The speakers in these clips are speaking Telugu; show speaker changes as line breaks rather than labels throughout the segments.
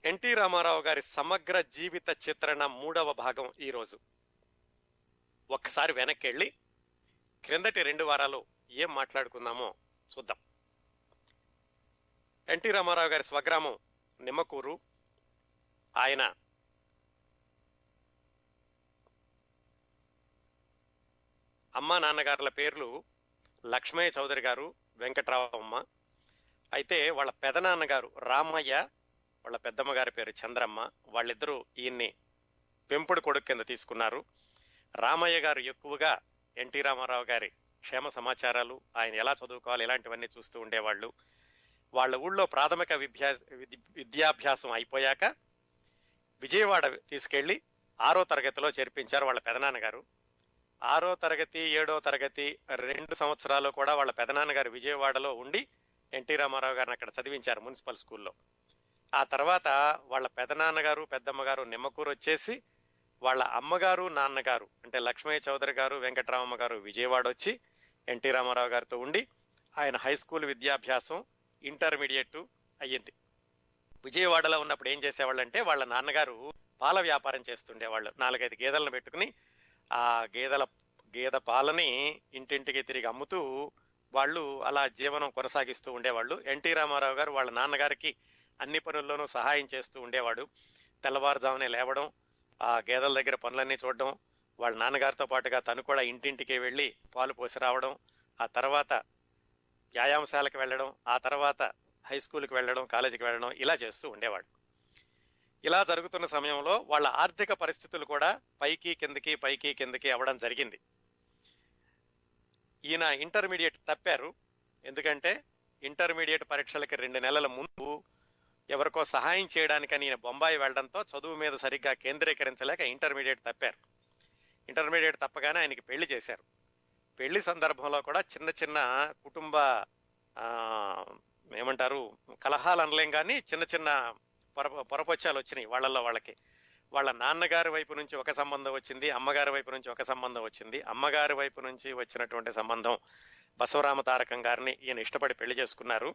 ఎన్టీ రామారావు గారి సమగ్ర జీవిత చిత్రణ 3వ భాగం ఈరోజు. ఒక్కసారి వెనక్కి వెళ్ళి క్రిందటి 2 వారాలు ఏం మాట్లాడుకున్నామో చూద్దాం. ఎన్టీ రామారావు గారి స్వగ్రామం నిమ్మకూరు. ఆయన అమ్మా నాన్నగారుల పేర్లు లక్ష్మయ్య చౌదరి గారు, వెంకట్రావమ్మ. అయితే వాళ్ళ పెదనాన్నగారు రామయ్య, వాళ్ళ పెద్దమ్మ గారి పేరు చంద్రమ్మ. వాళ్ళిద్దరూ ఈయన్ని పెంపుడు కొడుకు కింద తీసుకున్నారు. రామయ్య గారు ఎక్కువగా ఎన్టీ రామారావు గారి క్షేమ సమాచారాలు, ఆయన ఎలా చదువుకోవాలి ఇలాంటివన్నీ చూస్తూ ఉండేవాళ్ళు. వాళ్ళ ఊళ్ళో ప్రాథమిక విద్యాభ్యాసం అయిపోయాక విజయవాడ తీసుకెళ్లి 6వ తరగతిలో చేర్పించారు వాళ్ళ పెదనాన్నగారు. 6వ తరగతి 7వ తరగతి 2 సంవత్సరాలు కూడా వాళ్ళ పెదనాన్నగారు విజయవాడలో ఉండి ఎన్టీ రామారావు గారిని అక్కడ చదివించారు మున్సిపల్ స్కూల్లో. ఆ తర్వాత వాళ్ళ పెదనాన్నగారు పెద్దమ్మగారు నిమ్మకూరు వచ్చేసి వాళ్ళ అమ్మగారు నాన్నగారు అంటే లక్ష్మయ్య చౌదరి గారు, వెంకటరామమ్మ గారు విజయవాడ వచ్చి ఎన్టీ రామారావు గారితో ఉండి ఆయన హై స్కూల్ విద్యాభ్యాసం ఇంటర్మీడియట్ అయ్యింది. విజయవాడలో ఉన్నప్పుడు ఏం చేసేవాళ్ళంటే వాళ్ళ నాన్నగారు పాల వ్యాపారం చేస్తుండేవాళ్ళు. 4-5 గేదెలను పెట్టుకుని ఆ గేదె పాలని ఇంటింటికి తిరిగి అమ్ముతూ వాళ్ళు అలా జీవనం కొనసాగిస్తూ ఉండేవాళ్ళు. ఎన్టీ రామారావు గారు వాళ్ళ నాన్నగారికి అన్ని పనుల్లోనూ సహాయం చేస్తూ ఉండేవాడు. తెల్లవారుజామునే లేవడం, ఆ గేదెల దగ్గర పనులన్నీ చూడడం, వాళ్ళ నాన్నగారితో పాటుగా తను కూడా ఇంటింటికి వెళ్ళి పాలు పోసి రావడం, ఆ తర్వాత వ్యాయామశాలకు వెళ్ళడం, ఆ తర్వాత హై స్కూల్కి వెళ్ళడం, కాలేజీకి వెళ్ళడం, ఇలా చేస్తూ ఉండేవాడు. ఇలా జరుగుతున్న సమయంలో వాళ్ళ ఆర్థిక పరిస్థితులు కూడా పైకి కిందకి అవ్వడం జరిగింది. ఈయన ఇంటర్మీడియట్ తప్పారు. ఎందుకంటే ఇంటర్మీడియట్ పరీక్షలకి 2 నెలల ముందు ఎవరికో సహాయం చేయడానికని ఈయన బొంబాయి వెళ్లడంతో చదువు మీద సరిగ్గా కేంద్రీకరించలేక ఇంటర్మీడియట్ తప్పారు. ఇంటర్మీడియట్ తప్పగానే ఆయనకి పెళ్లి చేశారు. పెళ్లి సందర్భంలో కూడా చిన్న చిన్న కుటుంబ ఏమంటారు కలహాలు అనలేం కానీ చిన్న చిన్న పొరపొచ్చాలు వచ్చినాయి వాళ్ళకి. వాళ్ళ నాన్నగారి వైపు నుంచి ఒక సంబంధం వచ్చింది, అమ్మగారి వైపు నుంచి ఒక సంబంధం వచ్చింది. అమ్మగారి వైపు నుంచి వచ్చినటువంటి సంబంధం బసవరామ తారకం గారిని ఈయన ఇష్టపడి పెళ్లి చేసుకున్నారు.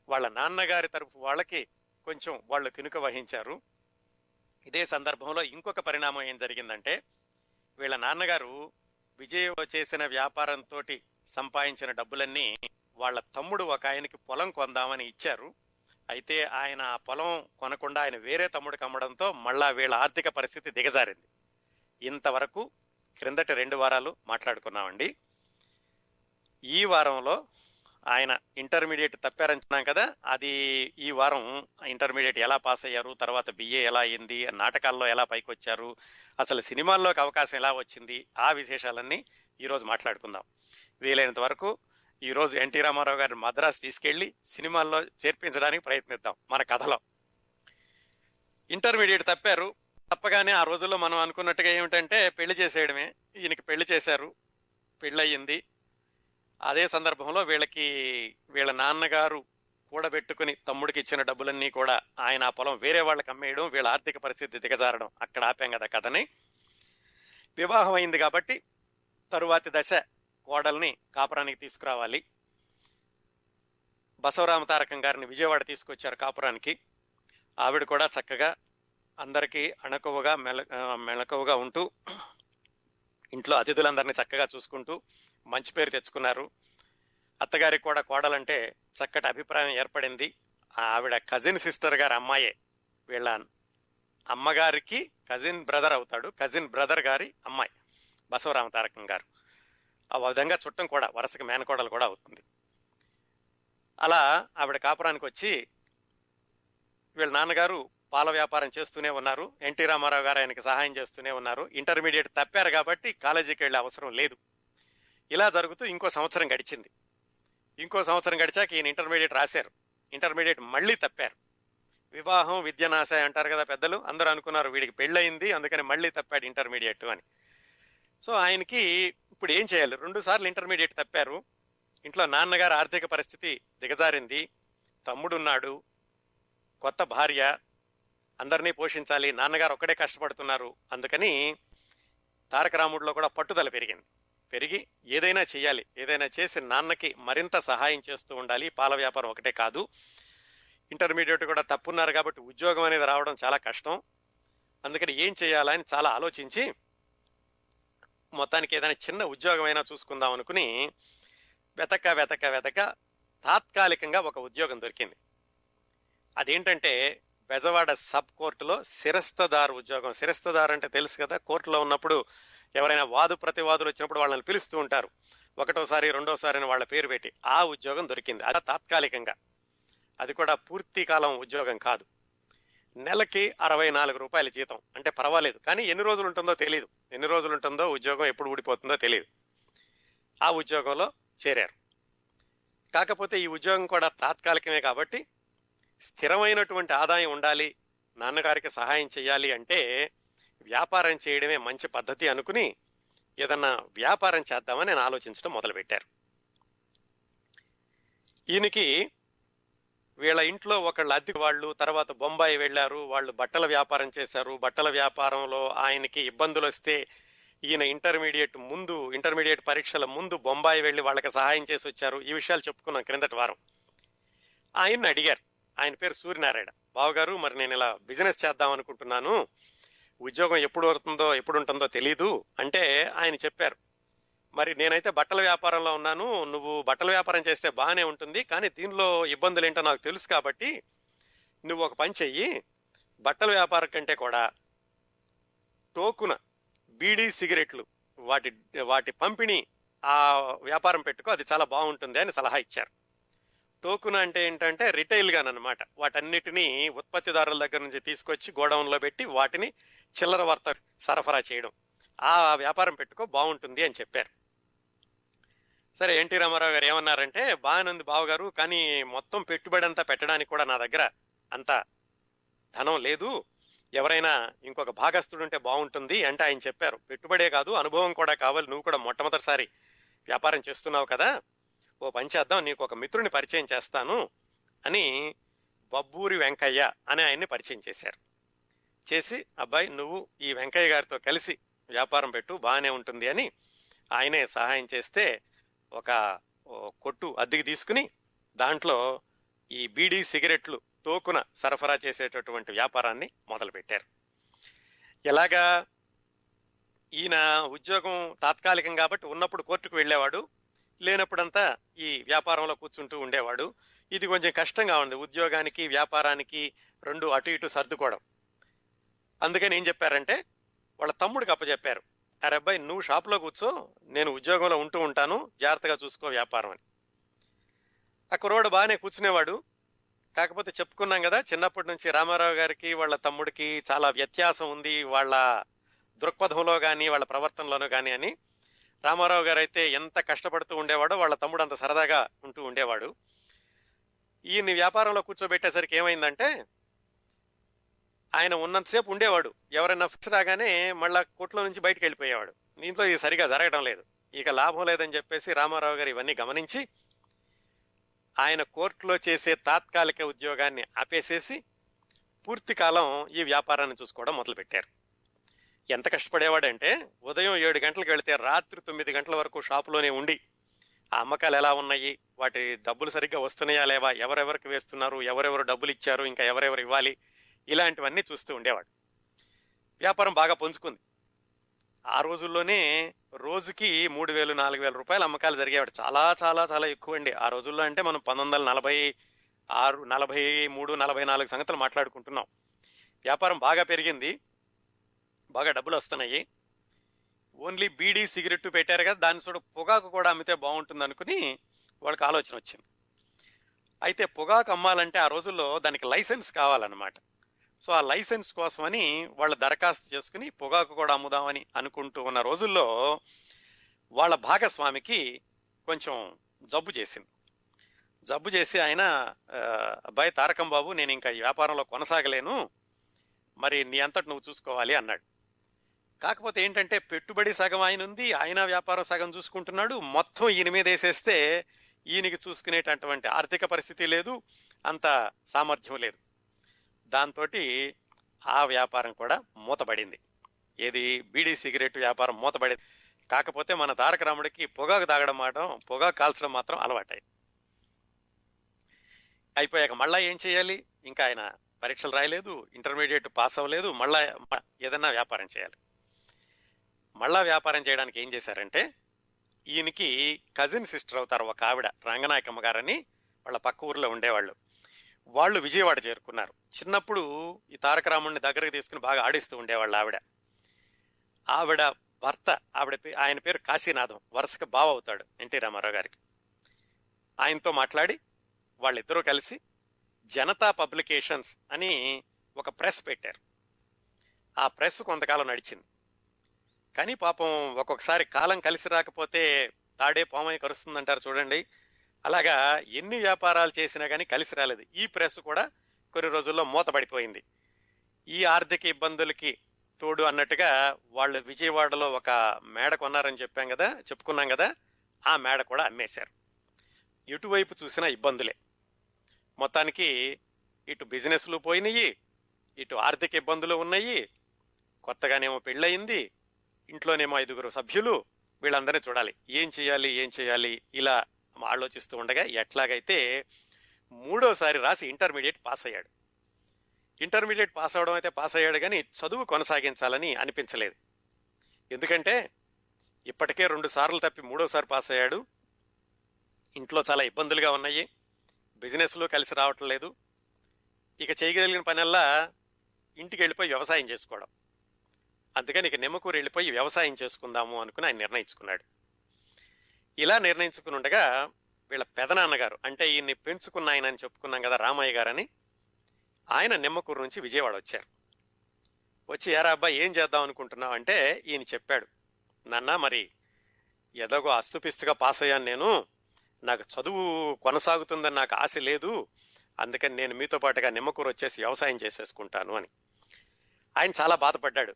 వాళ్ళ నాన్నగారి తరపు వాళ్ళకి కొంచెం వాళ్ళు కినుక వహించారు. ఇదే సందర్భంలో ఇంకొక పరిణామం ఏం జరిగిందంటే వీళ్ళ నాన్నగారు విజయ్ చేసిన వ్యాపారంతో సంపాదించిన డబ్బులన్నీ వాళ్ళ తమ్ముడు ఒక ఆయనకి పొలం కొందామని ఇచ్చారు. అయితే ఆయన ఆ పొలం కొనకుండా ఆయన వేరే తమ్ముడికి అమ్మడంతో మళ్ళా వీళ్ళ ఆర్థిక పరిస్థితి దిగజారింది. ఇంతవరకు క్రిందటి 2 వారాలు మాట్లాడుకున్నామండి. ఈ వారంలో ఆయన ఇంటర్మీడియట్ తప్పారంటున్నాం కదా, అది ఈ వారం ఇంటర్మీడియట్ ఎలా పాస్ అయ్యారు, తర్వాత బిఏ ఎలా అయింది, నాటకాల్లో ఎలా పైకి వచ్చారు, అసలు సినిమాల్లోకి అవకాశం ఎలా వచ్చింది, ఆ విశేషాలన్నీ ఈరోజు మాట్లాడుకుందాం. వీలైనంత వరకు ఈరోజు ఎన్టీ రామారావు గారిని మద్రాసు తీసుకెళ్లి సినిమాల్లో చేర్పించడానికి ప్రయత్నిద్దాం. మన కథలో ఇంటర్మీడియట్ తప్పారు. తప్పగానే ఆ రోజుల్లో మనం అనుకున్నట్టుగా ఏమిటంటే పెళ్లి చేసేయడమే. ఈయనకి పెళ్లి చేశారు, పెళ్ళయింది. అదే సందర్భంలో వీళ్ళ నాన్నగారు కూడబెట్టుకుని తమ్ముడికి ఇచ్చిన డబ్బులన్నీ కూడా ఆయన ఆ పొలం వేరే వాళ్ళకి అమ్మేయడం, వీళ్ళ ఆర్థిక పరిస్థితి దిగజారడం, అక్కడ ఆపాం కదా కథని. వివాహం అయింది కాబట్టి తరువాతి దశ కోడల్ని కాపురానికి తీసుకురావాలి. బసవరామ తారకం గారిని విజయవాడ తీసుకొచ్చారు కాపురానికి. ఆవిడ కూడా చక్కగా అందరికీ అణకువగా మెళకువగా ఉంటూ ఇంట్లో అతిథులందరినీ చక్కగా చూసుకుంటూ మంచి పేరు తెచ్చుకున్నారు. అత్తగారికి కూడా కోడలంటే చక్కటి అభిప్రాయం ఏర్పడింది. ఆవిడ కజిన్ సిస్టర్ గారి అమ్మాయే. వీళ్ళ అమ్మగారికి కజిన్ బ్రదర్ అవుతాడు, కజిన్ బ్రదర్ గారి అమ్మాయి బసవరామ తారకం గారు. ఆ విధంగా చుట్టం కూడా వరుసకి మేనకోడలు కూడా అవుతుంది. అలా ఆవిడ కాపురానికి వచ్చి వీళ్ళ నాన్నగారు పాల వ్యాపారం చేస్తూనే ఉన్నారు. ఎన్టీ రామారావు గారు ఆయనకి సహాయం చేస్తూనే ఉన్నారు. ఇంటర్మీడియట్ తప్పారు కాబట్టి కాలేజీకి వెళ్ళే అవసరం లేదు. ఇలా జరుగుతూ ఇంకో సంవత్సరం గడిచింది. ఇంకో సంవత్సరం గడిచాక ఈయన ఇంటర్మీడియట్ రాశారు. ఇంటర్మీడియట్ మళ్ళీ తప్పారు. వివాహం విద్యనాశ అంటారు కదా పెద్దలు, అందరూ అనుకున్నారు వీడికి పెళ్ళయింది అందుకని మళ్ళీ తప్పాడు ఇంటర్మీడియట్ అని. సో ఆయనకి ఇప్పుడు ఏం చేయాలి? 2 సార్లు ఇంటర్మీడియట్ తప్పారు. ఇంట్లో నాన్నగారు ఆర్థిక పరిస్థితి దిగజారింది, తమ్ముడున్నాడు, కొత్త భార్య, అందరినీ పోషించాలి, నాన్నగారు ఒక్కడే కష్టపడుతున్నారు. అందుకని తారక రాముడిలో కూడా పట్టుదల పెరిగి ఏదైనా చెయ్యాలి, ఏదైనా చేసి నాన్నకి మరింత సహాయం చేస్తూ ఉండాలి. పాల వ్యాపారం ఒకటే కాదు, ఇంటర్మీడియట్ కూడా తప్పున్నారు కాబట్టి ఉద్యోగం అనేది రావడం చాలా కష్టం. అందుకని ఏం చేయాలని చాలా ఆలోచించి మొత్తానికి ఏదైనా చిన్న ఉద్యోగమైనా చూసుకుందాం అనుకుని వెతక తాత్కాలికంగా ఒక ఉద్యోగం దొరికింది. అదేంటంటే బెజవాడ సబ్ కోర్టులో శిరస్తదారు ఉద్యోగం. శిరస్తదారు అంటే తెలుసు కదా, కోర్టులో ఉన్నప్పుడు ఎవరైనా వాదు ప్రతివాదులు వచ్చినప్పుడు వాళ్ళని పిలుస్తూ ఉంటారు, ఒకటోసారి రెండోసారి అని వాళ్ళ పేరు పెట్టి. ఆ ఉద్యోగం దొరికింది. అది తాత్కాలికంగా, అది కూడా పూర్తి కాలం ఉద్యోగం కాదు. నెలకి 64 రూపాయల జీతం. అంటే పర్వాలేదు, కానీ ఎన్ని రోజులు ఉంటుందో తెలియదు. ఎన్ని రోజులు ఉంటుందో ఉద్యోగం, ఎప్పుడు ఊడిపోతుందో తెలియదు. ఆ ఉద్యోగంలో చేరారు. కాకపోతే ఈ ఉద్యోగం కూడా తాత్కాలికమే కాబట్టి స్థిరమైనటువంటి ఆదాయం ఉండాలి, నాన్నగారికి సహాయం చేయాలి అంటే వ్యాపారం చేయడమే మంచి పద్ధతి అనుకుని ఏదన్నా వ్యాపారం చేద్దామని నేను ఆలోచించడం మొదలుపెట్టారు. ఈయనకి వీళ్ళ ఇంట్లో ఒకళ్ళు అద్దెకి వాళ్ళు తర్వాత బొంబాయి వెళ్ళారు. వాళ్ళు బట్టల వ్యాపారం చేశారు. బట్టల వ్యాపారంలో ఆయనకి ఇబ్బందులు వస్తే ఈయన ఇంటర్మీడియట్ పరీక్షల ముందు బొంబాయి వెళ్ళి వాళ్ళకి సహాయం చేసి వచ్చారు. ఈ విషయాలు చెప్పుకున్నాం క్రిందటి వారం. ఆయన్ని అడిగారు, ఆయన పేరు సూర్యనారాయణ. బావగారు, మరి నేను ఇలా బిజినెస్ చేద్దాం అనుకుంటున్నాను, ఉద్యోగం ఎప్పుడు ఉంటుందో తెలీదు అంటే ఆయన చెప్పారు, మరి నేనైతే బట్టల వ్యాపారంలో ఉన్నాను, నువ్వు బట్టల వ్యాపారం చేస్తే బాగానే ఉంటుంది, కానీ దీనిలో ఇబ్బందులు ఏంటో నాకు తెలుసు కాబట్టి నువ్వు ఒక పని చెయ్యి, బట్టల వ్యాపారం కంటే కూడా టోకున బీడీ సిగరెట్లు వాటి పంపిణీ ఆ వ్యాపారం పెట్టుకో, అది చాలా బాగుంటుంది అని సలహా ఇచ్చారు. టోకున అంటే ఏంటంటే రిటైల్ గానమాట. వాటన్నిటినీ ఉత్పత్తిదారుల దగ్గర నుంచి తీసుకొచ్చి గోడౌన్లో పెట్టి వాటిని చిల్లర వర్త సరఫరా చేయడం, ఆ వ్యాపారం పెట్టుకో బాగుంటుంది అని చెప్పారు. సరే, ఎన్టీ రామారావు గారు ఏమన్నారంటే, బాగానుంది బావగారు, కానీ మొత్తం పెట్టుబడి అంతా పెట్టడానికి కూడా నా దగ్గర అంత ధనం లేదు, ఎవరైనా ఇంకొక భాగస్తుడు ఉంటే బాగుంటుంది అంటే ఆయన చెప్పారు, పెట్టుబడే కాదు అనుభవం కూడా కావాలి, నువ్వు కూడా మొట్టమొదటిసారి వ్యాపారం చేస్తున్నావు కదా, ఓ పని చేద్దాం, నీకు ఒక మిత్రుని పరిచయం చేస్తాను అని బబ్బూరి వెంకయ్య అని ఆయన్ని పరిచయం చేశారు. చేసి, అబ్బాయి నువ్వు ఈ వెంకయ్య గారితో కలిసి వ్యాపారం పెట్టు, బాగానే ఉంటుంది అని ఆయనే సహాయం చేస్తే ఒక కొట్టు అద్దెకి తీసుకుని దాంట్లో ఈ బీడీ సిగరెట్లు టోకున సరఫరా చేసేటటువంటి వ్యాపారాన్ని మొదలుపెట్టారు. ఎలాగా, ఈయన ఉద్యోగం తాత్కాలికం కాబట్టి ఉన్నప్పుడు కోర్టుకు వెళ్ళేవాడు, లేనప్పుడంతా ఈ వ్యాపారంలో కూర్చుంటూ ఉండేవాడు. ఇది కొంచెం కష్టంగా ఉంది, ఉద్యోగానికి వ్యాపారానికి రెండు అటు ఇటు సర్దుకోవడం. అందుకని ఏం చెప్పారంటే వాళ్ళ తమ్ముడికి అప్పచెప్పారు, అరే అబ్బాయి నువ్వు షాప్లో కూర్చో, నేను ఉద్యోగంలో ఉంటూ ఉంటాను, జాగ్రత్తగా చూసుకో వ్యాపారం అని. ఆ కుర్రోడు బాగానే కూర్చునేవాడు. కాకపోతే చెప్పుకున్నాం కదా, చిన్నప్పటి నుంచి రామారావు గారికి వాళ్ళ తమ్ముడికి చాలా వ్యత్యాసం ఉంది, వాళ్ళ దృక్పథంలో కానీ వాళ్ళ ప్రవర్తనలోనూ కానీ అని. రామారావు గారు అయితే ఎంత కష్టపడుతూ ఉండేవాడో వాళ్ళ తమ్ముడు అంత సరదాగా ఉంటూ ఉండేవాడు. ఈయన్ని వ్యాపారంలో కూర్చోబెట్టేసరికి ఏమైందంటే, ఆయన ఉన్నంతసేపు ఉండేవాడు, ఎవరైనా ఫిక్స్ రాగానే మళ్ళా కోర్టులో నుంచి బయటకు వెళ్ళిపోయేవాడు. దీంట్లో ఇది సరిగా జరగడం లేదు, ఇక లాభం లేదని చెప్పేసి రామారావు గారు ఇవన్నీ గమనించి ఆయన కోర్టులో చేసే తాత్కాలిక ఉద్యోగాన్ని ఆపేసేసి పూర్తి కాలం ఈ వ్యాపారాన్ని చూసుకోవడం మొదలుపెట్టారు. ఎంత కష్టపడేవాడంటే, ఉదయం 7 గంటలకు వెళితే రాత్రి 9 గంటల వరకు షాపులోనే ఉండి ఆ అమ్మకాలు ఎలా ఉన్నాయి, వాటి డబ్బులు సరిగ్గా వస్తున్నాయా లేవా, ఎవరెవరికి వేస్తున్నారు, ఎవరెవరు డబ్బులు ఇచ్చారు, ఇంకా ఎవరెవరు ఇవ్వాలి, ఇలాంటివన్నీ చూస్తూ ఉండేవాడు. వ్యాపారం బాగా పుంజుకుంది. ఆ రోజుల్లోనే రోజుకి 3,000 4,000 రూపాయల అమ్మకాలు జరిగేవాడు. చాలా చాలా చాలా ఎక్కువ అండి ఆ రోజుల్లో. అంటే మనం 1946 43 44 సంగతులు మాట్లాడుకుంటున్నాం. వ్యాపారం బాగా పెరిగింది, బాగా డబ్బులు వస్తున్నాయి. ఓన్లీ బీడీ సిగరెట్ పెట్టారు కదా, దాని చూడ పొగాకు కూడా అమ్మితే బాగుంటుంది అనుకుని వాళ్ళకి ఆలోచన వచ్చింది. అయితే పొగాకు అమ్మాలంటే ఆ రోజుల్లో దానికి లైసెన్స్ కావాలన్నమాట. సో ఆ లైసెన్స్ కోసమని వాళ్ళు దరఖాస్తు చేసుకుని పొగాకు కూడా అమ్ముదామని అనుకుంటూ ఉన్న రోజుల్లో వాళ్ళ భాగస్వామికి కొంచెం జబ్బు చేసింది. జబ్బు చేసి ఆయన, అబ్బాయి తారకం బాబు, నేను ఇంకా ఈ వ్యాపారంలో కొనసాగలేను, మరి నీ అంతటి నువ్వు చూసుకోవాలి అన్నాడు. కాకపోతే ఏంటంటే పెట్టుబడి సగం ఆయన ఉంది, ఆయన వ్యాపారం సగం చూసుకుంటున్నాడు. మొత్తం ఈయన మీద వేసేస్తే ఈయనకి చూసుకునేటటువంటి ఆర్థిక పరిస్థితి లేదు, అంత సామర్థ్యం లేదు. దాంతో ఆ వ్యాపారం కూడా మూతపడింది. ఏది, బీడీ సిగరెట్ వ్యాపారం మూతపడింది. కాకపోతే మన తారక రాముడికి పొగాకు తాగడం పొగాకు కాల్చడం మాత్రం అలవాటైంది. అయిపోయాక మళ్ళా ఏం చేయాలి? ఇంకా ఆయన పరీక్షలు రాయలేదు, ఇంటర్మీడియట్ పాస్ అవ్వలేదు, మళ్ళా ఏదన్నా వ్యాపారం చేయాలి. మళ్ళా వ్యాపారం చేయడానికి ఏం చేశారంటే, ఈయనకి కజిన్ సిస్టర్ అవుతారు ఒక ఆవిడ, రంగనాయకమ్మ గారని, వాళ్ళ పక్క ఊర్లో ఉండేవాళ్ళు. వాళ్ళు విజయవాడ చేరుకున్నారు. చిన్నప్పుడు ఈ తారక రాముడిని దగ్గరకు తీసుకుని బాగా ఆడిస్తూ ఉండేవాళ్ళు ఆవిడ. ఆవిడ భర్త, ఆయన పేరు కాశీనాథం, వరుసగా బావ అవుతాడు ఎన్టీ రామారావు గారికి. ఆయనతో మాట్లాడి వాళ్ళిద్దరూ కలిసి జనతా పబ్లికేషన్స్ అని ఒక ప్రెస్ పెట్టారు. ఆ ప్రెస్ కొంతకాలం నడిచింది. కానీ పాపం ఒక్కొక్కసారి కాలం కలిసి రాకపోతే తాడే పామై కరుస్తుందంటారు చూడండి, అలాగా ఎన్ని వ్యాపారాలు చేసినా కానీ కలిసి రాలేదు. ఈ ప్రెస్ కూడా కొన్ని రోజుల్లో మూతపడిపోయింది. ఈ ఆర్థిక ఇబ్బందులకి తోడు అన్నట్టుగా వాళ్ళు విజయవాడలో ఒక మేడ కొన్నారని చెప్పుకున్నాం కదా, ఆ మేడ కూడా అమ్మేశారు. ఎటువైపు చూసినా ఇబ్బందులే. మొత్తానికి ఇటు బిజినెస్లు పోయినాయి, ఇటు ఆర్థిక ఇబ్బందులు ఉన్నాయి, కొత్తగానేమో పెళ్ళయింది, ఇంట్లోనేమో 5 సభ్యులు, వీళ్ళందరినీ చూడాలి. ఏం చేయాలి ఇలా ఆలోచిస్తూ ఉండగా ఎట్లాగైతే 3వ సారి రాసి ఇంటర్మీడియట్ పాస్ అయ్యాడు. ఇంటర్మీడియట్ పాస్ అవడం అయితే పాస్ అయ్యాడు, కానీ చదువు కొనసాగించాలని అనిపించలేదు. ఎందుకంటే ఇప్పటికే 2 సార్లు తప్పి 3వ సారి పాస్ అయ్యాడు. ఇంట్లో చాలా ఇబ్బందులుగా ఉన్నాయి, బిజినెస్లో కలిసి రావట్లేదు. ఇక చేయగలిగిన పనల్లా ఇంటికి వెళ్ళిపోయి వ్యవసాయం చేసుకోవడం. అందుకని ఇక నిమ్మకూరు వెళ్ళిపోయి వ్యవసాయం చేసుకుందాము అనుకుని ఆయన నిర్ణయించుకున్నాడు. ఇలా నిర్ణయించుకుని ఉండగా వీళ్ళ పెదనాన్నగారు, అంటే ఈయన్ని పెంచుకున్న ఆయన అని చెప్పుకున్నాం కదా, రామయ్య గారని, ఆయన నిమ్మకూరు నుంచి విజయవాడ వచ్చారు. వచ్చి యారా అబ్బాయి ఏం చేద్దాం అనుకుంటున్నావు అంటే, ఈయన చెప్పాడు, నాన్న మరి ఎలాగో అస్తుపిస్తుగా పాస్ అయ్యాను నేను, నాకు చదువు కొనసాగుతుందని నాకు ఆశ లేదు, అందుకని నేను మీతో పాటుగా నిమ్మకూరు వచ్చేసి వ్యవసాయం చేసేసుకుంటాను అని. ఆయన చాలా బాధపడ్డాడు.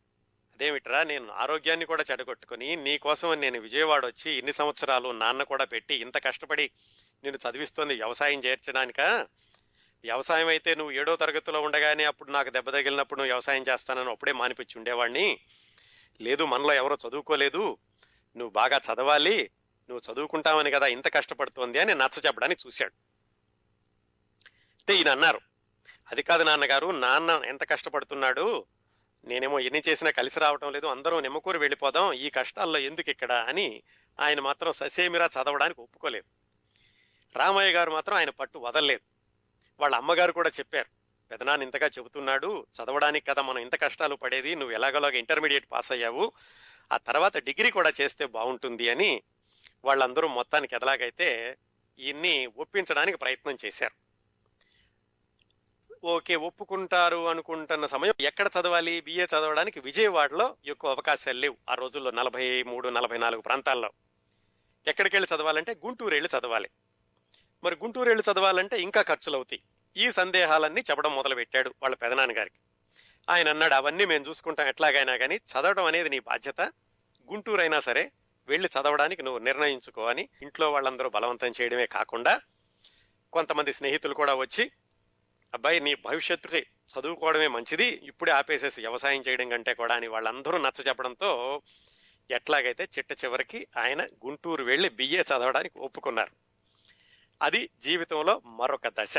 అదేమిట్రా, నేను ఆరోగ్యాన్ని కూడా చెడగొట్టుకుని నీకోసం నేను విజయవాడ వచ్చి ఇన్ని సంవత్సరాలు నాన్న కూడా పెట్టి ఇంత కష్టపడి నేను చదివిస్తోంది వ్యవసాయం చేర్చడానిక? వ్యవసాయం అయితే నువ్వు 7వ తరగతిలో ఉండగానే అప్పుడు నాకు దెబ్బ తగిలినప్పుడు నువ్వు వ్యవసాయం చేస్తానని అప్పుడే మానిపించి ఉండేవాడిని. లేదు, మనలో ఎవరో చదువుకోలేదు, నువ్వు బాగా చదవాలి, నువ్వు చదువుకుంటావని కదా ఇంత కష్టపడుతోంది అని నచ్చ చెప్పడానికి చూశాడు. అయితే ఈయన అన్నారు, అది కాదు నాన్నగారు, నాన్న ఎంత కష్టపడుతున్నాడు, నేనేమో ఎన్ని చేసినా కలిసి రావటం లేదు, అందరూ నిమ్మకూరు వెళ్ళిపోదాం, ఈ కష్టాల్లో ఎందుకు ఇక్కడ అని ఆయన మాత్రం ససేమిరా చదవడానికి ఒప్పుకోలేదు. రామయ్య గారు మాత్రం ఆయన పట్టు వదలలేదు. వాళ్ళ అమ్మగారు కూడా చెప్పారు, పెదనాన్న ఇంతగా చెబుతున్నాడు, చదవడానికి కదా మనం ఇంత కష్టాలు పడేది, నువ్వు ఎలాగోలాగా ఇంటర్మీడియట్ పాస్ అయ్యావు, ఆ తర్వాత డిగ్రీ కూడా చేస్తే బాగుంటుంది అని వాళ్ళందరూ మొత్తానికి ఎలాగైతే ఈయన్ని ఒప్పించడానికి ప్రయత్నం చేశారు. ఓకే, ఒప్పుకుంటారు అనుకుంటున్న సమయం, ఎక్కడ చదవాలి? బిఏ చదవడానికి విజయవాడలో ఎక్కువ అవకాశాలు లేవు ఆ రోజుల్లో, 43-44 ప్రాంతాల్లో. ఎక్కడికి వెళ్ళి చదవాలంటే గుంటూరు వెళ్ళి చదవాలి. మరి గుంటూరు వెళ్ళి చదవాలంటే ఇంకా ఖర్చులు అవుతాయి. ఈ సందేహాలన్నీ చెప్పడం మొదలు పెట్టాడు వాళ్ళ పెదనాన్నగారికి. ఆయన అన్నాడు, అవన్నీ మేము చూసుకుంటాం ఎట్లాగైనా కానీ, చదవడం అనేది నీ బాధ్యత, గుంటూరు అయినా సరే వెళ్ళి చదవడానికి నువ్వు నిర్ణయించుకో అని ఇంట్లో వాళ్ళందరూ బలవంతం చేయడమే కాకుండా కొంతమంది స్నేహితులు కూడా వచ్చి, అబ్బాయి నీ భవిష్యత్తుకి చదువుకోవడమే మంచిది, ఇప్పుడే ఆపేసేసి వ్యవసాయం చేయడం కంటే కూడా అని వాళ్ళందరూ నచ్చ చెప్పడంతో ఎట్లాగైతే చిట్ట చివరికి ఆయన గుంటూరు వెళ్ళి బిఏ చదవడానికి ఒప్పుకున్నారు. అది జీవితంలో మరొక దశ.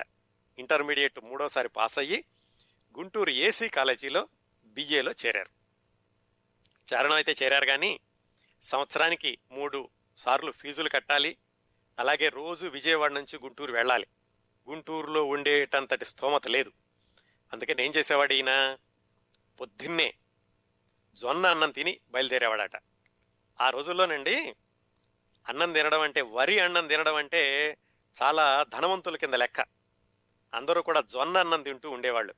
ఇంటర్మీడియట్ 3వ సారి పాస్ అయ్యి గుంటూరు ఏసీ కాలేజీలో బిఏలో చేరారు. చేరడం అయితే చేరారు, కానీ సంవత్సరానికి 3 సార్లు ఫీజులు కట్టాలి, అలాగే రోజు విజయవాడ నుంచి గుంటూరు వెళ్ళాలి. గుంటూరులో ఉండేటంతటి స్తోమత లేదు. అందుకని ఏం చేసేవాడు ఈయన, పొద్దున్నే జొన్న అన్నం తిని బయలుదేరేవాడట. ఆ రోజుల్లోనండి అన్నం తినడం అంటే, వరి అన్నం తినడం అంటే చాలా ధనవంతుల కింద లెక్క. అందరూ కూడా జొన్న అన్నం తింటూ ఉండేవాళ్ళు.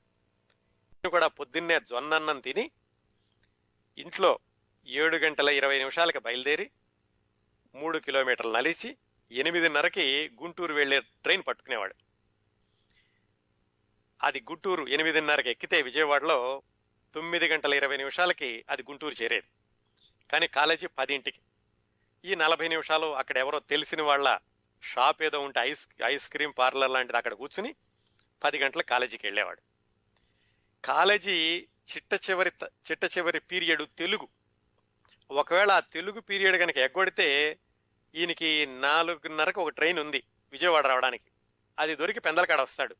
కూడా పొద్దున్నే జొన్న అన్నం తిని ఇంట్లో 7:20 బయలుదేరి 3 కిలోమీటర్లు నలిసి 8:30కి గుంటూరు వెళ్లే ట్రైన్ పట్టుకునేవాడు. అది గుంటూరు 8:30కి ఎక్కితే విజయవాడలో 9:20 అది గుంటూరు చేరేది. కానీ కాలేజీ 10ంటికి. ఈ 40 నిమిషాలు అక్కడ ఎవరో తెలిసిన వాళ్ళ షాప్ ఏదో ఉంటే ఐస్ క్రీమ్ పార్లర్ లాంటిది అక్కడ కూర్చుని 10 గంటలకు కాలేజీకి వెళ్ళేవాడు. కాలేజీ చిట్ట చివరి పీరియడ్ తెలుగు. ఒకవేళ ఆ తెలుగు పీరియడ్ కనుక ఎగ్గొడితే ఈయనకి 4:30కు ఒక ట్రైన్ ఉంది విజయవాడ రావడానికి. అది దొరికి పెందలకాడ వస్తాడు.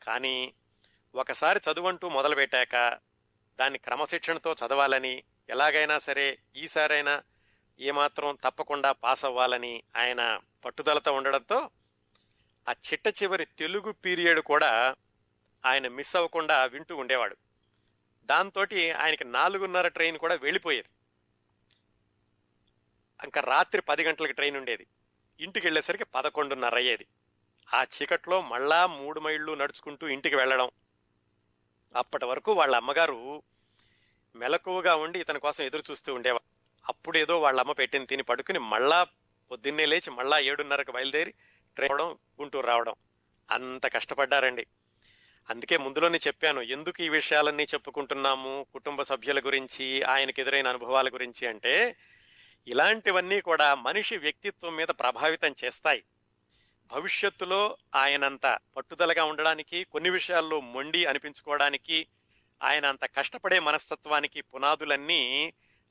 కానీ ఒకసారి చదువంటూ మొదలుపెట్టాక దాన్ని క్రమశిక్షణతో చదవాలని, ఎలాగైనా సరే ఈసారైనా ఏమాత్రం తప్పకుండా పాస్ అవ్వాలని ఆయన పట్టుదలతో ఉండడంతో ఆ చిట్ట చివరి తెలుగు పీరియడ్ కూడా ఆయన మిస్ అవ్వకుండా వింటూ ఉండేవాడు. దాంతో ఆయనకి 4:30 ట్రైన్ కూడా వెళ్ళిపోయేది. ఇంకా రాత్రి 10 గంటలకు ట్రైన్ ఉండేది. ఇంటికి వెళ్ళేసరికి 11:30 అయ్యేది. ఆ చీకట్లో మళ్ళా 3 మైళ్ళు నడుచుకుంటూ ఇంటికి వెళ్ళడం. అప్పటి వరకు వాళ్ళ అమ్మగారు మెలకువగా ఉండి ఇతని కోసం ఎదురు చూస్తూ ఉండేవారు. అప్పుడేదో వాళ్ళ అమ్మ పెట్టిన తిని పడుకుని మళ్ళా పొద్దున్నే లేచి మళ్ళా 7:30కు బయలుదేరి ట్రైన్ అవడం, గుంటూరు రావడం. అంత కష్టపడ్డారండి. అందుకే ముందులోనే చెప్పాను, ఎందుకు ఈ విషయాలన్నీ చెప్పుకుంటున్నాము కుటుంబ సభ్యుల గురించి, ఆయనకు ఎదురైన అనుభవాల గురించి అంటే, ఇలాంటివన్నీ కూడా మనిషి వ్యక్తిత్వం మీద ప్రభావితం చేస్తాయి. భవిష్యత్తులో ఆయనంత పట్టుదలగా ఉండడానికి, కొన్ని విషయాల్లో మొండి అనిపించుకోవడానికి, ఆయన అంత కష్టపడే మనస్తత్వానికి పునాదులన్నీ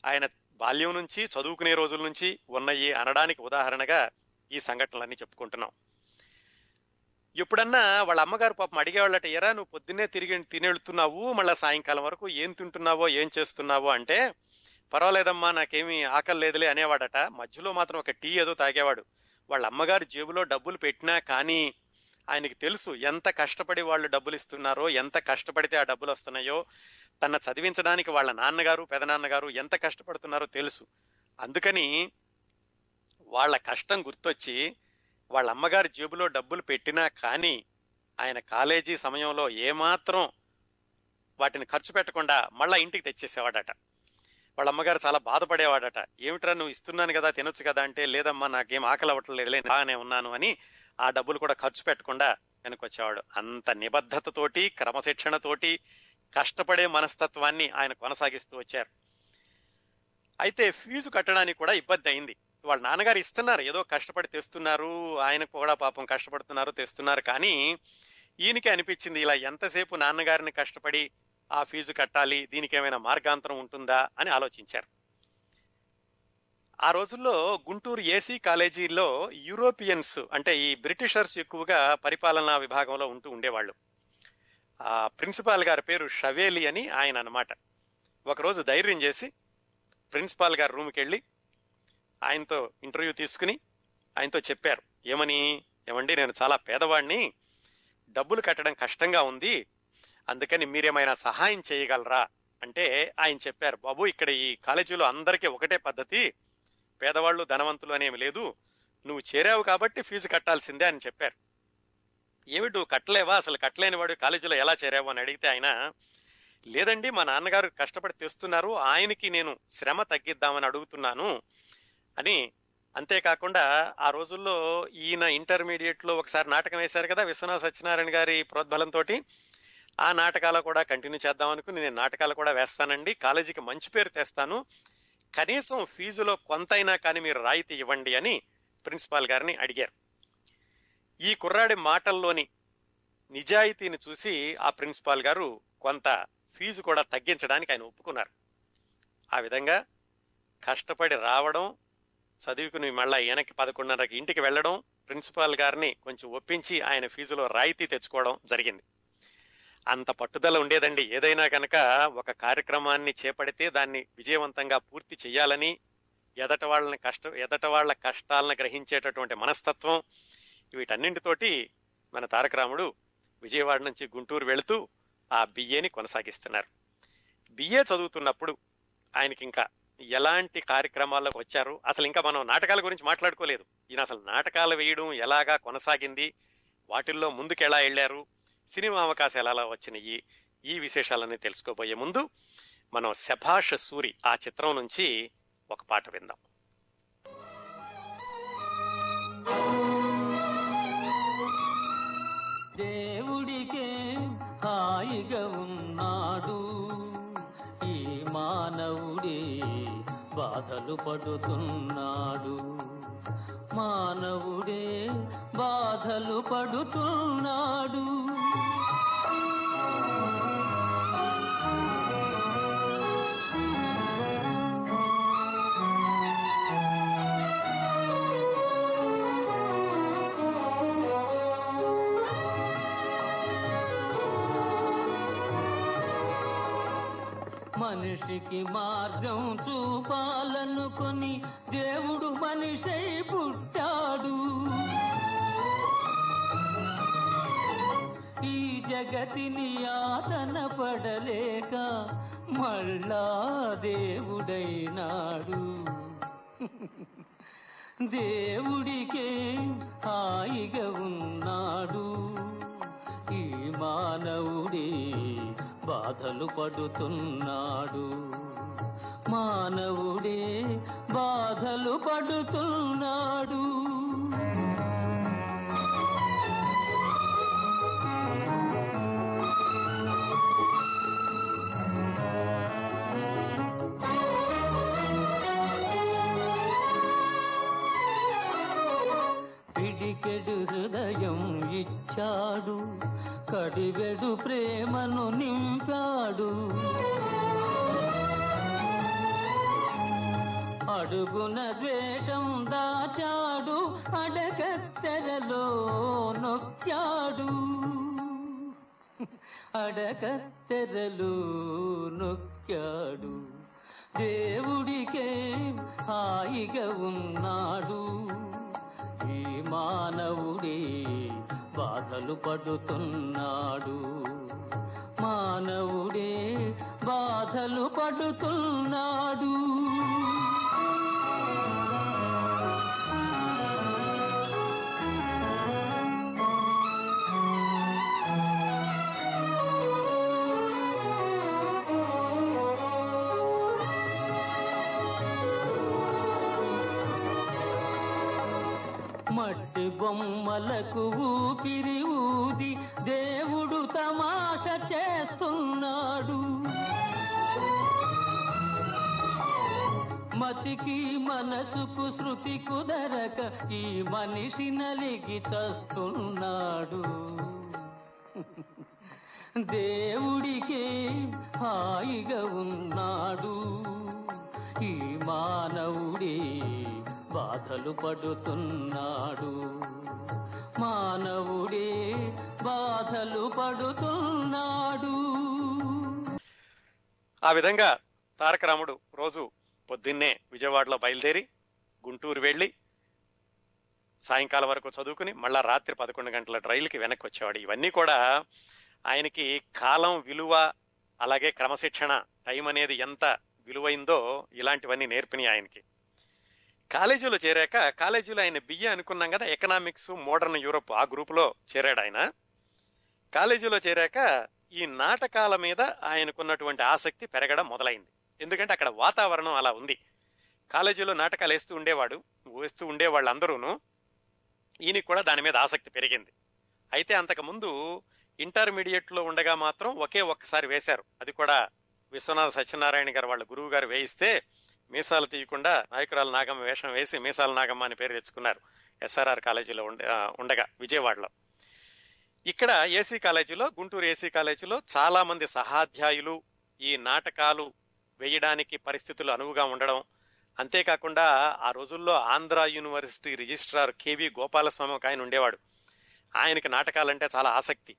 ఆయన బాల్యం నుంచి, చదువుకునే రోజుల నుంచి ఉన్నాయి అనడానికి ఉదాహరణగా ఈ సంఘటనలన్నీ చెప్పుకుంటున్నాం. ఎప్పుడన్నా వాళ్ళ అమ్మగారు పాపం అడిగేవాళ్ళట, ఎరా నువ్వు పొద్దున్నే తినెళ్తున్నావు, మళ్ళా సాయంకాలం వరకు ఏం తింటున్నావో ఏం చేస్తున్నావో అంటే, పర్వాలేదమ్మా నాకేమీ ఆకలి లేదులే అనేవాడట. మధ్యలో మాత్రం ఒక టీ ఏదో తాగేవాడు. వాళ్ళ అమ్మగారు జేబులో డబ్బులు పెట్టినా కానీ ఆయనకి తెలుసు ఎంత కష్టపడి వాళ్ళు డబ్బులు ఇస్తున్నారో, ఎంత కష్టపడితే ఆ డబ్బులు వస్తున్నాయో, తన చదివించడానికి వాళ్ళ నాన్నగారు పెదనాన్నగారు ఎంత కష్టపడుతున్నారో తెలుసు. అందుకని వాళ్ళ కష్టం గుర్తొచ్చి వాళ్ళ అమ్మగారి జేబులో డబ్బులు పెట్టినా కానీ ఆయన కాలేజీ సమయంలో ఏమాత్రం వాటిని ఖర్చు పెట్టకుండా మళ్ళా ఇంటికి తెచ్చేసేవాడట. వాళ్ళ అమ్మగారు చాలా బాధపడేవాడట. ఏమిట్రా నువ్వు ఇస్తున్నాను కదా తినొచ్చు కదా అంటే, లేదమ్మా నాకేం ఆకలి అవ్వట్లేదులే బాగానే ఉన్నాను అని ఆ డబ్బులు కూడా ఖర్చు పెట్టకుండా వెనకొచ్చేవాడు. అంత నిబద్ధతతోటి, క్రమశిక్షణతోటి, కష్టపడే మనస్తత్వాన్ని ఆయన కొనసాగిస్తూ వచ్చారు. అయితే ఫీజు కట్టడానికి కూడా ఇబ్బంది అయింది. వాళ్ళ నాన్నగారు ఇస్తున్నారు, ఏదో కష్టపడి తెస్తున్నారు, ఆయన కూడా పాపం కష్టపడుతున్నారు తెస్తున్నారు. కానీ ఈయనకి అనిపించింది, ఇలా ఎంతసేపు నాన్నగారిని కష్టపడి ఆ ఫీజు కట్టాలి, దీనికి ఏమైనా మార్గాంతరం ఉంటుందా అని ఆలోచించారు. ఆ రోజుల్లో గుంటూరు ఏసీ కాలేజీలో యూరోపియన్స్ అంటే ఈ బ్రిటిషర్స్ ఎక్కువగా పరిపాలనా విభాగంలో ఉంటూ ఉండేవాళ్ళు. ఆ ప్రిన్సిపాల్ గారి పేరు షవేలి అని ఆయన అన్నమాట. ఒకరోజు ధైర్యం చేసి ప్రిన్సిపాల్ గారి రూమ్కి వెళ్ళి ఆయనతో ఇంటర్వ్యూ తీసుకుని ఆయనతో చెప్పారు, ఏమండి నేను చాలా పేదవాడిని, డబ్బులు కట్టడం కష్టంగా ఉంది, అందుకని మీరేమైనా సహాయం చేయగలరా అంటే ఆయన చెప్పారు, బాబు ఇక్కడ ఈ కాలేజీలో అందరికీ ఒకటే పద్ధతి, పేదవాళ్ళు ధనవంతులు అనేమి లేదు, నువ్వు చేరావు కాబట్టి ఫీజు కట్టాల్సిందే అని చెప్పారు. ఏమిటి నువ్వు కట్టలేవా, అసలు కట్టలేని వాడు కాలేజీలో ఎలా చేరావు అని అడిగితే ఆయన, లేదండి మా నాన్నగారు కష్టపడి తెస్తున్నారు, ఆయనకి నేను శ్రమ తగ్గిద్దామని అడుగుతున్నాను అని. అంతేకాకుండా ఆ రోజుల్లో ఈయన ఇంటర్మీడియట్ లో ఒకసారి నాటకం వేశారు కదా విశ్వనాథ సత్యనారాయణ గారి ప్రోద్బలంతో, ఆ నాటకాలు కూడా కంటిన్యూ చేద్దాం అనుకుని, నేను నాటకాలు కూడా వేస్తానండి, కాలేజీకి మంచి పేరు తెస్తాను, కనీసం ఫీజులో కొంతైనా కానీ మీరు రాయితీ ఇవ్వండి అని ప్రిన్సిపాల్ గారిని అడిగారు. ఈ కుర్రాడి మాటల్లోని నిజాయితీని చూసి ఆ ప్రిన్సిపాల్ గారు కొంత ఫీజు కూడా తగ్గించడానికి ఆయన ఒప్పుకున్నారు. ఆ విధంగా కష్టపడి రావడం, చదువుకుని మళ్ళా వెనక్కి 11:30కి ఇంటికి వెళ్ళడం, ప్రిన్సిపాల్ గారిని కొంచెం ఒప్పించి ఆయన ఫీజులో రాయితీ తెచ్చుకోవడం జరిగింది. అంత పట్టుదల ఉండేదండి. ఏదైనా కనుక ఒక కార్యక్రమాన్ని చేపడితే దాన్ని విజయవంతంగా పూర్తి చేయాలని, ఎదట వాళ్ళ కష్టాలను గ్రహించేటటువంటి మనస్తత్వం, వీటన్నింటితోటి మన తారక రాముడు విజయవాడ నుంచి గుంటూరు వెళుతూ ఆ బిఏని కొనసాగిస్తున్నారు. బిఏ చదువుతున్నప్పుడు ఆయనకి ఇంకా ఎలాంటి కార్యక్రమాల్లోకి వచ్చారు, అసలు ఇంకా మనం నాటకాల గురించి మాట్లాడుకోలేదు. ఈయన అసలు నాటకాలు వేయడం ఎలాగా కొనసాగింది, వాటిల్లో ముందుకెలా వెళ్ళారు, సినిమా అవకాశాలు ఎలా వచ్చినాయి, ఈ విశేషాలన్నీ తెలుసుకోబోయే ముందు మనం శభాష్ సూరి ఆ చిత్రం నుంచి ఒక పాట విందాం.
దేవుడికే హాయిగా ఉన్నాడు, ఈ మానవుడే బాధలు పడుతున్నాడు, మానవుడే బాధలు పడుతున్నాడు. మనిషికి మార్గం చూపాలనుకొని దేవుడు మనిషై పుట్టాడు. ఈ జగతిని యాతన పడలేక మళ్ళా దేవుడైనాడు. దేవుడికే హాయిగా ఉన్నాడు. ఈ మానవుడే బాధలు పడుతున్నాడు. మానవుడే బాధలు పడుతున్నాడు. పిడికెడు హృదయం ఇచ్చాడు, కడివెడు ప్రేమను నింపాడు. అడుగున ద్వేషం దాచాడు, అడకత్తెరలో నొక్కాడు. అడకత్తెరలో నొక్కాడు. దేవుడికే హాయిగా ఉన్నాడు. ఈ మానవుడే బాధలు పడుతున్నాడు. మానవుడే బాధలు పడుతున్నాడు. మట్టి బొమ్మలకు ఊపిరి ఊది దేవుడు తమాష చేస్తున్నాడు. మతికి మనసుకు శృతి కుదరక ఈ మనిషి నలిగి చస్తున్నాడు. దేవుడికే హాయిగా ఉన్నాడు. ఈ మానవుడే బాధలు పడుతున్నాడు. మానవుడే బాధలు పడుతున్నాడు.
ఆ విధంగా తారక రాముడు రోజు పొద్దున్నే విజయవాడలో బయలుదేరి గుంటూరు వెళ్ళి సాయంకాలం వరకు చదువుకుని మళ్ళా రాత్రి 11 గంటల రైలుకి వెనక్కి వచ్చేవాడు. ఇవన్నీ కూడా ఆయనకి కాలం విలువ, అలాగే క్రమశిక్షణ, టైం అనేది ఎంత విలువైందో ఇలాంటివన్నీ నేర్పినాయి ఆయనకి. కాలేజీలో చేరాక, కాలేజీలో ఆయన బిఏ అనుకున్నాం కదా, ఎకనామిక్స్ మోడర్న్ యూరోప్, ఆ గ్రూపులో చేరాడు ఆయన. కాలేజీలో చేరాక ఈ నాటకాల మీద ఆయనకున్నటువంటి ఆసక్తి పెరగడం మొదలైంది. ఎందుకంటే అక్కడ వాతావరణం అలా ఉంది. కాలేజీలో నాటకాలు వేస్తూ ఉండేవాళ్ళు అందరూను. ఈయనకి కూడా దాని మీద ఆసక్తి పెరిగింది. అయితే అంతకుముందు ఇంటర్మీడియట్లో ఉండగా మాత్రం ఒక్కసారి వేశారు. అది కూడా విశ్వనాథ సత్యనారాయణ గారు వాళ్ళ గురువు గారు వేయిస్తే మీసాలు తీయకుండా నాయకురాల నాగమ్మ వేషం వేసి మీసాల నాగమ్మ అని పేరు తెచ్చుకున్నారు. ఎస్ఆర్ఆర్ కాలేజీలో ఉండగా విజయవాడలో. ఇక్కడ ఏసీ కాలేజీలో, గుంటూరు ఏసీ కాలేజీలో చాలా మంది సహాధ్యాయులు ఈ నాటకాలు వేయడానికి పరిస్థితులు అనువుగా ఉండడం, అంతేకాకుండా ఆ రోజుల్లో ఆంధ్ర యూనివర్సిటీ రిజిస్ట్రార్ కేవి గోపాలస్వామి ఒక ఆయన ఉండేవాడు. ఆయనకి నాటకాలంటే చాలా ఆసక్తి.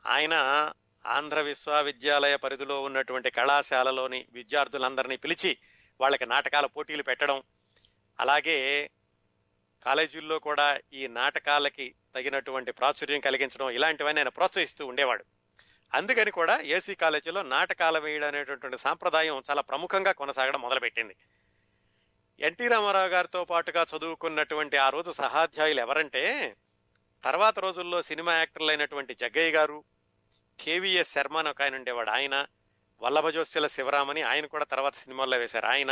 ఆయన ఆంధ్ర విశ్వవిద్యాలయ పరిధిలో ఉన్నటువంటి కళాశాలలోని విద్యార్థులందరినీ పిలిచి వాళ్ళకి నాటకాల పోటీలు పెట్టడం, అలాగే కాలేజీల్లో కూడా ఈ నాటకాలకి తగినటువంటి ప్రాచుర్యం కలిగించడం, ఇలాంటివన్నీ ఆయన ప్రోత్సహిస్తూ ఉండేవాడు. అందుకని కూడా ఏసీ కాలేజీలో నాటకాలు వేయడం అనేటటువంటి సాంప్రదాయం చాలా ప్రముఖంగా కొనసాగడం మొదలుపెట్టింది. ఎన్టీ రామారావు గారితో పాటుగా చదువుకున్నటువంటి ఆ రోజు సహాధ్యాయులు ఎవరంటే, తర్వాత రోజుల్లో సినిమా యాక్టర్లు అయినటువంటి జగ్గయ్య గారు, కేవీఎస్ శర్మ అని ఒక ఆయన ఉండేవాడు, ఆయన, వల్లభజోస్యుల శివరామని, ఆయన కూడా తర్వాత సినిమాల్లో వేశారు ఆయన.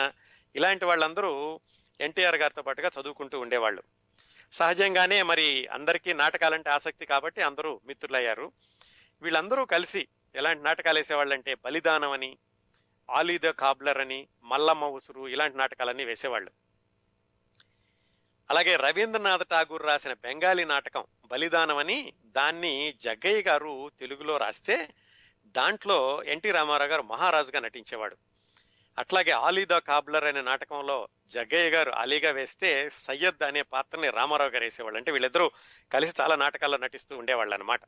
ఇలాంటి వాళ్ళందరూ ఎన్టీఆర్ గారితో పాటుగా చదువుకుంటూ ఉండేవాళ్ళు. సహజంగానే మరి అందరికీ నాటకాలంటే ఆసక్తి కాబట్టి అందరూ మిత్రులయ్యారు. వీళ్ళందరూ కలిసి ఎలాంటి నాటకాలు వేసేవాళ్ళంటే బలిదానం అని, ఆలీ ద కాబ్లర్ అని, మల్లమ్మ ఉసురు, ఇలాంటి నాటకాలన్నీ వేసేవాళ్ళు. అలాగే రవీంద్రనాథ్ ఠాగూర్ రాసిన బెంగాలీ నాటకం బలిదానం అని, దాన్ని జగ్గయ్య గారు తెలుగులో రాస్తే దాంట్లో ఎన్టీ రామారావు గారు మహారాజుగా నటించేవాడు. అట్లాగే ఆలీ ద కాబ్లర్ అనే నాటకంలో జగ్గయ్య గారు అలీగా వేస్తే సయ్యద్ అనే పాత్రని రామారావు గారు వేసేవాళ్ళు. అంటే వీళ్ళిద్దరూ కలిసి చాలా నాటకాల్లో నటిస్తూ ఉండేవాళ్ళు అనమాట.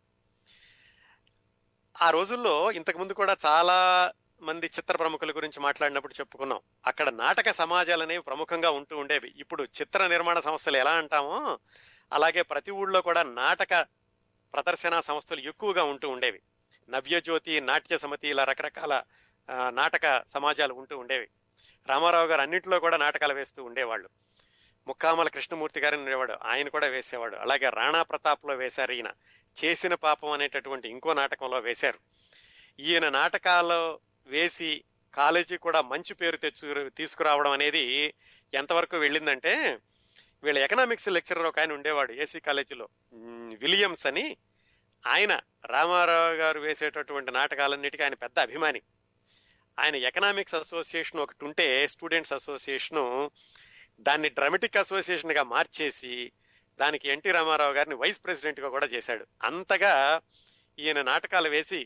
ఆ రోజుల్లో ఇంతకుముందు కూడా చాలా మంది చిత్ర ప్రముఖుల గురించి మాట్లాడినప్పుడు చెప్పుకున్నాం. అక్కడ నాటక సమాజాలు అనేవి ప్రముఖంగా ఉంటూ ఉండేవి. ఇప్పుడు చిత్ర నిర్మాణ సంస్థలు ఎలా అంటామో అలాగే ప్రతి ఊళ్ళో కూడా నాటక ప్రదర్శన సంస్థలు ఎక్కువగా ఉంటూ ఉండేవి. నవ్యజ్యోతి, నాట్య సమితి, ఇలా రకరకాల నాటక సమాజాలు ఉంటూ ఉండేవి. రామారావు గారు అన్నింటిలో కూడా నాటకాలు వేస్తూ ఉండేవాళ్ళు. ముక్కామల కృష్ణమూర్తి గారిని ఉండేవాడు, ఆయన కూడా వేసేవాడు. అలాగే రాణా ప్రతాప్లో వేశారు. ఈయన చేసిన పాపం అనేటటువంటి ఇంకో నాటకంలో వేశారు. ఈయన నాటకాల్లో వేసి కాలేజీ కూడా మంచి పేరు తీసుకురావడం అనేది ఎంతవరకు వెళ్ళిందంటే, వీళ్ళ ఎకనామిక్స్ లెక్చరర్ ఒక ఆయన ఉండేవాడు ఏసీ కాలేజీలో, విలియమ్స్ అని. ఆయన రామారావు గారు వేసేటటువంటి నాటకాలన్నిటికీ ఆయన పెద్ద అభిమాని. ఆయన ఎకనామిక్స్ అసోసియేషన్ ఒకటి ఉంటే, స్టూడెంట్స్ అసోసియేషను, దాన్ని డ్రామాటిక్ అసోసియేషన్ గా మార్చేసి దానికి ఎన్టీ రామారావు గారిని వైస్ ప్రెసిడెంట్ గా కూడా చేశాడు. అంతగా ఈయన నాటకాలు వేసి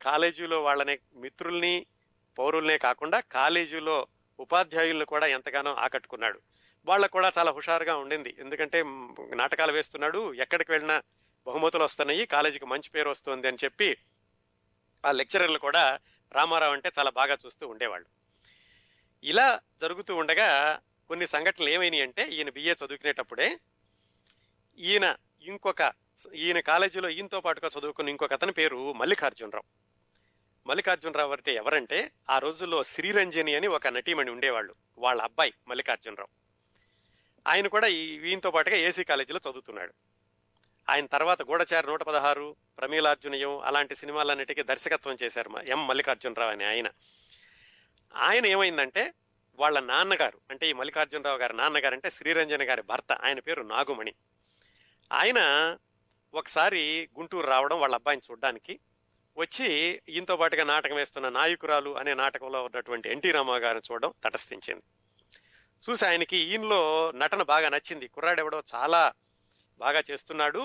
కాలేజీలో వాళ్ళని, మిత్రుల్ని, పౌరుల్నే కాకుండా కాలేజీలో ఉపాధ్యాయులను కూడా ఎంతగానో ఆకట్టుకున్నాడు. వాళ్ళకు కూడా చాలా హుషారుగా ఉండింది. ఎందుకంటే నాటకాలు వేస్తున్నాడు, ఎక్కడికి వెళ్ళినా బహుమతులు వస్తున్నాయి, కాలేజీకి మంచి పేరు వస్తుంది అని చెప్పి ఆ లెక్చరర్లు కూడా రామారావు అంటే చాలా బాగా చూస్తూ ఉండేవాళ్ళు. ఇలా జరుగుతూ ఉండగా కొన్ని సంఘటనలు ఏమైనాయి అంటే, ఈయన బిఏ చదువుకునేటప్పుడే ఈయన కాలేజీలో ఈయనతో పాటుగా చదువుకున్న ఇంకొక అతని పేరు మల్లికార్జునరావు. మల్లికార్జునరావు అంటే ఎవరంటే, ఆ రోజుల్లో శ్రీరంజని అని ఒక నటీమణి ఉండేవాళ్ళు, వాళ్ళ అబ్బాయి మల్లికార్జునరావు. ఆయన కూడా ఈయనతో పాటుగా ఏసీ కాలేజీలో చదువుతున్నాడు. ఆయన తర్వాత గూఢచారి 116, ప్రమీలార్జునయం అలాంటి సినిమాలన్నిటికీ దర్శకత్వం చేశారు ఎం మల్లికార్జునరావు అని ఆయన. ఆయన ఏమైందంటే, వాళ్ళ నాన్నగారు అంటే ఈ మల్లికార్జునరావు గారి నాన్నగారు అంటే శ్రీరంజని గారి భర్త, ఆయన పేరు నాగుమణి. ఆయన ఒకసారి గుంటూరు రావడం వాళ్ళ అబ్బాయిని చూడ్డానికి వచ్చి, ఈయనతో పాటుగా నాటకం వేస్తున్న నాయకురాలు అనే నాటకంలో ఉన్నటువంటి ఎన్టీ రామారావు గారిని చూడడం తటస్థించింది. చూసి ఆయనకి ఈయనలో నటన బాగా నచ్చింది. కుర్రాడెవడో చాలా బాగా చేస్తున్నాడు,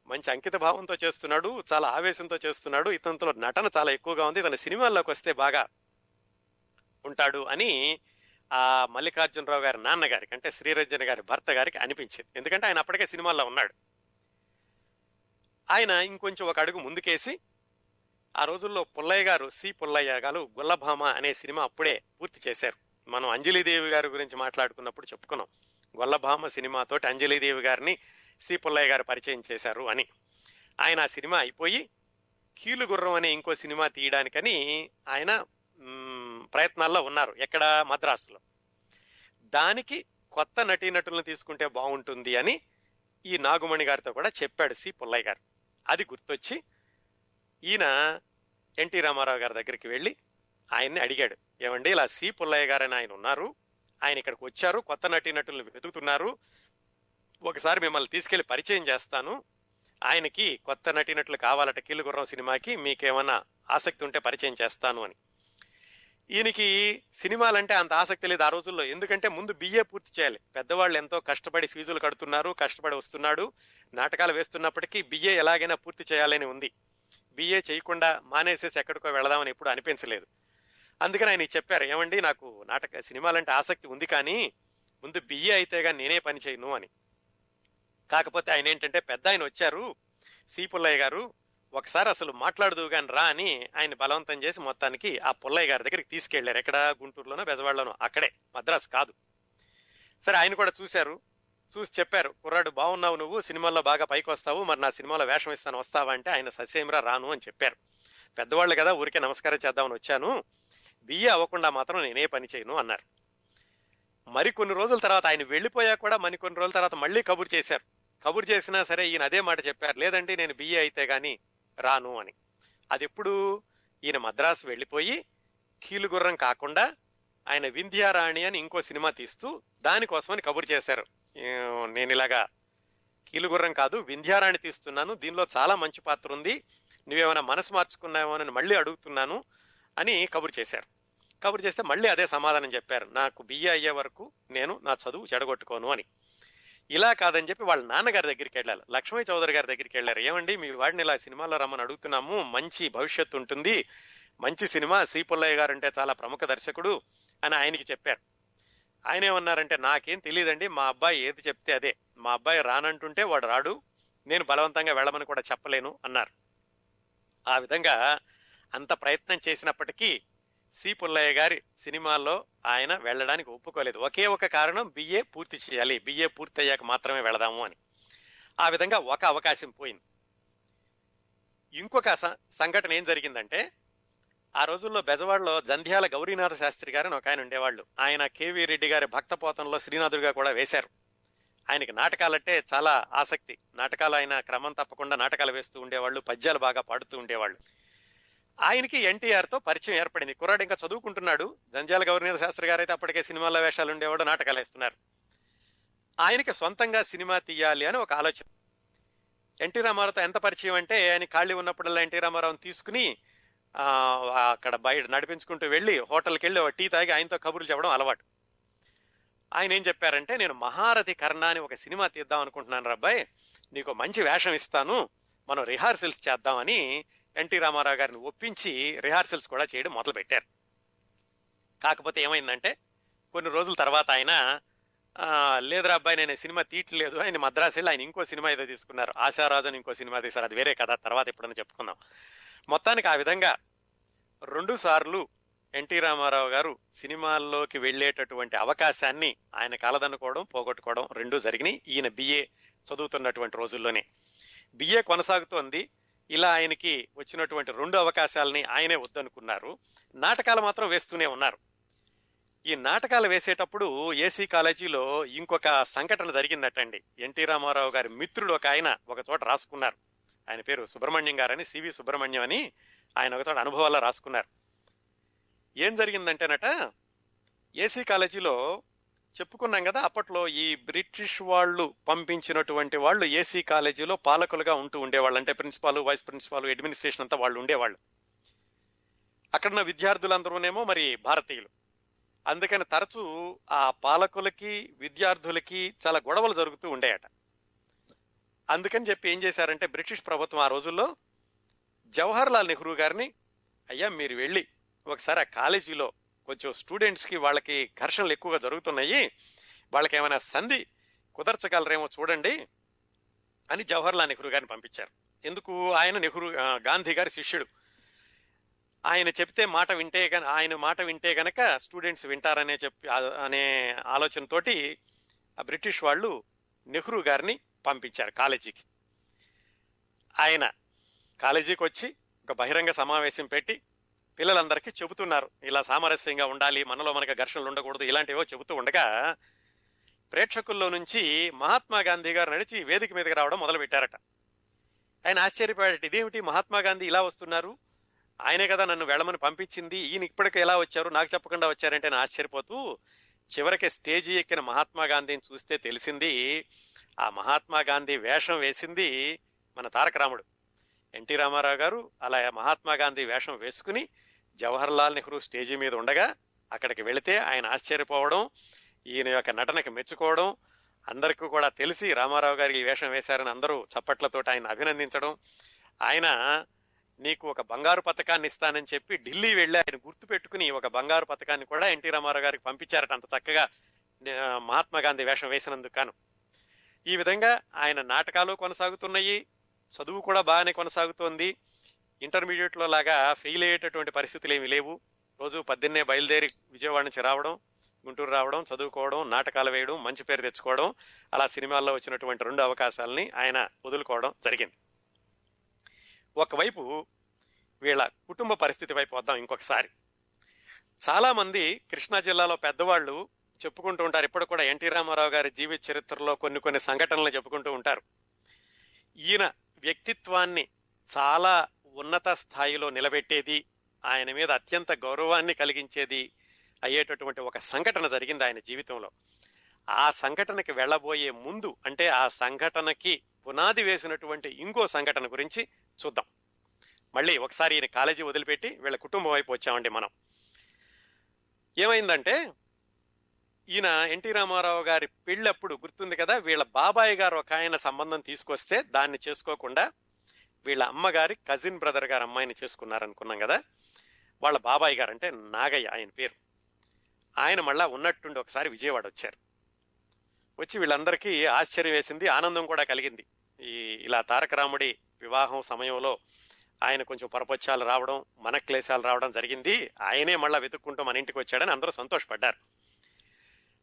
మంచి అంకిత భావంతో చేస్తున్నాడు, చాలా ఆవేశంతో చేస్తున్నాడు, ఇతనిలో నటన చాలా ఎక్కువగా ఉంది, ఇతను సినిమాల్లోకి వస్తే బాగా ఉంటాడు అని ఆ మల్లికార్జునరావు గారి నాన్నగారికి అంటే శ్రీరంజని గారి భర్త గారికి అనిపించింది. ఎందుకంటే ఆయన అప్పటికే సినిమాల్లో ఉన్నాడు. ఆయన ఇంకొంచెం ఒక అడుగు ముందుకేసి, ఆ రోజుల్లో పుల్లయ్య గారు, పుల్లయ్య గారు గొల్లభామ అనే సినిమా అప్పుడే పూర్తి చేశారు. మనం అంజలీదేవి గారి గురించి మాట్లాడుకున్నప్పుడు చెప్పుకున్నాం. గొల్లభామ సినిమాతోటి అంజలీదేవి గారిని పుల్లయ్య గారు పరిచయం చేశారు అని. ఆయన ఆ సినిమా అయిపోయి కీలుగుర్రం అనే ఇంకో సినిమా తీయడానికని ఆయన ప్రయత్నాల్లో ఉన్నారు, ఎక్కడ, మద్రాసులో. దానికి కొత్త నటీనటులను తీసుకుంటే బాగుంటుంది అని ఈ నాగుమణి గారితో కూడా చెప్పాడు పుల్లయ్య గారు. అది గుర్తొచ్చి ఈయన ఎన్టీ రామారావు గారి దగ్గరికి వెళ్ళి ఆయన్ని అడిగాడు, ఏమండి ఇలా పుల్లయ్య గారు అని ఆయన ఉన్నారు, ఆయన ఇక్కడికి వచ్చారు, కొత్త నటీనటులను వెతుకుతున్నారు, ఒకసారి మిమ్మల్ని తీసుకెళ్లి పరిచయం చేస్తాను, ఆయనకి కొత్త నటీనటులు కావాలట కీలుగుర్రం సినిమాకి, మీకేమన్నా ఆసక్తి ఉంటే పరిచయం చేస్తాను అని. ఈయనకి సినిమాలంటే అంత ఆసక్తి లేదు ఆ రోజుల్లో. ఎందుకంటే ముందు బిఏ పూర్తి చేయాలి. పెద్దవాళ్ళు ఎంతో కష్టపడి ఫీజులు కడుతున్నారు, కష్టపడి వస్తున్నాడు, నాటకాలు వేస్తున్నప్పటికీ బిఏ ఎలాగైనా పూర్తి చేయాలని ఉంది. బిఏ చేయకుండా మానేసేసి ఎక్కడికో వెళదామని ఎప్పుడు అనిపించలేదు. అందుకని ఆయన చెప్పారు, ఏమండి నాకు సినిమాలంటే ఆసక్తి ఉంది, కానీ ముందు బిఏ అయితే కానీ నేనే పని చేయను అని. కాకపోతే ఆయన ఏంటంటే, పెద్ద ఆయన వచ్చారు పుల్లయ్య గారు, ఒకసారి అసలు మాట్లాడదు కానీ రా అని ఆయన బలవంతం చేసి మొత్తానికి ఆ పుల్లయ్య గారి దగ్గరికి తీసుకెళ్లారు. ఎక్కడ, గుంటూరులోనో బెజవాడలోనో, అక్కడే, మద్రాసు కాదు. సరే ఆయన కూడా చూశారు, చూసి చెప్పారు, కుర్రాడు బాగున్నావు, నువ్వు సినిమాల్లో బాగా పైకి వస్తావు, మరి నా సినిమాలో వేషం ఇస్తాను వస్తావా అంటే ఆయన ససేమిరా రాను అని చెప్పారు. పెద్దవాళ్ళు కదా, ఊరికే నమస్కారం చేద్దామని వచ్చాను, బిఏ అవ్వకుండా మాత్రం నేనే పని చేయను అన్నారు. మరికొన్ని రోజుల తర్వాత ఆయన వెళ్ళిపోయా కూడా మరికొన్ని రోజుల తర్వాత మళ్ళీ కబురు చేశారు. కబురు చేసినా సరే ఈయన అదే మాట చెప్పారు, లేదండి నేను బిఏ అయితే గాని రాను అని. అది ఎప్పుడు, ఈయన మద్రాసు వెళ్ళిపోయి కీలుగుర్రం కాకుండా ఆయన వింధ్యారాణి అని ఇంకో సినిమా తీస్తూ దానికోసమని కబురు చేశారు, నేను ఇలాగా కీలుగుర్రం కాదు వింధ్యారాణి తీస్తున్నాను, దీనిలో చాలా మంచి పాత్ర ఉంది, నువ్వేమైనా మనసు మార్చుకున్నావో అని మళ్ళీ అడుగుతున్నాను అని కబురు చేశారు. కబురు చేస్తే మళ్ళీ అదే సమాధానం చెప్పారు, నాకు బిఏ అయ్యే వరకు నేను నా చదువు చెడగొట్టుకోను అని. ఇలా కాదని చెప్పి వాళ్ళ నాన్నగారి దగ్గరికి వెళ్ళాలి, లక్ష్మీ చౌదరి గారి దగ్గరికి వెళ్ళారు. ఏమండి మీ వాడిని ఇలా సినిమాలో రమ్మని అడుగుతున్నాము, మంచి భవిష్యత్తు ఉంటుంది, మంచి సినిమా, పుల్లయ్య గారు అంటే చాలా ప్రముఖ దర్శకుడు అని ఆయనకి చెప్పారు. ఆయన ఏమన్నారంటే, నాకేం తెలియదండి, మా అబ్బాయి ఏది చెప్తే అదే, మా అబ్బాయి రానంటుంటే వాడు రాడు, నేను బలవంతంగా వెళ్ళమని కూడా చెప్పలేను అన్నారు. ఆ విధంగా అంత ప్రయత్నం చేసినప్పటికీ సి పుల్లయ్య గారి సినిమాల్లో ఆయన వెళ్ళడానికి ఒప్పుకోలేదు. ఒకే ఒక కారణం, బిఏ పూర్తి చేయాలి, బిఏ పూర్తయ్యాక మాత్రమే వెళదాము అని. ఆ విధంగా ఒక అవకాశం పోయింది. ఇంకొక సంఘటన ఏం జరిగిందంటే, ఆ రోజుల్లో బెజవాడలో జంధ్యాల గౌరీనాథ శాస్త్రి గారు అని ఒక ఆయన ఉండేవాళ్ళు. ఆయన కేవీ రెడ్డి గారి భక్తపోతంలో శ్రీనాథుడిగా కూడా వేశారు. ఆయనకి నాటకాలంటే చాలా ఆసక్తి. నాటకాలు ఆయన క్రమం తప్పకుండా నాటకాలు వేస్తూ ఉండేవాళ్ళు, పద్యాలు బాగా పాడుతూ ఉండేవాళ్ళు. ఆయనకి ఎన్టీఆర్ తో పరిచయం ఏర్పడింది. కుర్రాడు ఇంకా చదువుకుంటున్నాడు. జంధ్యాల గౌరీనాథ శాస్త్రి గారు అయితే అప్పటికే సినిమాల్లో వేషాలు ఉండేవాడు, నాటకాలు వేస్తున్నారు. ఆయనకి సొంతంగా సినిమా తీయాలి అని ఒక ఆలోచన. ఎన్టీ రామారావుతో ఎంత పరిచయం అంటే, ఆయన ఖాళీ ఉన్నప్పుడల్లా ఎన్టీ రామారావుని తీసుకుని అక్కడ బయట నడిపించుకుంటూ వెళ్ళి హోటల్కి వెళ్ళి ఒక టీ తాగి ఆయనతో కబుర్లు చెప్పడం అలవాటు. ఆయన ఏం చెప్పారంటే, నేను మహారథి కర్ణ అని ఒక సినిమా తీద్దాం అనుకుంటున్నాను రబ్బాయ్, నీకు మంచి వేషం ఇస్తాను, మనం రిహార్సల్స్ చేద్దామని ఎన్టీ రామారావు గారిని ఒప్పించి రిహార్సల్స్ కూడా చేయడం మొదలు పెట్టారు. కాకపోతే ఏమైందంటే, కొన్ని రోజుల తర్వాత ఆయన లేదురా అబ్బాయి నేను సినిమా తీయట్లేదు, ఆయన మద్రాసు వెళ్ళి ఆయన ఇంకో సినిమా ఏదో తీసుకున్నారు, ఆశారాజు అని ఇంకో సినిమా తీశారు. అది వేరే కథ, తర్వాత ఎప్పుడైనా చెప్పుకుందాం. మొత్తానికి ఆ విధంగా 2 సార్లు ఎన్టీ రామారావు గారు సినిమాల్లోకి వెళ్లేటటువంటి అవకాశాన్ని ఆయన కాలదన్నుకోవడం, పోగొట్టుకోవడం రెండూ జరిగినాయి. ఈయన బిఏ చదువుతున్నటువంటి రోజుల్లోనే. బిఏ కొనసాగుతోంది. ఇలా ఆయనకి వచ్చినటువంటి 2 అవకాశాలని ఆయనే వద్దనుకున్నారు. నాటకాలు మాత్రం వేస్తూనే ఉన్నారు. ఈ నాటకాలు వేసేటప్పుడు ఏసీ కాలేజీలో ఇంకొక సంఘటన జరిగిందటండి. ఎన్టీ రామారావు గారి మిత్రుడు ఒక ఆయన ఒక చోట రాసుకున్నారు. ఆయన పేరు సుబ్రహ్మణ్యం గారని, సివి సుబ్రహ్మణ్యం అని, ఆయన ఒక చోట అనుభవాల్లో రాసుకున్నారు. ఏం జరిగిందంటేనట, ఏసీ కాలేజీలో చెప్పుకున్నాం కదా, అప్పట్లో ఈ బ్రిటిష్ వాళ్ళు పంపించినటువంటి వాళ్ళు ఏసీ కాలేజీలో పాలకులుగా ఉంటూ ఉండేవాళ్ళు. అంటే ప్రిన్సిపాల్, వైస్ ప్రిన్సిపాల్, అడ్మినిస్ట్రేషన్ అంతా వాళ్ళు ఉండేవాళ్ళు. అక్కడున్న విద్యార్థులందరూనేమో మరి భారతీయులు. అందుకని తరచూ ఆ పాలకులకి విద్యార్థులకి చాలా గొడవలు జరుగుతూ ఉండేయట. అందుకని చెప్పి ఏం చేశారంటే, బ్రిటిష్ ప్రభుత్వం ఆ రోజుల్లో జవహర్ లాల్ నెహ్రూ గారిని, అయ్యా మీరు వెళ్ళి ఒకసారి ఆ కాలేజీలో కొంచెం స్టూడెంట్స్కి వాళ్ళకి ఘర్షణలు ఎక్కువగా జరుగుతున్నాయి, వాళ్ళకి ఏమైనా సంధి కుదర్చగలరేమో చూడండి అని జవహర్ లాల్ నెహ్రూ గారిని పంపించారు. ఎందుకు? ఆయన గాంధీ గారి శిష్యుడు. ఆయన చెప్తే ఆయన మాట వింటే గనక స్టూడెంట్స్ వింటారనే అనే ఆలోచనతోటి ఆ బ్రిటిష్ వాళ్ళు నెహ్రూ గారిని పంపించారు కాలేజీకి. ఆయన కాలేజీకి వచ్చి ఒక బహిరంగ సమావేశం పెట్టి పిల్లలందరికీ చెబుతున్నారు, ఇలా సామరస్యంగా ఉండాలి, మనలో మనకు ఘర్షణలు ఉండకూడదు, ఇలాంటివో చెబుతూ ఉండగా ప్రేక్షకుల్లో నుంచి మహాత్మా గాంధీ గారు నడిచి వేదిక మీదకి రావడం మొదలు పెట్టారట. ఆయన ఆశ్చర్యపోయాడట, ఇదేమిటి మహాత్మా గాంధీ ఇలా వస్తున్నారు, ఆయనే కదా నన్ను వెళ్ళమని పంపించింది, ఈయన ఇప్పటికే ఎలా వచ్చారు, నాకు చెప్పకుండా వచ్చారంటే అని ఆశ్చర్యపోతూ చివరికి స్టేజీ ఎక్కిన మహాత్మా గాంధీని చూస్తే తెలిసింది, ఆ మహాత్మా గాంధీ వేషం వేసింది మన తారక రాముడు. ఎన్టీ రామారావు గారు అలా మహాత్మా గాంధీ వేషం వేసుకుని జవహర్ లాల్ నెహ్రూ స్టేజీ మీద ఉండగా అక్కడికి వెళితే ఆయన ఆశ్చర్యపోవడం, ఈయన యొక్క నటనకి మెచ్చుకోవడం, అందరికీ కూడా తెలిసి రామారావు గారికి ఈ వేషం వేశారని అందరూ చప్పట్లతో ఆయన అభినందించడం, ఆయన నీకు ఒక బంగారు పథకాన్ని ఇస్తానని చెప్పి ఢిల్లీ వెళ్ళి ఆయన గుర్తు పెట్టుకుని ఒక బంగారు పథకాన్ని కూడా ఎన్టీ రామారావు గారికి పంపించారట, అంత చక్కగా మహాత్మా గాంధీ వేషం వేసినందుకు గాను. ఈ విధంగా ఆయన నాటకాలు కొనసాగుతున్నాయి, చదువు కూడా బాగానే కొనసాగుతోంది. ఇంటర్మీడియట్ లో లాగా ఫెయిల్ అయ్యేటటువంటి పరిస్థితులు ఏమి లేవు. రోజు 10 బయలుదేరి విజయవాడ నుంచి రావడం, గుంటూరు రావడం, చదువుకోవడం, నాటకాలు వేయడం, మంచి పేరు తెచ్చుకోవడం, అలా సినిమాల్లో వచ్చినటువంటి 2 అవకాశాలని ఆయన వదులుకోవడం జరిగింది. ఒకవైపు వీళ్ళ కుటుంబ పరిస్థితి వైపు వద్దాం ఇంకొకసారి. చాలా మంది కృష్ణా జిల్లాలో పెద్దవాళ్ళు చెప్పుకుంటూ ఉంటారు, ఇప్పుడు కూడా ఎన్టీ రామారావు గారి జీవిత చరిత్రలో కొన్ని సంఘటనలు చెప్పుకుంటూ ఉంటారు. ఈయన వ్యక్తిత్వాన్ని చాలా ఉన్నత స్థాయిలో నిలబెట్టేది, ఆయన మీద అత్యంత గౌరవాన్ని కలిగించేది అయ్యేటటువంటి ఒక సంఘటన జరిగింది ఆయన జీవితంలో. ఆ సంఘటనకి వెళ్ళబోయే ముందు, అంటే ఆ సంఘటనకి పునాది వేసినటువంటి ఇంకో సంఘటన గురించి చూద్దాం. మళ్ళీ ఒకసారి ఈయన కాలేజీ వదిలిపెట్టి వీళ్ళ కుటుంబం వైపు వచ్చామండి మనం. ఏమైందంటే, ఈయన ఎన్టీ రామారావు గారి పెళ్ళప్పుడు గుర్తుంది కదా, వీళ్ళ బాబాయ్ గారు ఒక ఆయన సంబంధం తీసుకొస్తే దాన్ని చేసుకోకుండా వీళ్ళ అమ్మగారి కజిన్ బ్రదర్ గారు అమ్మాయిని చేసుకున్నారనుకున్నాం కదా. వాళ్ళ బాబాయ్ గారు అంటే నాగయ్య ఆయన పేరు. ఆయన మళ్ళా ఉన్నట్టుండి ఒకసారి విజయవాడ వచ్చారు. వచ్చి వీళ్ళందరికీ ఆశ్చర్యం వేసింది, ఆనందం కూడా కలిగింది. ఇలా తారక రాముడి వివాహం సమయంలో ఆయన కొంచెం పొరపొచ్చాలు రావడం, మనక్లేశాలు రావడం జరిగింది. ఆయనే మళ్ళా వెతుక్కుంటూ మన ఇంటికి వచ్చాడని అందరూ సంతోషపడ్డారు.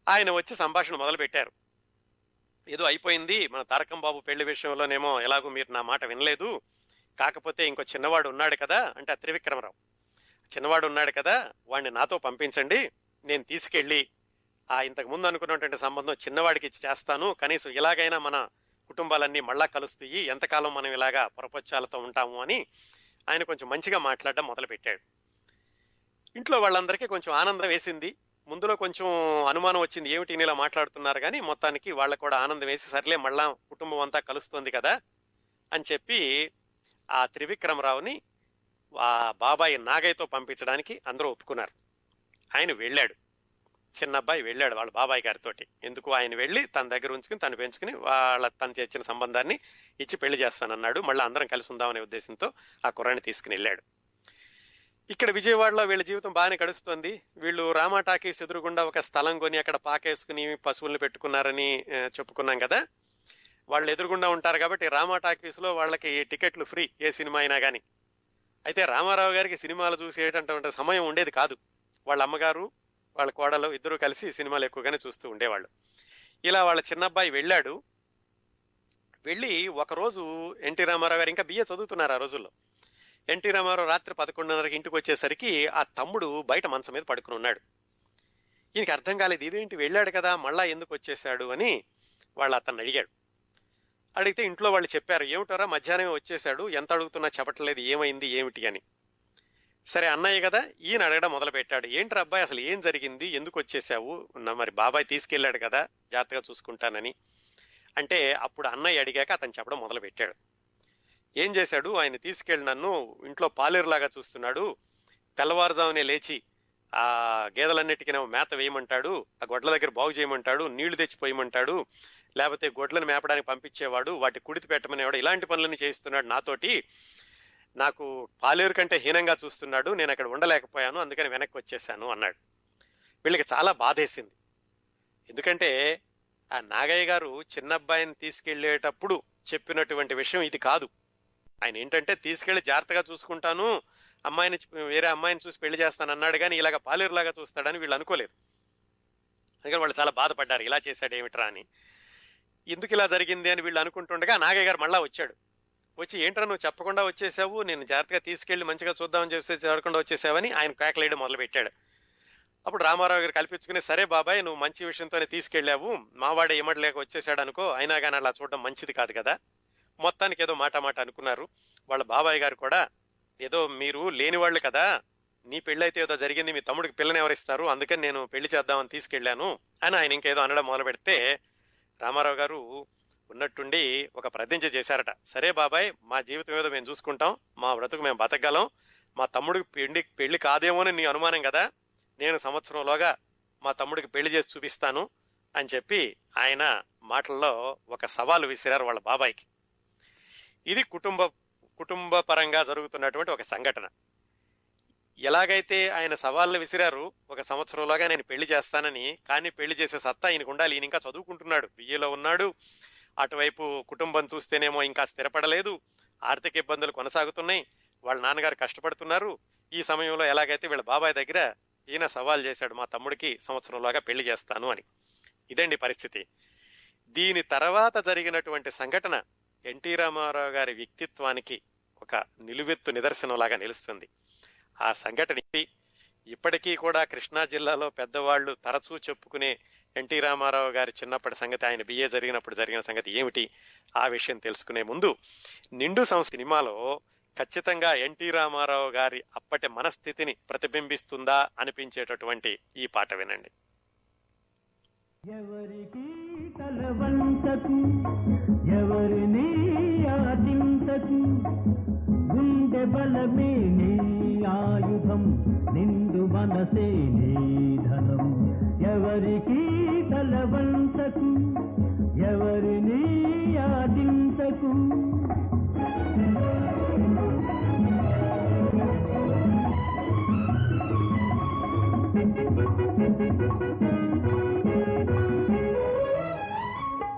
ఆయన వచ్చి సంభాషణ మొదలు పెట్టారు. ఏదో అయిపోయింది, మన తారకం బాబు పెళ్లి విషయంలోనేమో ఎలాగో మీరు నా మాట వినలేదు, కాకపోతే ఇంకో చిన్నవాడు ఉన్నాడు కదా, అంటే త్రివిక్రమరావు చిన్నవాడు ఉన్నాడు కదా, వాడిని నాతో పంపించండి, నేను తీసుకెళ్లి ఇంతకు ముందు అనుకున్నటువంటి సంబంధం చిన్నవాడికి ఇచ్చి చేస్తాను, కనీసం ఇలాగైనా మన కుటుంబాలన్నీ మళ్ళా కలుస్తాయి, ఎంతకాలం మనం ఇలాగా పొరపొచ్చాలతో ఉంటాము అని ఆయన కొంచెం మంచిగా మాట్లాడడం మొదలుపెట్టాడు. ఇంట్లో వాళ్ళందరికీ కొంచెం ఆనందం వేసింది. ముందులో కొంచెం అనుమానం వచ్చింది, ఏమిటి ఇలా మాట్లాడుతున్నారు, కానీ మొత్తానికి వాళ్ళకు కూడా ఆనందం వేసి సర్లే మళ్ళా కుటుంబం అంతా కలుస్తుంది కదా అని చెప్పి ఆ త్రివిక్రమరావుని ఆ బాబాయి నాగయ్యతో పంపించడానికి అందరూ ఒప్పుకున్నారు. ఆయన వెళ్ళాడు, చిన్న అబ్బాయి వెళ్ళాడు వాళ్ళ బాబాయ్ గారితోటి. ఎందుకు ఆయన వెళ్ళి తన దగ్గర ఉంచుకుని తను పెంచుకుని తను తెచ్చిన సంబంధాన్ని ఇచ్చి పెళ్లి చేస్తానన్నాడు. మళ్ళీ అందరం కలిసి ఉందామనే ఉద్దేశంతో ఆ కుర్రాన్ని తీసుకుని వెళ్ళాడు. ఇక్కడ విజయవాడలో వీళ్ళ జీవితం బాగానే గడుస్తుంది. వీళ్ళు రామా టాకీస్ ఎదురుగుండా ఒక స్థలం కొని అక్కడ పాకేసుకుని పశువుల్ని పెట్టుకున్నారని చెప్పుకున్నాం కదా. వాళ్ళు ఎదురుగుండా ఉంటారు కాబట్టి రామా టాకీస్ లో వాళ్ళకి టికెట్లు ఫ్రీ, ఏ సినిమా అయినా కానీ. అయితే రామారావు గారికి సినిమాలు చూసేటటువంటి సమయం ఉండేది కాదు. వాళ్ళ అమ్మగారు వాళ్ళ కోడలు ఇద్దరు కలిసి సినిమాలు ఎక్కువగానే చూస్తూ ఉండేవాళ్ళు. ఇలా వాళ్ళ చిన్నబ్బాయి వెళ్ళాడు. వెళ్ళి ఒకరోజు ఎన్టీ రామారావు గారు ఇంకా బిఏ చదువుతున్నారు ఆ రోజుల్లో. ఎన్టీ రామారావు రాత్రి 11:30కి ఇంటికి వచ్చేసరికి ఆ తమ్ముడు బయట మంచం మీద పడుకుని ఉన్నాడు. ఈయనకి అర్థం కాలేదు, ఇదేంటి వెళ్ళాడు కదా మళ్ళా ఎందుకు వచ్చేసాడు అని వాళ్ళు అతన్ని అడిగాడు. అడిగితే ఇంట్లో వాళ్ళు చెప్పారు, ఏమిటారా మధ్యాహ్నమే వచ్చేసాడు, ఎంత అడుగుతున్నా చెప్పట్లేదు, ఏమైంది ఏమిటి అని. సరే అన్నయ్య కదా, ఈయన అడగడం మొదలు పెట్టాడు, ఏంట్రా అబ్బాయి అసలు ఏం జరిగింది, ఎందుకు వచ్చేసావు, మరి బాబాయ్ తీసుకెళ్లాడు కదా జాగ్రత్తగా చూసుకుంటానని అంటే. అప్పుడు అన్నయ్య అడిగాక అతను చెప్పడం మొదలు పెట్టాడు. ఏం చేశాడు, ఆయన తీసుకెళ్ళి నన్ను ఇంట్లో పాలేరులాగా చూస్తున్నాడు, తెల్లవారుజామునే లేచి ఆ గేదెలన్నిటికీ మేత వేయమంటాడు, ఆ గొడ్ల దగ్గర బాగు చేయమంటాడు, నీళ్లు తెచ్చిపోయమంటాడు, లేకపోతే గొడ్లను మేపడానికి పంపించేవాడు, వాటి కుడితి పెట్టమనేవాడు, ఇలాంటి పనులన్నీ చేస్తున్నాడు నాతోటి. నాకు పాలేరు కంటే హీనంగా చూస్తున్నాడు, నేను అక్కడ ఉండలేకపోయాను, అందుకని వెనక్కి వచ్చేసాను అన్నాడు. వీళ్ళకి చాలా బాధేసింది. ఎందుకంటే ఆ నాగయ్య గారు చిన్నబ్బాయిని తీసుకెళ్లేటప్పుడు చెప్పినటువంటి విషయం ఇది కాదు. ఆయన ఏంటంటే తీసుకెళ్లి జాగ్రత్తగా చూసుకుంటాను, వేరే అమ్మాయిని చూసి పెళ్లి చేస్తాను అన్నాడు, కానీ ఇలాగ పాలేరులాగా చూస్తాడని వీళ్ళు అనుకోలేదు. అందుకని వాళ్ళు చాలా బాధపడ్డారు, ఇలా చేశాడు ఏమిట్రా అని. ఎందుకు ఇలా జరిగింది అని వీళ్ళు అనుకుంటుండగా నాగయ్య గారు మళ్ళా వచ్చాడు. వచ్చి ఏంట్రా నువ్వు చెప్పకుండా వచ్చేసావు, నేను జాగ్రత్తగా తీసుకెళ్లి మంచిగా చూద్దామని చెప్పేసి చెప్పకుండా వచ్చేసావని ఆయన కేకలేయడం మొదలు పెట్టాడు. అప్పుడు రామారావు గారు కల్పించుకుని, సరే బాబాయ్ నువ్వు మంచి విషయంతోనే తీసుకెళ్లావు, మావాడే ఏమడలేక వచ్చేసాడు అనుకో, అయినా కానీ అలా చూడడం మంచిది కాదు కదా. మొత్తానికి ఏదో మాట అనుకున్నారు. వాళ్ళ బాబాయ్ గారు కూడా ఏదో మీరు లేని వాళ్ళు కదా, నీ పెళ్ళైతే ఏదో జరిగింది, మీ తమ్ముడికి పిల్లని ఎవరిస్తారు, అందుకని నేను పెళ్లి చేద్దామని తీసుకెళ్లాను అని ఆయన ఇంకేదో అనడం మొదలు పెడితే రామారావు గారు ఉన్నట్టుండి ఒక ప్రతిజ్ఞ చేశారట. సరే బాబాయ్, మా జీవితం ఏదో మేము చూసుకుంటాం, మా బ్రతుకు మేము బతకగలం, మా తమ్ముడికి పెళ్లి కాదేమోని నీ అనుమానం కదా, నేను సంవత్సరంలోగా మా తమ్ముడికి పెళ్లి చేసి చూపిస్తాను అని చెప్పి ఆయన మాటల్లో ఒక సవాలు విసిరారు వాళ్ళ బాబాయ్కి. ఇది కుటుంబ పరంగా జరుగుతున్నటువంటి ఒక సంఘటన. ఎలాగైతే ఆయన సవాళ్ళు విసిరారు ఒక సంవత్సరంలోగా నేను పెళ్లి చేస్తానని, కానీ పెళ్లి చేసే సత్తా ఈయనకు ఉండాలి, ఈయన ఇంకా చదువుకుంటున్నాడు, బిఏలో ఉన్నాడు, అటువైపు కుటుంబం చూస్తేనేమో ఇంకా స్థిరపడలేదు, ఆర్థిక ఇబ్బందులు కొనసాగుతున్నాయి, వాళ్ళ నాన్నగారు కష్టపడుతున్నారు. ఈ సమయంలో ఎలాగైతే వీళ్ళ బాబాయ్ దగ్గర ఈయన సవాల్ చేశాడు, మా తమ్ముడికి సంవత్సరంలోగా పెళ్లి చేస్తాను అని. ఇదండి పరిస్థితి. దీని తర్వాత జరిగినటువంటి సంఘటన ఎన్టీ రామారావు గారి వ్యక్తిత్వానికి ఒక నిలువెత్తు నిదర్శనంలాగా నిలుస్తుంది. ఆ సంఘటన ఇప్పటికీ కూడా కృష్ణా జిల్లాలో పెద్దవాళ్లు తరచూ చెప్పుకునే ఎన్టీ రామారావు గారి చిన్నప్పటి సంగతి, ఆయన బిఏ జరిగినప్పుడు జరిగిన సంగతి ఏమిటి, ఆ విషయం తెలుసుకునే ముందు నిండు సినిమాలో ఖచ్చితంగా ఎన్టీ రామారావు గారి అప్పటి మనస్థితిని ప్రతిబింబిస్తుందా అనిపించేటటువంటి ఈ పాట వినండి.
ఎవరికి తలవంతకు ఎవరిని ఆదింతకు, గుండె బలమే నీ ఆయుధం, నిండు మనసే నీ ధనం. ఎవరికి తలవంతకు ఎవరిని ఆదింతకు.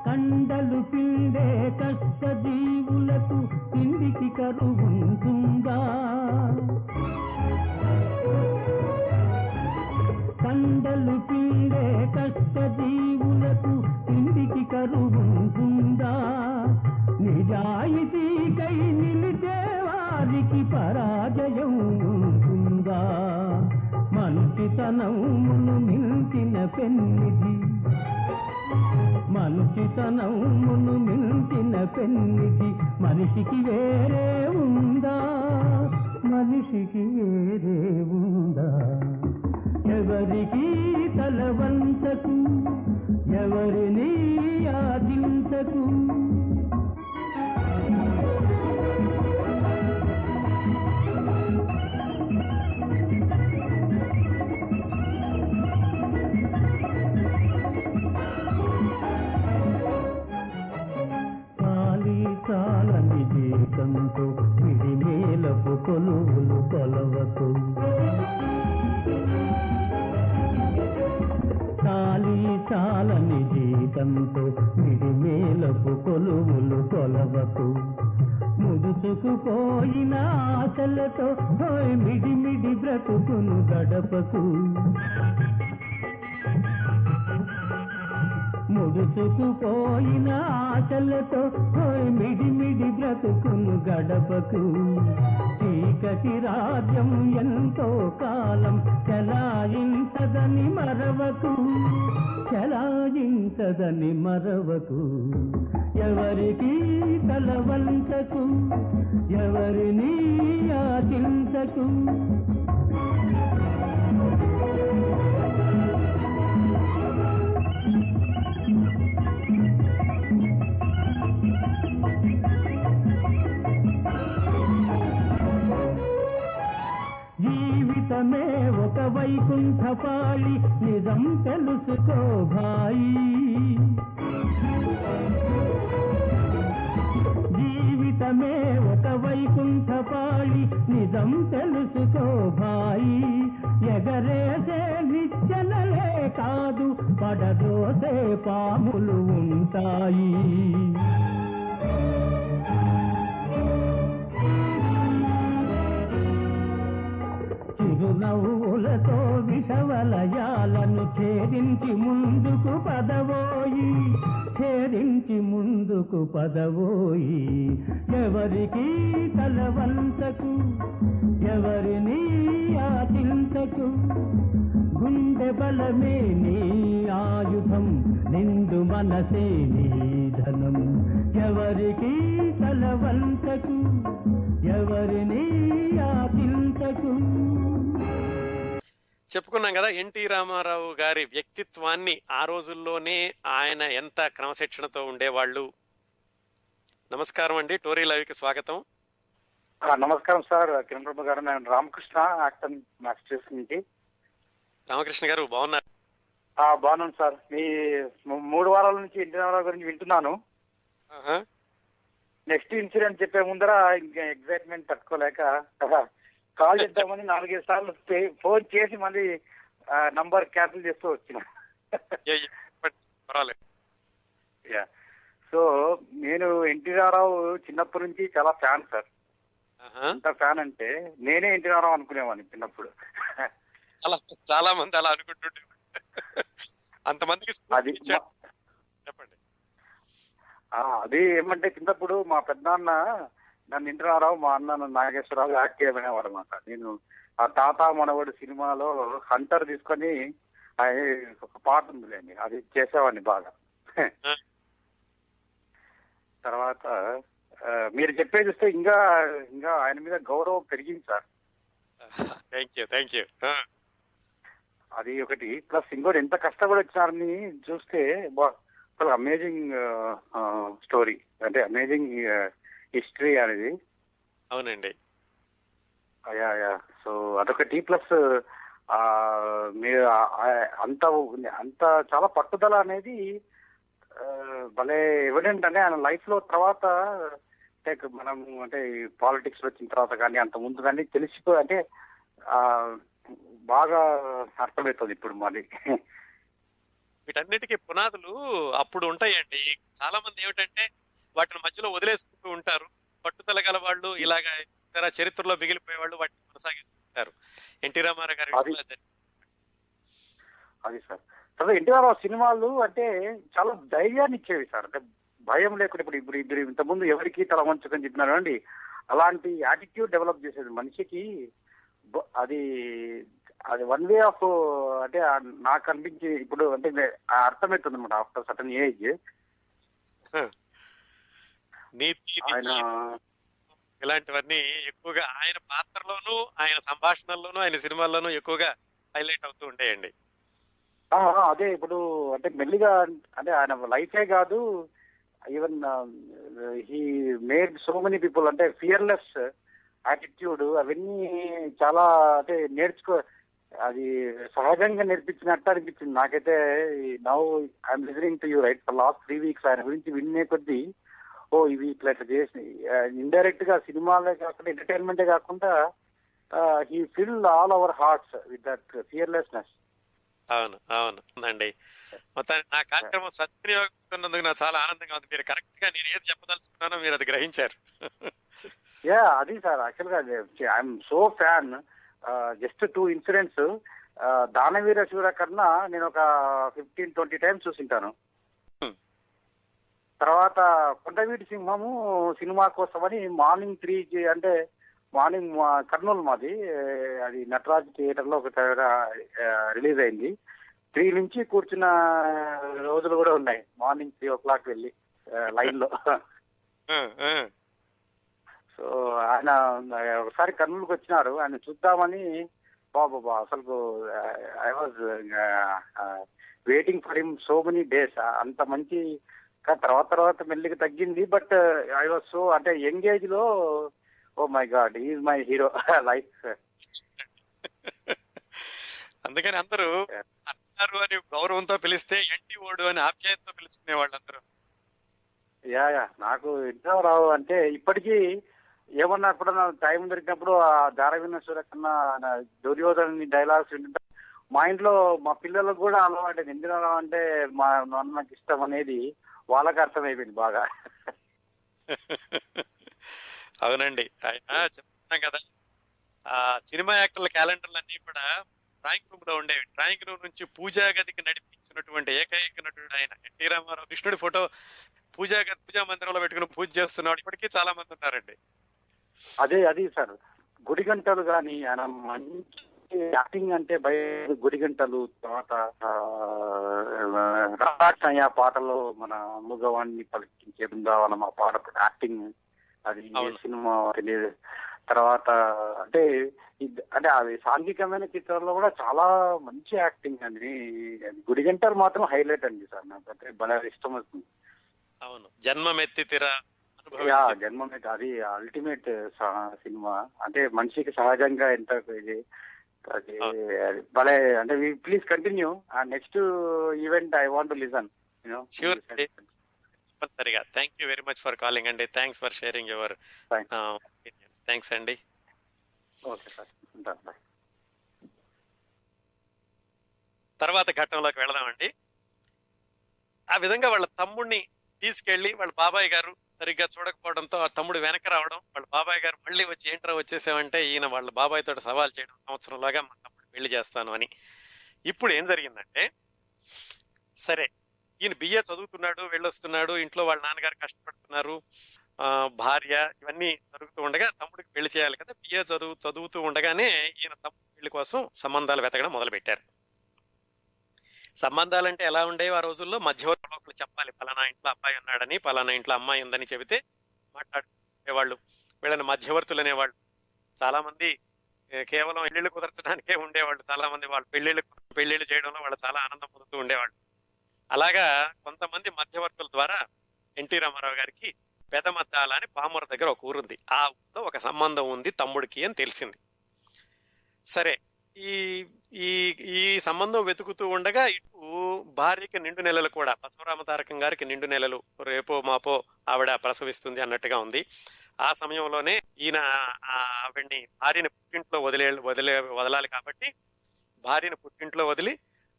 కండలు పిండే కష్ట జీవులకు తిండికి కరువుంటుందా, కష్ట జీవులకు ఇంటికి కరువుంటుందా? నిజాయితీకై నిలిచే వారికి పరాజయం ఉంటుందా? మంచితనమును మించిన పెన్నిధి, మంచితనమును మించిన పెన్నిధి మనిషికి వేరే ఉందా? మనిషికి వేరే ఉందా? ఎవరికి తలవంచకు, ఎవరిని యాచించకు. చాలని జీతంతో విడిమేలపు కొలువులు కొలవకు. చాలని జీతంతో విడిమేలపు కొలువులు కొలవకు. ముడుచుకుపోయిన ఆశలతో మిడిమిడి బ్రతుకును గడపకు. ముడుచుకుపోయిన ఆశలతో మిడిమిడి బ్రతుకును గడపకు. చీకటి రాజ్యం ఎంతో కాలం చలాయించదని మరవకు, చలాయించదని మరవకు. ఎవరికి తలవంచకు, ఎవరిని యాచించకు. జీవితమే ఒక వైకుంఠపాళి, నిజం తెలుసుకో భాయి. జీవితమే ఒక వైకుంఠపాళి, నిజం తెలుసుకో భాయి. ఎగరేసే నిచ్చెనలే కాదు, పడదోసే పాములు ఉంటాయి. చిరునవ్వులతో విషవలయాలను ఛేదించి ముందుకు పదవోయి, ఛేదించి ముందుకు పదవోయి. ఎవరికి తలవంచకు, ఎవరిని యాచించకు. గుండె బలమే నీ ఆయుధం, నిండు మనసే నీ ధనం. ఎవరికి తలవంచకు, ఎవరిని యాచించకు.
చెప్పుకున్నాం కదా ఎన్టీ రామారావు గారి వ్యక్తిత్వాన్ని. ఆ రోజుల్లోనే ఆయన ఎంత క్రమశిక్షణతో ఉండేవాళ్ళు. నమస్కారం అండి, టోరీ లైవ్ కి స్వాగతం.
నమస్కారం సార్, కిరణ్ ప్రభు గారు. నేను రామకృష్ణ, యాక్టర్ మాస్టర్స్ నుంచి.
రామకృష్ణ గారు బాగున్నారు?
బాగున్నాను సార్. మీ 3 వారాల నుంచి ఎన్టీ రామారావు గురించి వింటున్నాను. నెక్స్ట్ ఇన్సిడెంట్ చెప్పే ముందర ఇంకా ఎగ్జైట్మెంట్ తట్టుకోలేక కాల్ చేద్దామని 4-5 సార్లు ఫోన్ చేసి మళ్ళీ నంబర్ క్యాన్సిల్ చేస్తూ వచ్చిన. సో నేను ఎన్టీ రామారావు చిన్నప్పటి నుంచి చాలా ఫ్యాన్ సార్. ఎంత ఫ్యాన్ అంటే నేనే ఎన్టీ రామారావు అనుకునేవాడిని చిన్నప్పుడు.
చాలా మంది అలా అనుకుంటుంటే అంతమందికి చెప్పండి.
అది ఏమంటే చిన్నప్పుడు మా పెద్దనాన్న నన్ను ఎన్టీ రామారావు, మా అన్న నాగేశ్వరరావు యాక్ట్ చేయమనేవాడు అనమాట. నేను ఆ తాత మనవడు సినిమాలో హంటర్ తీసుకొని ఒక పాట ఉందిలేండి, అది చేసేవాడిని బాగా. తర్వాత మీరు చెప్పేది చూస్తే ఇంకా ఇంకా ఆయన మీద గౌరవం పెరిగింది సార్. అది ఒకటి. ప్లస్ ఇంకోటి, ఎంత కష్టపడి వచ్చినారని చూస్తే అమేజింగ్ స్టోరీ, అంటే అమేజింగ్ హిస్టరీ అనేది.
అవునండి.
సో అదొకటి. ప్లస్ మీరు అంత అంత చాలా పట్టుదల అనేది భలే ఎవిడెంట్. అంటే ఆయన లైఫ్ లో తర్వాత అంటే మనం అంటే పాలిటిక్స్ వచ్చిన తర్వాత కానీ అంత ముందు కానీ తెలిసిపో అంటే బాగా అర్థమవుతుంది ఇప్పుడు మరి.
వీటన్నిటికీ పునాదులు అప్పుడు ఉంటాయండి. చాలా మంది ఏమిటంటే వాటిని మధ్యలో వదిలేసుకుంటూ ఉంటారు. పట్టుదల గల వాళ్ళు ఇలాగా చరిత్రలో మిగిలిపోయే వాళ్ళు వాటిని కొనసాగిస్తుంటారు. ఎన్టీ రామారావు గారు
అది సార్. తర్వాత ఎన్టీఆర్ సినిమాలు అంటే చాలా ధైర్యాన్ని ఇచ్చేవి సార్. అంటే భయం లేకుండా ఇప్పుడు ఇద్దరు ఇంతకుముందు ఎవరికి తల వంచకని చెప్పినారు అండి, అలాంటి యాటిట్యూడ్ డెవలప్ చేసేది మనిషికి. అది అది వన్ వే ఆఫ్, అంటే నాకు అనిపించి ఇప్పుడు అంటే అర్థమవుతుంది అనమాట ఆఫ్టర్ సర్టన్ ఏజ్. ఆయన
ఇలాంటివన్నీ ఎక్కువగా ఆయన పాత్రలోనూ, ఆయన సంభాషణల్లోనూ, ఆయన సినిమాల్లోనూ ఎక్కువగా హైలైట్ అవుతూ ఉంటాయండి.
అదే ఇప్పుడు అంటే మెల్లిగా అంటే ఆయన లైఫే కాదు, even he made so many people, అంటే ఫియర్లెస్ యాటిట్యూడ్ అవన్నీ చాలా అంటే అది సహజంగా నేర్పించినట్టు అనిపించింది నాకైతే. Now I'm listening to you right for last 3 weeks ఆయన గురించి విన్నే కొద్దీ ఇవి ఇట్లా చేసి ఇండైరెక్ట్ గా సినిమాలే కాకుండా ఎంటర్టైన్మెంటే కాకుండా he fill all our hearts with that fearlessness.
అవును అవును అండి. మొత్తానికి నా కార్యక్రమం సద్వినియోగిస్తున్నందుకు నాకు చాలా ఆనందంగా ఉంది. మీరు కరెక్ట్ గా నేను ఏది చెప్పదలుచుకున్నానో మీరు అది గ్రహించారు.
అది సార్ యాక్చువల్ గా I'm so fan. Just 2 incidents. Danaveera Sura కన్నా నేను ఒక 15-20 times చూసింటాను. తర్వాత కొండవీటి సింహము సినిమా కోసమని మార్నింగ్ 3కి, అంటే మార్నింగ్ కర్నూలు మాది, అది నటరాజ్ థియేటర్ లో ఒక రిలీజ్ అయింది. 3 నుంచి కూర్చున్న రోజులు కూడా ఉన్నాయి. మార్నింగ్ 3 o'clock వెళ్ళి లైన్ లో. సో ఆయన ఒకసారి కర్నూలుకి వచ్చినారు, ఆయన చూద్దామని. బాబా అసలు I was waiting for him so many days. అంత మంచి తర్వాత మెల్లిగా తగ్గింది. బట్ ఐ వాజ్ సో, అంటే యంగ్ ఏజ్ లో oh my god is my hero life.
అందుకని అందరూ అన్నారు అని గౌరవంతో పిలిస్తే ఎంటి ఓడు అని ఆప్యాయంతో పిలుచుకునే వాళ్ళందరూ.
నాకు ఇంట్లో రావు అంటే ఇప్పటికీ ఏమన్నా ఎప్పుడన్నా టైం దొరికినప్పుడు ఆ దానవీర శూర కన్నా దుర్యోధన డైలాగ్స్ వింటుంటా. మా ఇంట్లో మా పిల్లలకు కూడా అలవాటు. ఎందుకు అలా అంటే మా నాన్నకి ఇష్టం అనేది వాళ్ళకి అర్థమైపోయింది బాగా.
అవునండి, ఆయన చెప్తున్నాం కదా, ఆ సినిమా యాక్టర్ల క్యాలెండర్లు అన్ని కూడా డ్రాయింగ్ రూమ్ లో ఉండేవి. డ్రాయింగ్ రూమ్ నుంచి పూజా గదికి నడిపించినటువంటి ఏకైక నటుడు ఆయన. ఎన్టీ రామారావు కృష్ణుడి ఫోటో పూజా మందిరంలో పెట్టుకుని పూజ చేస్తున్నాడు. ఇప్పటికీ చాలా మంది ఉన్నారండి.
అది సార్ గుడి గంటలు కానీ ఆయన మంచి యాక్టింగ్ అంటే గుడి గంటలు. తర్వాత రాక్షయ్య పాటలో మన మగవాణ్ణి పలికించే బృందావనం ఆ పాట యాక్టింగ్, అది సినిమా తెలియదు. తర్వాత అంటే అది సాంఘికమైన చిత్రంలో కూడా చాలా మంచి యాక్టింగ్ అండి. గుడి గంటలు మాత్రం హైలైట్ అండి సార్, నాకు భలే ఇష్టం అవుతుంది.
అవును, జన్మమెత్తితిరా
జన్మమెత్తి అది అల్టిమేట్ సినిమా. అంటే మనిషికి సహజంగా ఎంత ఇది అది భలే. అంటే please continue next event. I want to listen.
సరిగా. Thank you very much for calling అండి. Thanks for sharing your opinions. Thanks అండి.
ఓకే సార్, ఉంటాను. బాయ్.
తర్వాత ఘట్టంలోకి వెళదామండి. ఆ విధంగా వాళ్ళ తమ్ముడిని తీసుకెళ్లి వాళ్ళ బాబాయ్ గారు సరిగ్గా చూడకపోవడంతో ఆ తమ్ముడు వెనక రావడం, వాళ్ళ బాబాయ్ గారు మళ్ళీ వచ్చి ఏంట్రా వచ్చేసామంటే ఈయన వాళ్ళ బాబాయ్ తోటి సవాల్ చేయడం, సంవత్సరంలాగా మా తమ్ముడు పెళ్లి చేస్తాను అని. ఇప్పుడు ఏం జరిగిందంటే, సరే ఈయన బిఏ చదువుతున్నాడు, వెళ్ళొస్తున్నాడు, ఇంట్లో వాళ్ళ నాన్నగారు కష్టపడుతున్నారు, భార్య, ఇవన్నీ జరుగుతూ ఉండగా తమ్ముడికి పెళ్లి చేయాలి కదా. బిఏ చదువుతూ ఉండగానే ఈయన తమ్ముడు పెళ్లి కోసం సంబంధాలు వెతకడం మొదలు పెట్టారు. సంబంధాలంటే ఎలా ఉండేవి ఆ రోజుల్లో? మధ్యవర్తులు ఒకరు చెప్పాలి, పలానా ఇంట్లో అబ్బాయి ఉన్నాడని, పలానా ఇంట్లో అమ్మాయి ఉందని చెబితే మాట్లాడుకునేవాళ్ళు. వీళ్ళని మధ్యవర్తులు అనేవాళ్ళు. చాలా మంది కేవలం పెళ్లిళ్ళు కుదర్చడానికే ఉండేవాళ్ళు. చాలా మంది వాళ్ళు పెళ్లిళ్ళు చేయడంలో వాళ్ళు చాలా ఆనందం పొందుతూ ఉండేవాళ్ళు. అలాగా కొంతమంది మధ్యవర్తుల ద్వారా ఎన్టీ రామారావు గారికి పెదమద్దాల అని పామూరు దగ్గర ఒక ఊరుంది. ఆ ఊరిలో ఒక సంబంధం ఉంది తమ్ముడికి అని తెలిసింది. సరే, ఈ సంబంధం వెతుకుతూ ఉండగా ఇటు భార్యకి నిండు నెలలు కూడా, బసవరామతారకం గారికి నిండు నెలలు, రేపో మాపో ఆవిడ ప్రసవిస్తుంది అన్నట్టుగా ఉంది. ఆ సమయంలోనే ఈయన ఆవిడ్ని భార్యని పుట్టింట్లో వదలాలి కాబట్టి భార్యని పుట్టింట్లో వదిలి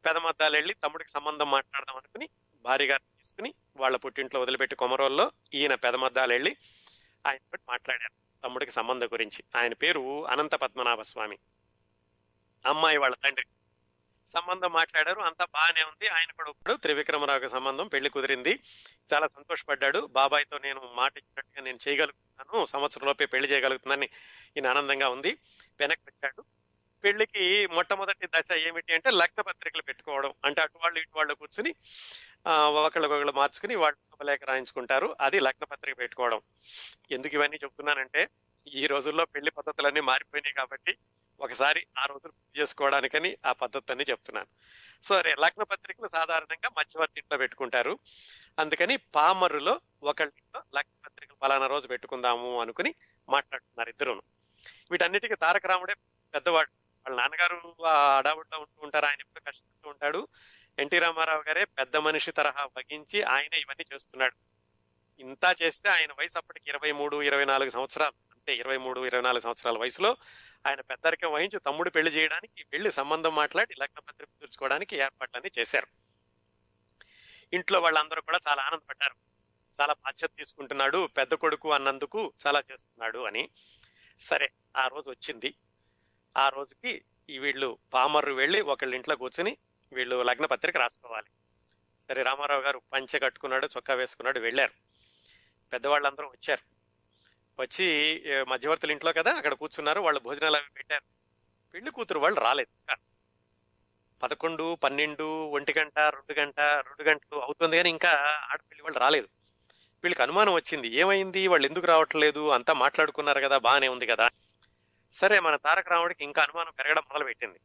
పెదమద్దాలు వెళ్ళి తమ్ముడికి సంబంధం మాట్లాడదాం అనుకుని భార్య గారిని తీసుకుని వాళ్ళ పుట్టింట్లో వదిలిపెట్టి కొమరోల్లో ఈయన పెదమద్దాలు వెళ్ళి ఆయన మాట్లాడారు తమ్ముడికి సంబంధం గురించి. ఆయన పేరు అనంత పద్మనాభ స్వామి, అమ్మాయి వాళ్ళ తండ్రి. సంబంధం మాట్లాడారు, అంతా బాగానే ఉంది. ఆయన కూడా ఇప్పుడు త్రివిక్రమరావుకి సంబంధం పెళ్లి కుదిరింది, చాలా సంతోషపడ్డాడు. బాబాయ్తో నేను మాట ఇచ్చినట్టుగా నేను చేయగలుగుతున్నాను, సంవత్సరంలోపే పెళ్లి చేయగలుగుతున్నానని ఈయన ఆనందంగా ఉంది. వెనక్కి వచ్చాడు. పెళ్లికి మొట్టమొదటి దశ ఏమిటి అంటే లగ్న పత్రికలు పెట్టుకోవడం. అంటే అటు వాళ్ళు ఇటు వాళ్ళు కూర్చుని ఒకళ్ళకొకళ్ళు మార్చుకుని వాళ్ళు శుభలేఖ రాయించుకుంటారు. అది లగ్న పత్రిక పెట్టుకోవడం. ఎందుకు ఇవన్నీ చెప్తున్నానంటే ఈ రోజుల్లో పెళ్లి పద్ధతులన్నీ మారిపోయినాయి కాబట్టి ఒకసారి ఆ రోజులు పూర్తి చేసుకోవడానికని ఆ పద్ధతిని చెప్తున్నాను. సరే, లగ్న పత్రికలు సాధారణంగా మధ్యవర్తి ఇంట్లో పెట్టుకుంటారు. అందుకని పామరులో ఒకళ్ళింట్లో లగ్న పత్రికలు పలానా రోజు పెట్టుకుందాము అనుకుని మాట్లాడుతున్నారు ఇద్దరును. వీటన్నిటికీ తారక రాముడే పెద్దవాడు. వాళ్ళ నాన్నగారు అడావుడిలో ఉంటూ ఉంటారు, ఆయన ఎప్పుడు కష్టపడుతూ ఉంటాడు. ఎన్టీ రామారావు గారే పెద్ద మనిషి తరహా వహించి ఆయన ఇవన్నీ చేస్తున్నాడు. ఇంత చేస్తే ఆయన వయసు అప్పటికి 23-24 సంవత్సరాలు. అంటే 23-24 సంవత్సరాల వయసులో ఆయన పెద్దరికం వహించి తమ్ముడు పెళ్లి చేయడానికి వెళ్లి సంబంధం మాట్లాడి లగ్న పత్రిక తీర్చుకోవడానికి ఏర్పాట్లన్నీ చేశారు. ఇంట్లో వాళ్ళందరూ కూడా చాలా ఆనందపడ్డారు. చాలా బాధ్యత తీసుకుంటున్నాడు, పెద్ద కొడుకు అన్నందుకు చాలా చేస్తున్నాడు అని. సరే, ఆ రోజు వచ్చింది. ఆ రోజుకి వీళ్ళు పామర్రు వెళ్ళి ఒకళ్ళ ఇంట్లో కూర్చుని వీళ్ళు లగ్న పత్రిక రాసుకోవాలి. సరే, రామారావు గారు పంచె కట్టుకున్నాడు, చొక్కా వేసుకున్నాడు, వెళ్ళారు. పెద్దవాళ్ళందరూ వచ్చారు. వచ్చి మధ్యవర్తుల ఇంట్లో కదా అక్కడ కూర్చున్నారు. వాళ్ళు భోజనాలు అవి పెట్టారు. పెళ్లి కూతురు వాళ్ళు రాలేదు. 11, 12, 1 గంట, 2 గంటలు అవుతుంది కానీ ఇంకా ఆడపిల్లి వాళ్ళు రాలేదు. వీళ్ళకి అనుమానం వచ్చింది, ఏమైంది, వాళ్ళు ఎందుకు రావట్లేదు, అంతా మాట్లాడుకున్నారు కదా, బాగానే ఉంది కదా. సరే, మన తారక రాముడికి ఇంకా అనుమానం పెరగడం మొదలు పెట్టింది.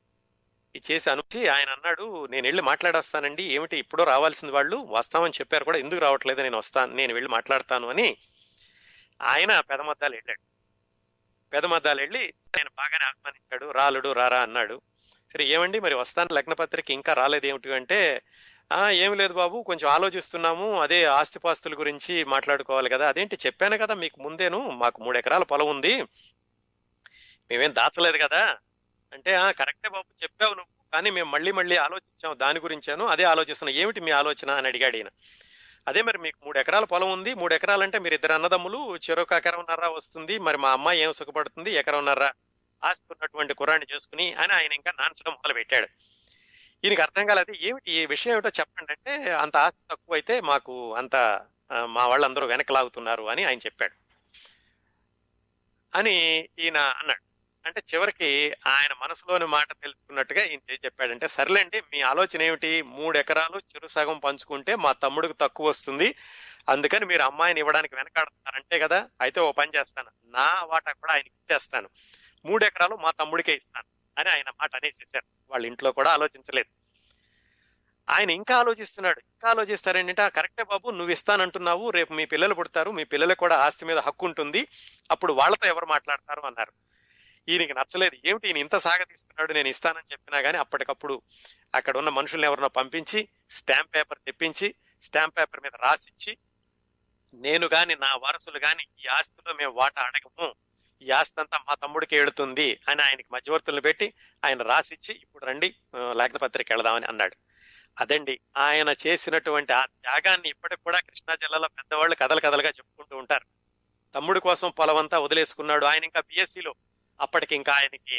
ఇది చేసి అనుచి ఆయన అన్నాడు, నేను వెళ్ళి మాట్లాడొస్తానండి, ఏమిటి ఇప్పుడు రావాల్సింది, వాళ్ళు వస్తామని చెప్పారు కూడా, ఎందుకు రావట్లేదు, నేను వెళ్ళి మాట్లాడతాను అని ఆయన పెదమద్దాలు వెళ్ళాడు. పెదమద్దాలు వెళ్ళి ఆయన బాగానే ఆహ్వానించాడు. రాలుడు రారా అన్నాడు. సరే, ఏమండి మరి వస్తాను, లగ్న పత్రిక ఇంకా రాలేదు ఏమిటి అంటే, ఏమి లేదు బాబు, కొంచెం ఆలోచిస్తున్నాము, అదే ఆస్తిపాస్తుల గురించి మాట్లాడుకోవాలి కదా. అదేంటి, చెప్పాను కదా మీకు ముందేను, మాకు 3 ఎకరాల పొలం ఉంది, మేమేం దాచలేదు కదా అంటే, కరెక్టే బాబు చెప్పావు నువ్వు, కానీ మేము మళ్ళీ ఆలోచించాము దాని గురించాను, అదే ఆలోచిస్తున్నాం, ఏమిటి మీ ఆలోచన అని అడిగాడు ఈయన. అదే మరి మీకు 3 ఎకరాల పొలం ఉంది, 3 ఎకరాలంటే మీరు 2 అన్నదమ్ములు, చెరొక ఎకరంన్నర వస్తుంది, మరి మా అమ్మాయి ఏం సుఖపడుతుంది, ఎకరంన్నర ఆస్తి ఉన్నటువంటి కుర్రాన్ని చేసుకుని అని ఆయన ఇంకా నాన్చడం మొదలు పెట్టాడు. ఈయనకి అర్థం కాలేదు, ఏమిటి ఈ విషయం ఏమిటో చెప్పండి అంటే, అంత ఆస్తి తక్కువ అయితే మాకు అంత మా వాళ్ళందరూ వెనక లాగుతున్నారు అని ఆయన చెప్పాడు అని ఈయన అన్నాడు. అంటే చివరికి ఆయన మనసులోని మాట తెలుసుకున్నట్టుగా ఈయన చెప్పాడంటే, సర్లేండి మీ ఆలోచన ఏమిటి, 3 ఎకరాలు చెరు సగం పంచుకుంటే మా తమ్ముడికి తక్కువ వస్తుంది, అందుకని మీరు అమ్మాయిని ఇవ్వడానికి వెనకాడుతున్నారు అంతే కదా, అయితే ఓ పని చేస్తాను, నా వాటా కూడా ఆయనకి ఇచ్చేస్తాను, 3 ఎకరాలు మా తమ్ముడికే ఇస్తాను అని ఆయన మాట అనేసేసారు. వాళ్ళ ఇంట్లో కూడా ఆలోచించలేదు. ఆయన ఇంకా ఆలోచిస్తున్నాడు. ఇంకా ఆలోచిస్తారేంటంటే, కరెక్టే బాబు, నువ్వు ఇస్తానంటున్నావు, రేపు మీ పిల్లలు పుడతారు, మీ పిల్లలకు కూడా ఆస్తి మీద హక్కు ఉంటుంది, అప్పుడు వాళ్ళతో ఎవరు మాట్లాడతారు అన్నారు. ఈయనకి నచ్చలేదు, ఏమిటి ఈయన ఇంత సాగతీస్తున్నాడు, నేను ఇస్తానని చెప్పినా గానీ అప్పటికప్పుడు అక్కడ ఉన్న మనుషుల్ని ఎవరినో పంపించి స్టాంప్ పేపర్ తెప్పించి స్టాంప్ పేపర్ మీద రాసిచ్చి, నేను గాని నా వారసులు గాని ఈ ఆస్తిలో మేము వాటా అడగము, ఈ ఆస్తి అంతా మా తమ్ముడికి వెళుతుంది అని ఆయనకి మధ్యవర్తులను పెట్టి ఆయన రాసిచ్చి, ఇప్పుడు రండి లగ్న పత్రిక వెళదామని అన్నాడు. అదండి ఆయన చేసినటువంటి ఆ త్యాగాన్ని ఇప్పటికి కూడా కృష్ణా జిల్లాలో పెద్దవాళ్ళు కథలుగా చెప్పుకుంటూ ఉంటారు. తమ్ముడి కోసం పొలమంతా వదిలేసుకున్నాడు. ఆయన ఇంకా బిఎస్సిలో, అప్పటికి ఇంకా ఆయనకి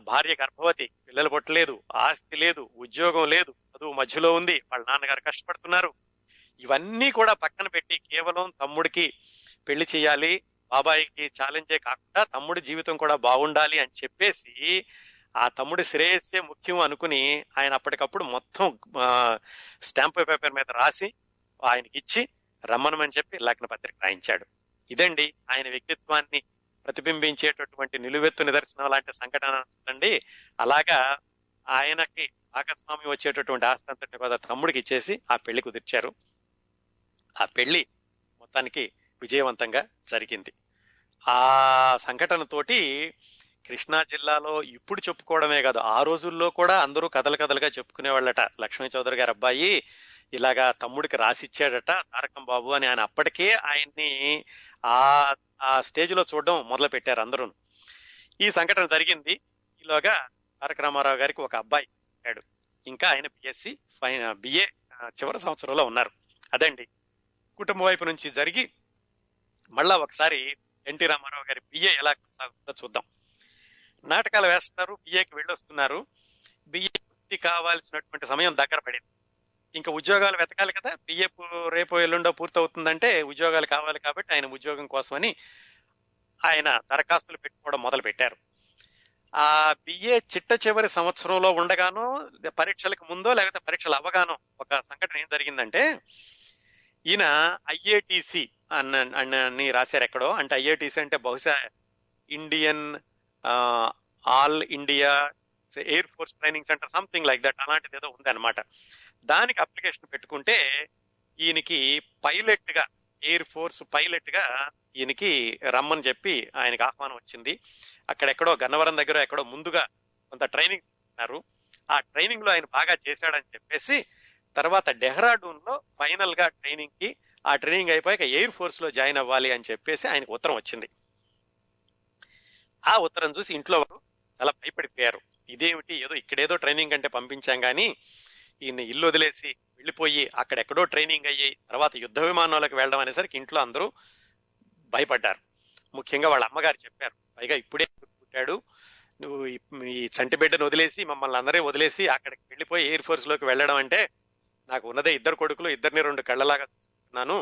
భార్య గర్భవతి, పిల్లలు పుట్టలేదు, ఆస్తి లేదు, ఉద్యోగం లేదు, చదువు మధ్యలో ఉంది, వాళ్ళ నాన్నగారు కష్టపడుతున్నారు. ఇవన్నీ కూడా పక్కన పెట్టి కేవలం తమ్ముడికి పెళ్లి చేయాలి, బాబాయికి ఛాలెంజే కాకుండా తమ్ముడి జీవితం కూడా బాగుండాలి అని చెప్పేసి ఆ తమ్ముడి శ్రేయస్సే ముఖ్యం అనుకుని ఆయన అప్పటికప్పుడు మొత్తం స్టాంప్ పేపర్ మీద రాసి ఆయనకి ఇచ్చి రమ్మనమని చెప్పి లగ్న పత్రిక రాయించాడు. ఇదండి ఆయన వ్యక్తిత్వాన్ని ప్రతిబింబించేటటువంటి నిలువెత్తు నిదర్శనం లాంటి సంఘటన చూడండి. అలాగా ఆయనకి భాగస్వామి వచ్చేటటువంటి ఆస్తి అంతటి కూడా తమ్ముడికి ఇచ్చేసి ఆ పెళ్లి కుదిర్చారు. ఆ పెళ్లి మొత్తానికి విజయవంతంగా జరిగింది. ఆ సంఘటనతోటి కృష్ణా జిల్లాలో ఇప్పుడు చెప్పుకోవడమే కాదు, ఆ రోజుల్లో కూడా అందరూ కథలుగా చెప్పుకునేవాళ్ళట, లక్ష్మీ చౌదరి గారి అబ్బాయి ఇలాగా తమ్ముడికి రాసిచ్చాడట తారకం బాబు అని. ఆయన అప్పటికే ఆయన్ని ఆ స్టేజ్ లో చూడడం మొదలు పెట్టారు అందరూ. ఈ సంఘటన జరిగింది. ఈలోగా తారక రామారావు గారికి ఒక అబ్బాయి అయ్యాడు. ఇంకా ఆయన బిఏ చివరి సంవత్సరంలో ఉన్నారు. అదండి కుటుంబ వైపు నుంచి జరిగి. మళ్ళా ఒకసారి ఎన్టీ రామారావు గారి బిఏ ఎలా కొనసాగుతుందో చూద్దాం. నాటకాలు వేస్తున్నారు, బిఏకి వెళ్ళొస్తున్నారు. బిఏ పూర్తి కావాల్సినటువంటి సమయం దగ్గర పడింది. ఇంకా ఉద్యోగాలు వెతకాలి కదా, బిఏ రేపు ఎల్లుండో పూర్తి అవుతుందంటే ఉద్యోగాలు కావాలి కాబట్టి ఆయన ఉద్యోగం కోసమని ఆయన దరఖాస్తులు పెట్టుకోవడం మొదలు పెట్టారు. ఆ బిఏ చిట్ట చివరి సంవత్సరంలో ఉండగానో పరీక్షలకు ముందో లేకపోతే పరీక్షలు అవ్వగానో ఒక సంఘటన ఏం జరిగిందంటే, ఈయన ఐఏటిసి అని రాశారు ఎక్కడో. అంటే ఐఏటిసి అంటే బహుశా Indian all India air force training centre, something like that, అలాంటిది ఏదో ఉంది అనమాట. దానికి అప్లికేషన్ పెట్టుకుంటే ఈయనకి పైలట్ గా, ఎయిర్ ఫోర్స్ పైలట్ గా ఈయనకి రమ్మని చెప్పి ఆయనకి ఆహ్వానం వచ్చింది. అక్కడెక్కడో గన్నవరం దగ్గర ఎక్కడో ముందుగా కొంత ట్రైనింగ్ ఇస్తున్నారు. ఆ ట్రైనింగ్ లో ఆయన బాగా చేశాడని చెప్పేసి తర్వాత డెహ్రాడూన్ లో ఫైనల్ గా ట్రైనింగ్ కి, ఆ ట్రైనింగ్ అయిపోయాక ఎయిర్ ఫోర్స్ లో జాయిన్ అవ్వాలి అని చెప్పేసి ఆయనకు ఉత్తరం వచ్చింది. ఆ ఉత్తరం చూసి ఇంట్లో వారు చాలా భయపడిపోయారు. ఇదేమిటి, ఏదో ఇక్కడేదో ట్రైనింగ్ అంటే పంపించాం కానీ ఈయన ఇల్లు వదిలేసి వెళ్ళిపోయి అక్కడెక్కడో ట్రైనింగ్ అయ్యి తర్వాత యుద్ధ విమానాలకు వెళ్ళడం అనేసరికి ఇంట్లో అందరూ భయపడ్డారు. ముఖ్యంగా వాళ్ళ అమ్మగారు చెప్పారు, పైగా ఇప్పుడే పుట్టాడు, నువ్వు ఈ చంటి బిడ్డను వదిలేసి మమ్మల్ని అందరే వదిలేసి అక్కడికి వెళ్ళిపోయి ఎయిర్ ఫోర్స్ లోకి వెళ్ళడం అంటే, నాకు ఉన్నదే 2 కొడుకులు, 2 2 కళ్ళలాగా చూసుకుంటున్నాను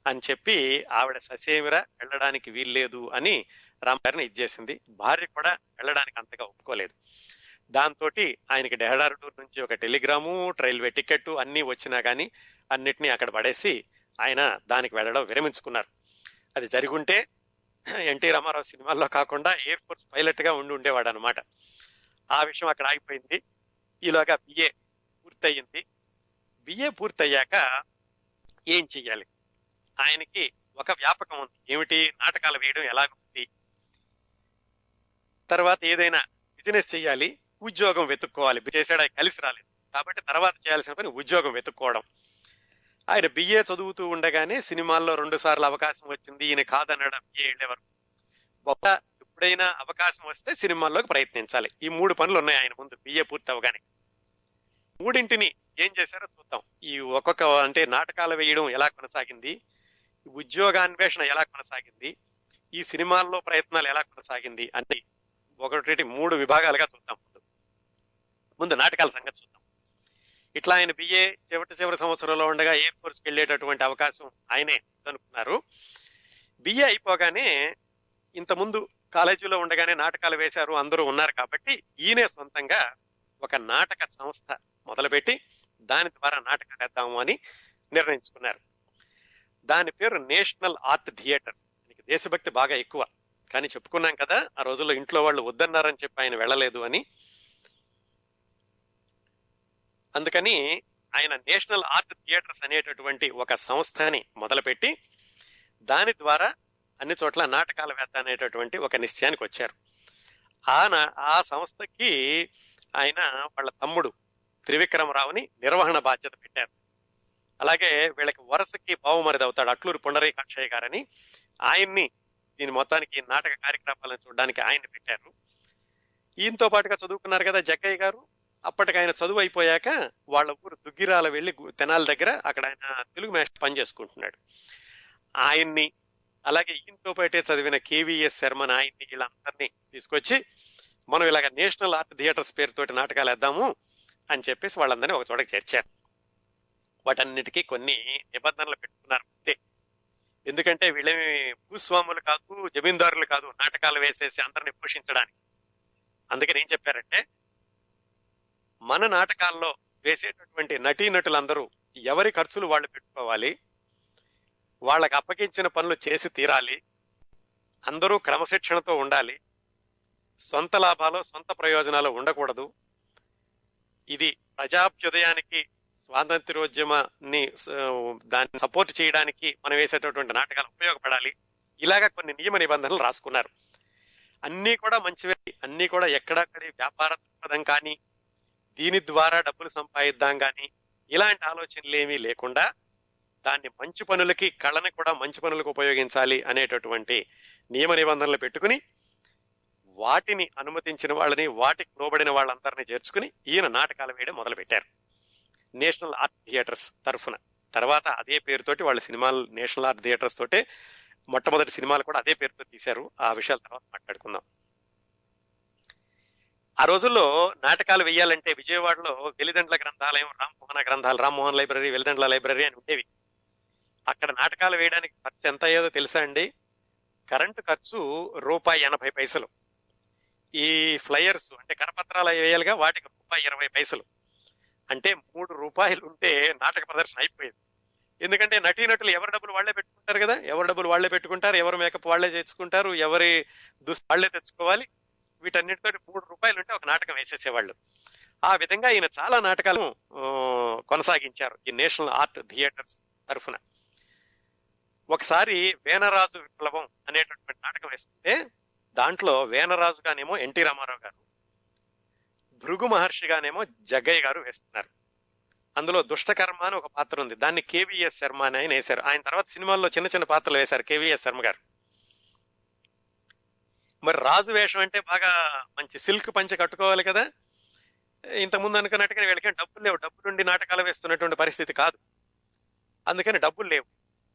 అని చెప్పి ఆవిడ ససేమిరా వెళ్ళడానికి వీల్లేదు అని రామగారిని ఇచ్చేసింది. భార్య కూడా వెళ్ళడానికి అంతగా ఒప్పుకోలేదు. దాంతో ఆయనకి డెహ్రాడూన్ నుంచి ఒక టెలిగ్రాము, రైల్వే టికెట్ అన్నీ వచ్చినా కానీ అన్నిటినీ అక్కడ పడేసి ఆయన దానికి వెళ్ళడం విరమించుకున్నారు. అది జరుగుంటే ఎన్టీ రామారావు సినిమాల్లో కాకుండా ఎయిర్ ఫోర్స్ పైలట్ గా ఉండేవాడు అనమాట. ఆ విషయం అక్కడ ఆగిపోయింది. ఈలోగా బిఏ పూర్తయింది. బిఏ పూర్తయ్యాక ఏం చెయ్యాలి? ఆయనకి ఒక వ్యాపకం ఉంది. ఏమిటి? నాటకాలు వేయడం ఎలాగుంది, తర్వాత ఏదైనా బిజినెస్ చెయ్యాలి, ఉద్యోగం వెతుక్కోవాలి. చేసాడు, కలిసి రాలేదు కాబట్టి తర్వాత చేయాల్సిన పని ఉద్యోగం వెతుక్కోవడం. ఆయన బిఏ చదువుతూ ఉండగానే సినిమాల్లో 2 సార్లు అవకాశం వచ్చింది. ఈయన కాదన్నాడు బిఏ వెళ్ళేవారు. ఎప్పుడైనా అవకాశం వస్తే సినిమాల్లోకి ప్రయత్నించాలి. ఈ 3 పనులు ఉన్నాయి ఆయన ముందు బిఏ పూర్తి అవగానే. 3ంటిని ఏం చేశారో చూద్దాం. ఈ ఒక్కొక్క అంటే నాటకాలు వేయడం ఎలా కొనసాగింది, ఉద్యోగాన్వేషణ ఎలా కొనసాగింది, ఈ సినిమాల్లో ప్రయత్నాలు ఎలా కొనసాగింది అంటే 3 విభాగాలుగా చూద్దాం. ముందు నాటకాల సంగతి చూద్దాం. ఇట్లా ఆయన బిఏ చివరి సంవత్సరంలో ఉండగా ఎయిర్ ఫోర్స్కి వెళ్ళేటటువంటి అవకాశం ఆయనే అనుకున్నారు. బిఏ అయిపోగానే ఇంతకుముందు కాలేజీలో ఉండగానే నాటకాలు వేశారు, అందరూ ఉన్నారు కాబట్టి ఈయనే సొంతంగా ఒక నాటక సంస్థ మొదలుపెట్టి దాని ద్వారా నాటకాలు వేద్దాము అని నిర్ణయించుకున్నారు. దాని పేరు నేషనల్ ఆర్ట్ థియేటర్స్. ఆయనకి దేశభక్తి బాగా ఎక్కువ, కానీ చెప్పుకున్నాం కదా ఆ రోజుల్లో ఇంట్లో వాళ్ళు వద్దన్నారని చెప్పి ఆయన వెళ్ళలేదు అని. అందుకని ఆయన నేషనల్ ఆర్ట్ థియేటర్స్ అనేటటువంటి ఒక సంస్థని మొదలుపెట్టి దాని ద్వారా అన్ని చోట్ల నాటకాలు వేద్దాం అనేటటువంటి ఒక నిశ్చయానికి వచ్చారు. ఆ సంస్థకి ఆయన వాళ్ళ తమ్ముడు త్రివిక్రమరావుని నిర్వహణ బాధ్యత పెట్టారు. అలాగే వీళ్ళకి వరుసకి బావుమరిది అవుతాడు అట్లూరి పుండరీకాక్షయ్య గారని, ఆయన్ని దీని మొత్తానికి నాటక కార్యక్రమాలను చూడడానికి ఆయన్ని పెట్టారు. ఈయనతో పాటుగా చదువుకున్నారు కదా జగ్గయ్య గారు. అప్పటికి ఆయన చదువు అయిపోయాక వాళ్ళ ఊరు దుగ్గిరాల వెళ్లి తెనాల దగ్గర అక్కడ ఆయన తెలుగు మాస్టర్ పని చేసుకుంటున్నాడు. ఆయన్ని అలాగే ఈయనతో పాటే చదివిన కేవీఎస్ శర్మని, ఆయన్ని వీళ్ళందరినీ తీసుకొచ్చి మనం ఇలాగ నేషనల్ ఆర్ట్ థియేటర్స్ పేరుతోటి నాటకాలు వేద్దాము అని చెప్పేసి వాళ్ళందరినీ ఒక చోటకి చేర్చారు. వాటన్నిటికీ కొన్ని నిబంధనలు పెట్టుకున్నారు. ఎందుకంటే వీళ్ళేమి భూస్వాములు కాదు, జమీందారులు కాదు నాటకాలు వేసేసి అందరిని పోషించడానికి. అందుకని ఏం చెప్పారంటే, మన నాటకాల్లో వేసేటటువంటి నటీనటులందరూ ఎవరి ఖర్చులు వాళ్ళు పెట్టుకోవాలి, వాళ్ళకి అప్పగించిన పనులు చేసి తీరాలి, అందరూ క్రమశిక్షణతో ఉండాలి, సొంత లాభాలు సొంత ప్రయోజనాలు ఉండకూడదు, ఇది ప్రజాభ్యుదయానికి స్వాతంత్ర్యోద్యమాన్ని దాన్ని సపోర్ట్ చేయడానికి మనం వేసేటటువంటి నాటకాలు ఉపయోగపడాలి. ఇలాగా కొన్ని నియమ నిబంధనలు రాసుకున్నారు. అన్నీ కూడా మంచివే, అన్నీ కూడా ఎక్కడక్కడి వ్యాపార దృక్పథం కానీ దీని ద్వారా డబ్బులు సంపాదిద్దాం కానీ ఇలాంటి ఆలోచనలు ఏమీ లేకుండా దాన్ని మంచి పనులకి, కళని కూడా మంచి పనులకు ఉపయోగించాలి అనేటటువంటి నియమ నిబంధనలు పెట్టుకుని వాటిని అనుమతించిన వాళ్ళని, వాటికి లోబడిన వాళ్ళందరినీ చేర్చుకుని ఈయన నాటకాలు వేయడం మొదలు పెట్టారు నేషనల్ ఆర్ట్ థియేటర్స్ తరఫున. తర్వాత అదే పేరుతోటి వాళ్ళ సినిమాలు నేషనల్ ఆర్ట్ థియేటర్స్ తోటే మొట్టమొదటి సినిమాలు కూడా అదే పేరుతో తీశారు. ఆ విషయాల తర్వాత మాట్లాడుకుందాం. ఆ రోజుల్లో నాటకాలు వేయాలంటే విజయవాడలో వెలిదండ్ల గ్రంథాలయం, రామ్మోహన్ లైబ్రరీ, వెలిదండ్ల లైబ్రరీ అని ఉండేవి. అక్కడ నాటకాలు వేయడానికి ఖర్చు ఎంత అయ్యేదో తెలుసా అండి? కరెంటు ఖర్చు ₹1.80. ఈ ఫ్లయర్స్ అంటే కరపత్రాలు వేయాలిగా, వాటికి ₹1.20. అంటే ₹3 ఉంటే నాటక ప్రదర్శన అయిపోయేది. ఎందుకంటే నటీనటులు ఎవరి డబ్బులు వాళ్లే పెట్టుకుంటారు కదా, ఎవరి డబ్బులు వాళ్లే పెట్టుకుంటారు, ఎవరు మేకప్ వాళ్లే తెచ్చుకుంటారు, ఎవరి దుస్తు వాళ్లే తెచ్చుకోవాలి. వీటన్నిటితో ₹3 ఉంటే ఒక నాటకం వేసేసేవాళ్ళు. ఆ విధంగా ఈయన చాలా నాటకాలు కొనసాగించారు ఈ నేషనల్ ఆర్ట్ థియేటర్స్ తరఫున. ఒకసారి వేనరాజు విప్లవం అనేటటువంటి నాటకం వేస్తుంటే దాంట్లో వేనరాజుగానేమో ఎన్టీ రామారావు గారు, భృగు మహర్షిగానేమో జగ్గయ్య గారు వేస్తున్నారు. అందులో దుష్టకర్మ అని ఒక పాత్ర ఉంది, దాన్ని కేవీఎస్ శర్మ అని ఆయన వేశారు. ఆయన తర్వాత సినిమాల్లో చిన్న చిన్న పాత్రలు వేశారు కేవీఎస్ శర్మ గారు. మరి రాజు వేషం అంటే బాగా మంచి సిల్క్ పంచె కట్టుకోవాలి కదా. ఇంతకుముందు అనుకున్నట్టుగా వీళ్ళకి డబ్బులు లేవు, డబ్బులుండి నాటకాలు వేస్తున్నటువంటి పరిస్థితి కాదు. అందుకని డబ్బులు లేవు.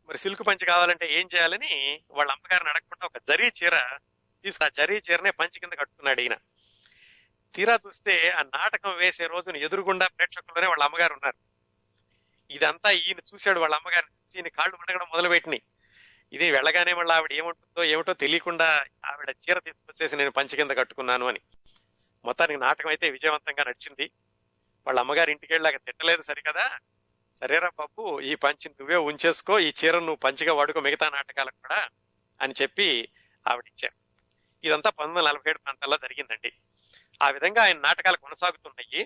మరి సిల్క్ పంచి కావాలంటే ఏం చేయాలని వాళ్ళ అమ్మగారిని అడగకుండా ఒక జరీ చీర తీసుకు ఆ జరీ చీరనే పంచి కింద కట్టుకున్నాడు ఈయన. తీరా చూస్తే ఆ నాటకం వేసే రోజున ఎదురుగుండా ప్రేక్షకుల్లోనే వాళ్ళ అమ్మగారు ఉన్నారు. ఇదంతా ఈయన చూశాడు. వాళ్ళ అమ్మగారిని చూసి ఈయన కాళ్ళు మండగడం మొదలుపెట్టినాయి. ఇది వెళ్ళగానే మళ్ళీ ఆవిడ ఏముంటుందో ఏమిటో తెలియకుండా ఆవిడ చీర తీసుకొచ్చేసి నేను పంచి కింద కట్టుకున్నాను అని. మొత్తానికి నాటకం అయితే విజయవంతంగా నడిచింది. వాళ్ళ అమ్మగారి ఇంటికి వెళ్ళాక తిట్టలేదు సరికదా, సరేరా బాబు ఈ పంచి నువ్వే ఉంచేసుకో, ఈ చీర నువ్వు పంచిగా వాడుకో మిగతా నాటకాలకు కూడా అని చెప్పి ఆవిడిచ్చారు. ఇదంతా 1947 ప్రాంతాల్లో జరిగిందండి. ఆ విధంగా ఆయన నాటకాలు కొనసాగుతున్నాయి.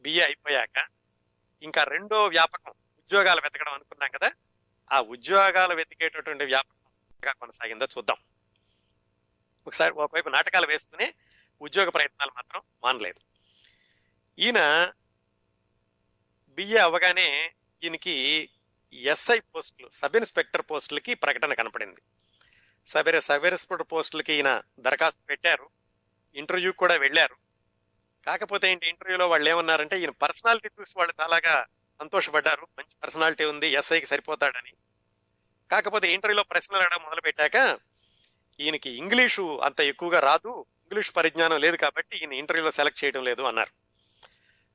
బిఏ అయిపోయాక ఇంకా రెండో వ్యాపకం ఉద్యోగాలు వెతకడం అనుకున్నాం కదా, ఆ ఉద్యోగాలు వెతికేటటువంటి వ్యాపకం కొనసాగిందో చూద్దాం. ఒకసారి ఒకవైపు నాటకాలు వేస్తూనే ఉద్యోగ ప్రయత్నాలు మాత్రం మానలేదు. ఈయన బిఏ అవ్వగానే ఈయనకి ఎస్ఐ పోస్టులు, సబ్ ఇన్స్పెక్టర్ పోస్టులకి ప్రకటన కనపడింది. సబ్ ఇన్స్పెక్టర్ పోస్టులకి ఈయన దరఖాస్తు పెట్టారు, ఇంటర్వ్యూ కూడా వెళ్ళారు. కాకపోతే ఏంటి, ఇంటర్వ్యూలో వాళ్ళు ఏమన్నారంటే ఈయన పర్సనాలిటీ చూసి వాళ్ళు చాలాగా సంతోషపడ్డారు, మంచి పర్సనాలిటీ ఉంది, ఎస్ఐకి సరిపోతాడని. కాకపోతే ఇంటర్వ్యూలో ప్రశ్నలు అడగడం మొదలు పెట్టాక ఈయనకి ఇంగ్లీషు అంత ఎక్కువగా రాదు, ఇంగ్లీష్ పరిజ్ఞానం లేదు కాబట్టి ఈయన ఇంటర్వ్యూలో సెలెక్ట్ చేయడం లేదు అన్నారు.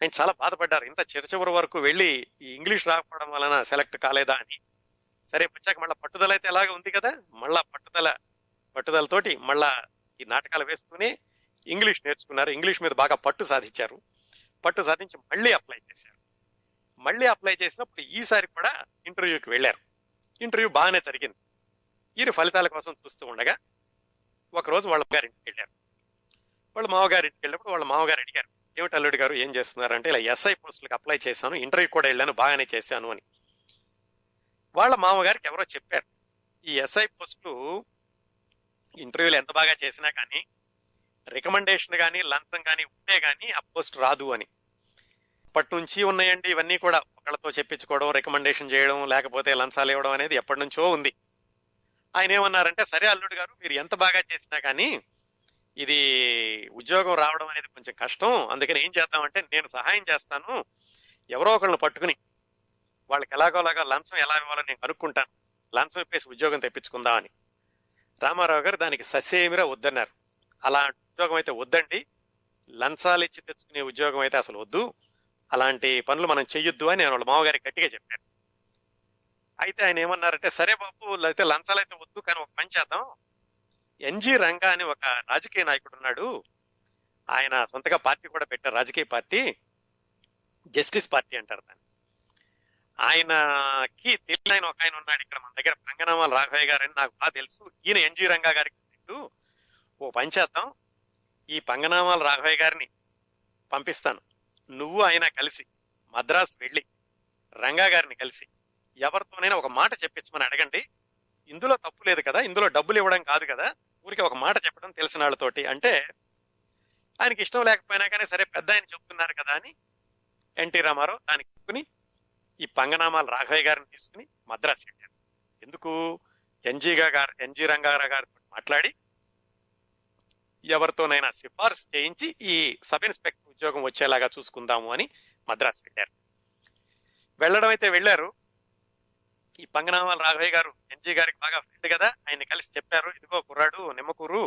ఆయన చాలా బాధపడ్డారు. ఇంత చివరి వరకు వెళ్ళి ఈ ఇంగ్లీష్ రాకపోవడం వలన సెలెక్ట్ కాలేదా అని. సరే వచ్చాక మళ్ళీ పట్టుదల అయితే అలాగే ఉంది కదా, మళ్ళా పట్టుదలతోటి మళ్ళా ఈ నాటకాలు వేస్తూనే ఇంగ్లీష్ నేర్చుకున్నారు. ఇంగ్లీష్ మీద బాగా పట్టు సాధించారు. పట్టు సాధించి మళ్ళీ అప్లై చేశారు. మళ్ళీ అప్లై చేసినప్పుడు ఈసారి కూడా ఇంటర్వ్యూకి వెళ్ళారు. ఇంటర్వ్యూ బాగానే జరిగింది. ఈయన ఫలితాల కోసం చూస్తూ ఉండగా ఒకరోజు వాళ్ళ గారింటికి వెళ్ళారు. వాళ్ళ మామగారింటికి వెళ్ళినప్పుడు వాళ్ళ మామగారు అడిగారు, ఏమిటి అల్లుడి గారు ఏం చేస్తున్నారంటే, ఇలా ఎస్ఐ పోస్టులకు అప్లై చేశాను, ఇంటర్వ్యూ కూడా వెళ్ళాను, బాగానే చేశాను అని. వాళ్ళ మామగారికి ఎవరో చెప్పారు, ఈ ఎస్ఐ పోస్టులు ఇంటర్వ్యూలు ఎంత బాగా చేసినా కానీ రికమెండేషన్ కానీ లంచం కానీ ఉంటే కానీ ఆ పోస్ట్ రాదు అని. అప్పటి నుంచి ఉన్నాయండి ఇవన్నీ కూడా, ఒకళ్ళతో చెప్పించుకోవడం, రికమెండేషన్ చేయడం, లేకపోతే లంచాలు ఇవ్వడం అనేది ఎప్పటి నుంచో ఉంది. ఆయన ఏమన్నారంటే, సరే అల్లుడు గారు మీరు ఎంత బాగా చేసినా కానీ ఇది ఉద్యోగం రావడం అనేది కొంచెం కష్టం, అందుకని ఏం చేద్దామంటే నేను సహాయం చేస్తాను, ఎవరో ఒకళ్ళని పట్టుకుని వాళ్ళకి ఎలాగోలాగా లంచం ఎలా ఇవ్వాలో నేను కనుక్కుంటాను, లంచం ఇప్పేసి ఉద్యోగం తెప్పించుకుందామని. రామారావు గారు దానికి ససేమిరా వద్దన్నారు. అలాంటి ఉద్యోగం అయితే వద్దండి, లంచాలు ఇచ్చి తెచ్చుకునే ఉద్యోగం అయితే అసలు వద్దు, అలాంటి పనులు మనం చెయ్యొద్దు అని వాళ్ళ మామగారికి గట్టిగా చెప్పారు. అయితే ఆయన ఏమన్నారంటే, సరే బాబు అయితే లంచాలు అయితే వద్దు, కానీ ఒక పని చేద్దాం, ఎన్జి రంగా అని ఒక రాజకీయ నాయకుడు ఉన్నాడు, ఆయన సొంతగా పార్టీ కూడా పెట్టారు, రాజకీయ పార్టీ, జస్టిస్ పార్టీ అంటారు దాన్ని. ఆయనకి తెలియని ఒక ఆయన ఉన్నాడు ఇక్కడ మన దగ్గర, పంగనామాల రాఘవయ్య గారు అని నాకు బాగా తెలుసు, ఈయన ఎన్జి రంగా గారికి ఓ పని చేద్దాం, ఈ పంగనామాల రాఘవయ్య గారిని పంపిస్తాను, నువ్వు ఆయన కలిసి మద్రాసు వెళ్ళి రంగా గారిని కలిసి ఎవరితోనైనా ఒక మాట చెప్పించమని అడగండి, ఇందులో తప్పు లేదు కదా, ఇందులో డబ్బులు ఇవ్వడం కాదు కదా, ఊరికి ఒక మాట చెప్పడం తెలిసిన వాళ్ళతోటి అంటే. ఆయనకి ఇష్టం లేకపోయినా కానీ సరే పెద్ద ఆయన చెప్తున్నారు కదా అని ఎన్టీ రామారావు దానికి ఒప్పుకుని ఈ పంగనామాల రాఘవయ్య గారిని తీసుకుని మద్రాసు వెళ్ళారు. ఎందుకు, ఎన్జి రంగారావు గారితో మాట్లాడి ఎవరితోనైనా సిఫార్సు చేయించి ఈ సబ్ ఇన్స్పెక్టర్ ఉద్యోగం వచ్చేలాగా చూసుకుందాము అని మద్రాసు వెళ్ళారు. వెళ్ళడం అయితే వెళ్ళారు. ఈ పంగనామాల రాఘవయ్య గారు ఎన్జీ గారికి బాగా ఫ్రెండ్ కదా, ఆయన కలిసి చెప్పారు, ఇదిగో కుర్రాడు నిమ్మకూరు,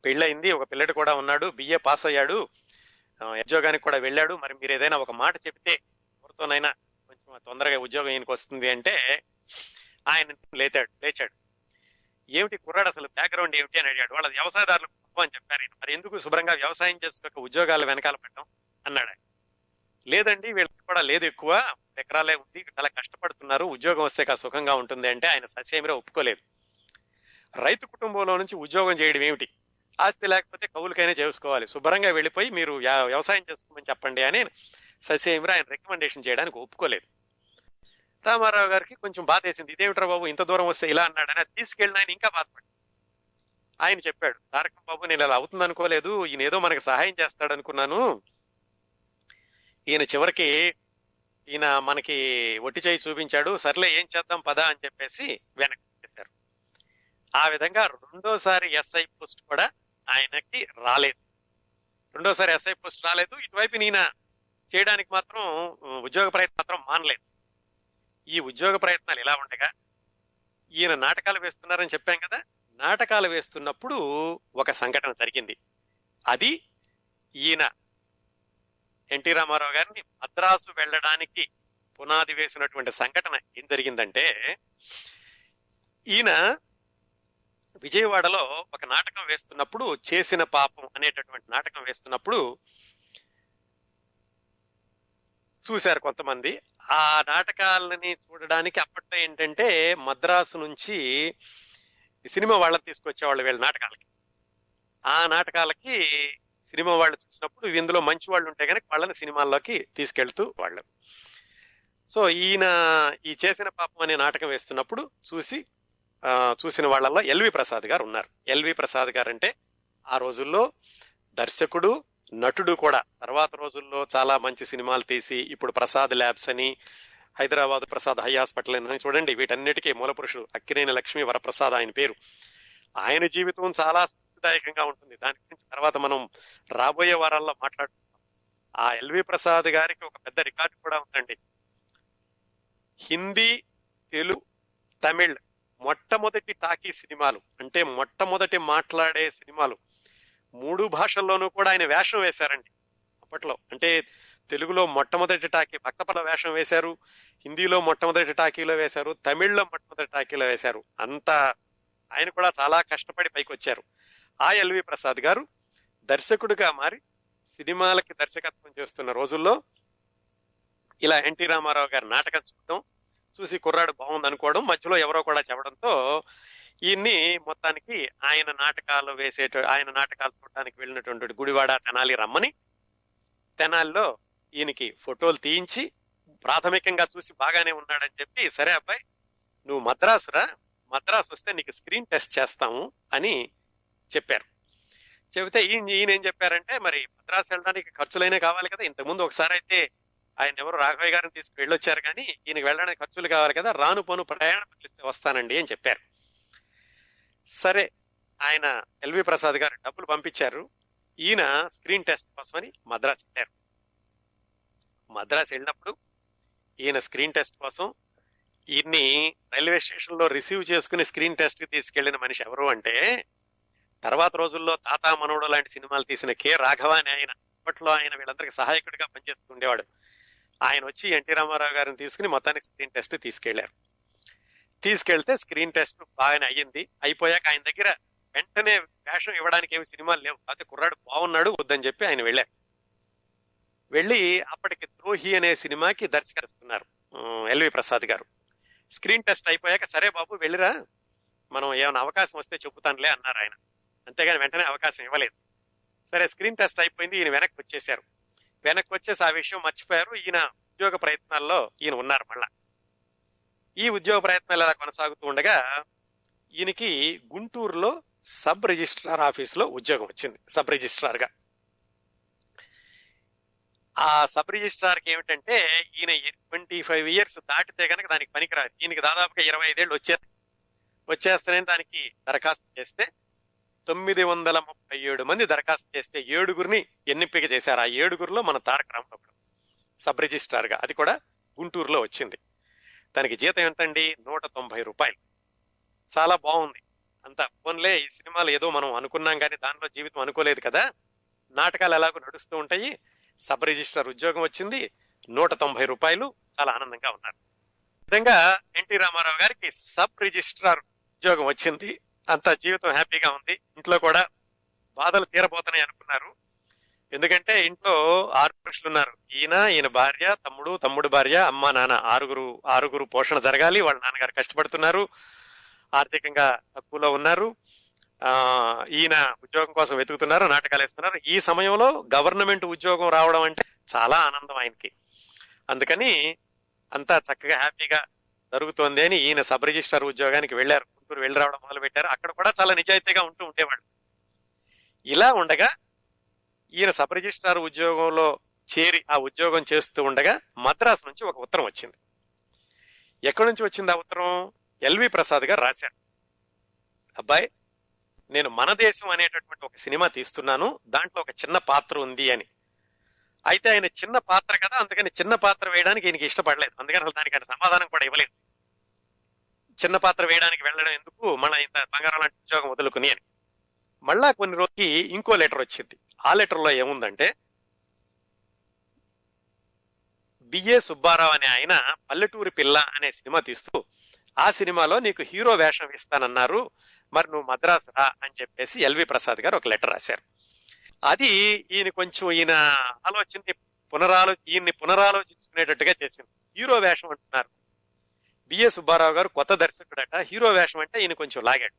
పెళ్ళయింది, ఒక పిల్లడు కూడా ఉన్నాడు, బిఏ పాస్ అయ్యాడు, ఉద్యోగానికి కూడా వెళ్ళాడు. మరి మీరు ఏదైనా ఒక మాట చెప్తే ఎవరితోనైనా కొంచెం తొందరగా ఉద్యోగం ఈయనకు వస్తుంది అంటే ఆయన లేచాడు. ఏమిటి కుర్రాడు అసలు బ్యాక్గ్రౌండ్ ఏమిటి అని అడిగాడు. వాళ్ళ వ్యవసాయదారులు అని చెప్పారు. మరి ఎందుకు శుభ్రంగా వ్యవసాయం చేసుకోక ఉద్యోగాలు వెనకాల పెట్టడం అన్నాడు. లేదండి వీళ్ళకి కూడా లేదు, ఎక్కువ ఎకరాలే ఉంది, చాలా కష్టపడుతున్నారు, ఉద్యోగం వస్తే కాస్త సుఖంగా ఉంటుంది అంటే ఆయన ససేమిరా ఒప్పుకోలేదు. రైతు కుటుంబంలో నుంచి ఉద్యోగం చేయడం ఏమిటి, ఆస్తి లేకపోతే కౌలుకైనా చేసుకోవాలి, శుభ్రంగా వెళ్ళిపోయి మీరు వ్యవసాయం చేసుకోమని చెప్పండి అని ససేమిరా ఆయన రికమెండేషన్ చేయడానికి ఒప్పుకోలేదు. రామారావు గారికి కొంచెం బాధ వేసింది. ఇదేమిట్రా బాబు ఇంత దూరం వస్తే ఇలా అన్నాడని అది తీసుకెళ్ళిన ఆయన ఇంకా బాధపడ్డాడు. ఆయన చెప్పాడు, తారకం బాబు నేను ఇలా అవుతుంది అనుకోలేదు, ఈయన ఏదో మనకు సహాయం చేస్తాడు అనుకున్నాను, ఈయన చివరికి ఈయన మనకి ఒట్టి చేయి చూపించాడు, సర్లే ఏం చేద్దాం పదా అని చెప్పేసి వెనక్కి చెప్పారు. ఆ విధంగా రెండోసారి ఎస్ఐ పోస్ట్ కూడా ఆయనకి రాలేదు. ఇటువైపు ఈయన చేయడానికి మాత్రం ఉద్యోగ ప్రయత్నం మాత్రం మానలేదు. ఈ ఉద్యోగ ప్రయత్నాలు ఇలా ఉండగా ఈయన నాటకాలు వేస్తున్నారని చెప్పాం కదా, నాటకాలు వేస్తున్నప్పుడు ఒక సంఘటన జరిగింది. అది ఈయన ఎన్టీ రామారావు గారిని మద్రాసు వెళ్ళడానికి పునాది వేసినటువంటి సంఘటన ఏం జరిగిందంటే, ఈయన విజయవాడలో ఒక నాటకం వేస్తున్నప్పుడు, చేసిన పాపం అనేటటువంటి నాటకం వేస్తున్నప్పుడు చూశారు కొంతమంది. ఆ నాటకాలని చూడడానికి అప్పట్లో ఏంటంటే మద్రాసు నుంచి సినిమా వాళ్ళని తీసుకొచ్చేవాళ్ళు వీళ్ళ నాటకాలకి. ఆ నాటకాలకి సినిమా వాళ్ళు చూసినప్పుడు ఇందులో మంచి వాళ్ళు ఉంటే కనుక వాళ్ళని సినిమాల్లోకి తీసుకెళ్తూ వాళ్ళు. సో ఈయన ఈ చేసిన పాపం అనే నాటకం వేస్తున్నప్పుడు చూసిన వాళ్ళల్లో ఎల్వి ప్రసాద్ గారు ఉన్నారు. ఎల్వి ప్రసాద్ గారు అంటే ఆ రోజుల్లో దర్శకుడు, నటుడు కూడా. తర్వాత రోజుల్లో చాలా మంచి సినిమాలు తీసి ఇప్పుడు ప్రసాద్ ల్యాబ్స్ అని, హైదరాబాద్ ప్రసాద్ హై హాస్పిటల్ అని చూడండి, వీటన్నిటికీ మూలపురుషుడు అక్కినేని లక్ష్మీ వరప్రసాద్ ఆయన పేరు. ఆయన జీవితం చాలా స్ఫూర్తిదాయకంగా ఉంటుంది. దాని గురించి తర్వాత మనం రాబోయే వారాల్లో మాట్లాడుకుంటాం. ఆ ఎల్వి ప్రసాద్ గారికి ఒక పెద్ద రికార్డు కూడా ఉందండి. హిందీ, తెలుగు, తమిళ్ మొట్టమొదటి టాకీ సినిమాలు, అంటే మొట్టమొదటి మాట్లాడే సినిమాలు 3 భాషల్లోనూ కూడా ఆయన వేషం వేశారండి అప్పట్లో. అంటే తెలుగులో మొట్టమొదటి టాకీ భక్తపల వేషం వేశారు, హిందీలో మొట్టమొదటి టాకీలో వేశారు, తమిళ్లో మొట్టమొదటి టాకీలో వేశారు. అంతా ఆయన కూడా చాలా కష్టపడి పైకి వచ్చారు. ఆ ఎల్వి ప్రసాద్ గారు దర్శకుడిగా మారి సినిమాలకి దర్శకత్వం చేస్తున్న రోజుల్లో ఇలా ఎన్టీ రామారావు గారి నాటకం చూసి కుర్రాడు బాగుంది అనుకోవడం, మధ్యలో ఎవరో కూడా చెప్పడంతో ఈయన్ని మొత్తానికి ఆయన నాటకాలు చూడటానికి వెళ్ళినటువంటి గుడివాడ, తెనాలి రమ్మని, తెనాలిలో ఈయనకి ఫోటోలు తీయించి ప్రాథమికంగా చూసి బాగానే ఉన్నాడని చెప్పి, సరే అబ్బాయి నువ్వు మద్రాసు వస్తే నీకు స్క్రీన్ టెస్ట్ చేస్తాము అని చెప్పారు. చెబితే ఈయన ఏం చెప్పారంటే, మరి మద్రాసు వెళ్ళడానికి ఖర్చులైనా కావాలి కదా, ఇంతకుముందు ఒకసారి అయితే ఆయన ఎవరు రాఘవయ్య గారిని తీసుకు వెళ్ళొచ్చారు, కానీ ఈయనకి వెళ్ళడానికి ఖర్చులు కావాలి కదా, రాను పోను ప్రయాణం వస్తానండి అని చెప్పారు. సరే ఆయన ఎల్వి ప్రసాద్ గారు డబ్బులు పంపించారు. ఈయన స్క్రీన్ టెస్ట్ కోసమని మద్రాసు వెళ్ళారు. మద్రాసు వెళ్ళినప్పుడు ఈయన స్క్రీన్ టెస్ట్ కోసం ఈయన్ని రైల్వే స్టేషన్ లో రిసీవ్ చేసుకుని స్క్రీన్ టెస్ట్ కి తీసుకెళ్లిన మనిషి ఎవరు అంటే, తర్వాత రోజుల్లో తాతా మనోడు లాంటి సినిమాలు తీసిన కె రాఘవ అని ఆయన. అప్పట్లో ఆయన వీళ్ళందరికీ సహాయకుడిగా పనిచేస్తుండేవాడు. ఆయన వచ్చి ఎన్టీ రామారావు గారిని తీసుకుని మొత్తానికి స్క్రీన్ టెస్ట్ తీసుకెళ్లారు. తీసుకెళ్తే స్క్రీన్ టెస్ట్ బాగానే అయ్యింది. అయిపోయాక ఆయన దగ్గర వెంటనే వేషం ఇవ్వడానికి ఏమి సినిమాలు లేవు, అయితే కుర్రాడు బాగున్నాడు వద్దని చెప్పి ఆయన వెళ్ళి అప్పటికి ద్రోహి అనే సినిమాకి దర్శకరిస్తున్నారు ఎల్వి ప్రసాద్ గారు. స్క్రీన్ టెస్ట్ అయిపోయాక సరే బాబు వెళ్ళిరా, మనం ఏమైనా అవకాశం వస్తే చెబుతానులే అన్నారు ఆయన. అంతేగాని వెంటనే అవకాశం ఇవ్వలేదు. సరే స్క్రీన్ టెస్ట్ అయిపోయింది, ఈయన వెనక్కి వచ్చేసారు. వెనక్కి వచ్చేసి ఆ విషయం మర్చిపోయారు. ఈయన ఉద్యోగ ప్రయత్నాల్లో ఈయన ఉన్నారు. మళ్ళా ఈ ఉద్యోగ ప్రయత్నాలు ఎలా కొనసాగుతూ ఉండగా ఈయనకి గుంటూరులో సబ్ రిజిస్ట్రార్ ఆఫీసులో ఉద్యోగం వచ్చింది, సబ్ రిజిస్ట్రార్ గా. ఆ సబ్ రిజిస్ట్రార్ కి ఏమిటంటే ఈయన 25 years దాటితే కనుక దానికి పనికిరాదు. ఈయనకి దాదాపుగా 25 ఏళ్ళు వచ్చేస్తానని దానికి దరఖాస్తు చేస్తే 937 మంది దరఖాస్తు చేస్తే 7గురిని ఎన్నిక చేశారు. ఆ 7గురిలో మన తారక రామారావు సబ్ రిజిస్ట్రార్ గా, అది కూడా గుంటూరులో వచ్చింది. దానికి జీతం ఎంతండి, 190 రూపాయలు. చాలా బాగుంది. అంత ఫోన్లే, ఈ సినిమాలు ఏదో మనం అనుకున్నాం కానీ దానిలో జీవితం అనుకోలేదు కదా, నాటకాలు ఎలాగో నడుస్తూ ఉంటాయి. సబ్ రిజిస్ట్రార్ ఉద్యోగం వచ్చింది, 190 రూపాయలు. చాలా ఆనందంగా ఉన్నారు. విధంగా ఎన్టీ రామారావు గారికి సబ్ రిజిస్ట్రార్ ఉద్యోగం వచ్చింది. అంతా జీవితం హ్యాపీగా ఉంది. ఇంట్లో కూడా బాధలు తీరబోతున్నాయి అనుకున్నారు. ఎందుకంటే ఇంట్లో 6 పురుషులు ఉన్నారు. ఈయన భార్య, తమ్ముడు భార్య, అమ్మ నాన్న, ఆరుగురు పోషణ జరగాలి. వాళ్ళ నాన్నగారు కష్టపడుతున్నారు, ఆర్థికంగా తక్కువలో ఉన్నారు. ఈయన ఉద్యోగం కోసం వెతుకుతున్నారు, నాటకాలు వేస్తున్నారు. ఈ సమయంలో గవర్నమెంట్ ఉద్యోగం రావడం అంటే చాలా ఆనందం ఆయనకి. అందుకని అంతా చక్కగా హ్యాపీగా జరుగుతోంది అని ఈయన సబ్ రిజిస్ట్రార్ ఉద్యోగానికి వెళ్ళారు. గుంటూరు వెళ్ళి రావడం మొదలు పెట్టారు. అక్కడ కూడా చాలా నిజాయితీగా ఉండేవాళ్ళు. ఇలా ఉండగా ఈయన సబ్ రిజిస్ట్రార్ ఉద్యోగంలో చేరి ఆ ఉద్యోగం చేస్తూ ఉండగా మద్రాసు నుంచి ఒక ఉత్తరం వచ్చింది. ఎక్కడి నుంచి వచ్చింది ఆ ఉత్తరం? ఎల్వి ప్రసాద్ గారు రాశారు. అబ్బాయి, నేను మన దేశం అనేటటువంటి ఒక సినిమా తీస్తున్నాను, దాంట్లో ఒక చిన్న పాత్ర ఉంది అని. అయితే ఆయన చిన్న పాత్ర కదా, అందుకని చిన్న పాత్ర వేయడానికి ఈయనకి ఇష్టపడలేదు. అందుకని అసలు దానికి ఆయన సమాధానం కూడా ఇవ్వలేదు. చిన్న పాత్ర వేయడానికి వెళ్ళడం ఎందుకు, మన ఇంత బంగారం లాంటి ఉద్యోగం వదులుకుని అని. మళ్ళా కొన్ని రోజుకి ఇంకో లెటర్ వచ్చింది. ఆ లెటర్లో ఏముందంటే, బిఏ సుబ్బారావు అనే ఆయన పల్లెటూరి పిల్ల అనే సినిమా తీస్తూ ఆ సినిమాలో నీకు హీరో వేషం ఇస్తానన్నారు, మరి నువ్వు మద్రాసు రా అని చెప్పేసి ఎల్వి ప్రసాద్ గారు ఒక లెటర్ రాశారు. అది ఈయన ఈయన్ని పునరాలోచించుకునేటట్టుగా చేసింది. హీరో వేషం అంటున్నారు. బిఏ సుబ్బారావు గారు కొత్త దర్శకుడట, హీరో వేషం అంటే ఈయన కొంచెం లాగాడు.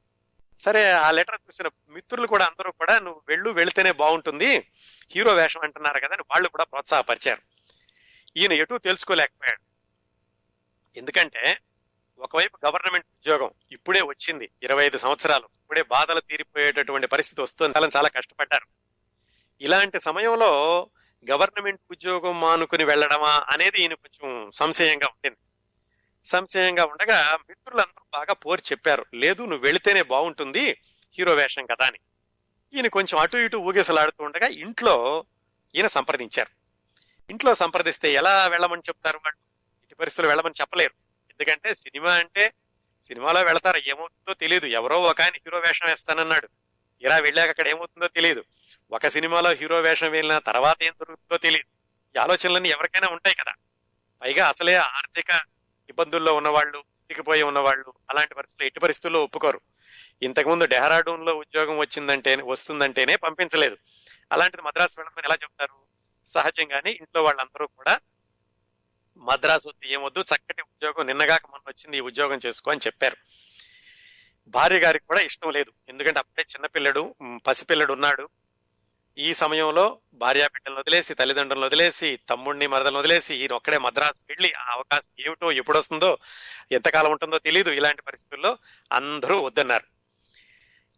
సరే, ఆ లెటర్ చూసిన మిత్రులు కూడా అందరూ కూడా నువ్వు వెళితేనే బాగుంటుంది, హీరో వేషం అంటున్నారు కదా అని వాళ్ళు కూడా ప్రోత్సాహపరిచారు. ఈయన ఎటూ తెలుసుకోలేకపోయాడు. ఎందుకంటే ఒకవైపు గవర్నమెంట్ ఉద్యోగం ఇప్పుడే వచ్చింది, 25 సంవత్సరాలు, ఇప్పుడే బాధలు తీరిపోయేటటువంటి పరిస్థితి వస్తుంది, చాలా కష్టపడ్డారు. ఇలాంటి సమయంలో గవర్నమెంట్ ఉద్యోగం మానుకుని వెళ్ళడమా అనేది ఈయన కొంచెం సంశయంగా ఉంటుంది. సంశయంగా ఉండగా మిత్రులందరూ బాగా పోరు చెప్పారు, లేదు నువ్వు వెళితేనే బాగుంటుంది, హీరో వేషం కదా అని. ఈయన కొంచెం అటు ఇటు ఊగేసలాడుతూ ఉండగా ఇంట్లో ఈయన సంప్రదించారు. ఇంట్లో సంప్రదిస్తే ఎలా వెళ్ళమని చెప్తారు వాళ్ళు? ఇటు పరిస్థితులు వెళ్ళమని చెప్పలేరు. ఎందుకంటే సినిమా అంటే సినిమాలో వెళతారు, ఏమవుతుందో తెలియదు. ఎవరో ఒక ఆయన హీరో వేషం వేస్తానన్నాడు, ఇలా వెళ్ళాక అక్కడ ఏమవుతుందో తెలియదు. ఒక సినిమాలో హీరో వేషం వెళ్ళిన తర్వాత ఏం జరుగుతుందో తెలియదు. ఈ ఆలోచనలన్నీ ఎవరికైనా ఉంటాయి కదా. పైగా అసలే ఆర్థిక ఇబ్బందుల్లో ఉన్నవాళ్ళు, చిక్కిపోయి ఉన్నవాళ్ళు అలాంటి పరిస్థితులు ఎట్టి పరిస్థితుల్లో ఒప్పుకోరు. ఇంతకుముందు డెహ్రాడూన్ లో ఉద్యోగం వస్తుందంటేనే పంపించలేదు. అలాంటిది మద్రాసు వెళ్ళమని ఎలా చెప్తారు? సహజంగానే ఇంట్లో వాళ్ళందరూ కూడా మద్రాసు వద్దు, ఏమొద్దు, చక్కటి ఉద్యోగం నిన్నగాక మొన్న వచ్చింది, ఈ ఉద్యోగం చేసుకో అని చెప్పారు. భార్య గారికి కూడా ఇష్టం లేదు. ఎందుకంటే అప్పుడే చిన్నపిల్లడు, పసిపిల్లడు ఉన్నాడు. ఈ సమయంలో భార్యా బిడ్డలను వదిలేసి, తల్లిదండ్రులను వదిలేసి, తమ్ముడిని మరదలను వదిలేసి ఈయన ఒక్కడే మద్రాసు వెళ్ళి ఆ అవకాశం ఏమిటో, ఎప్పుడు వస్తుందో, ఎంతకాలం ఉంటుందో తెలియదు. ఇలాంటి పరిస్థితుల్లో అందరూ వద్దన్నారు.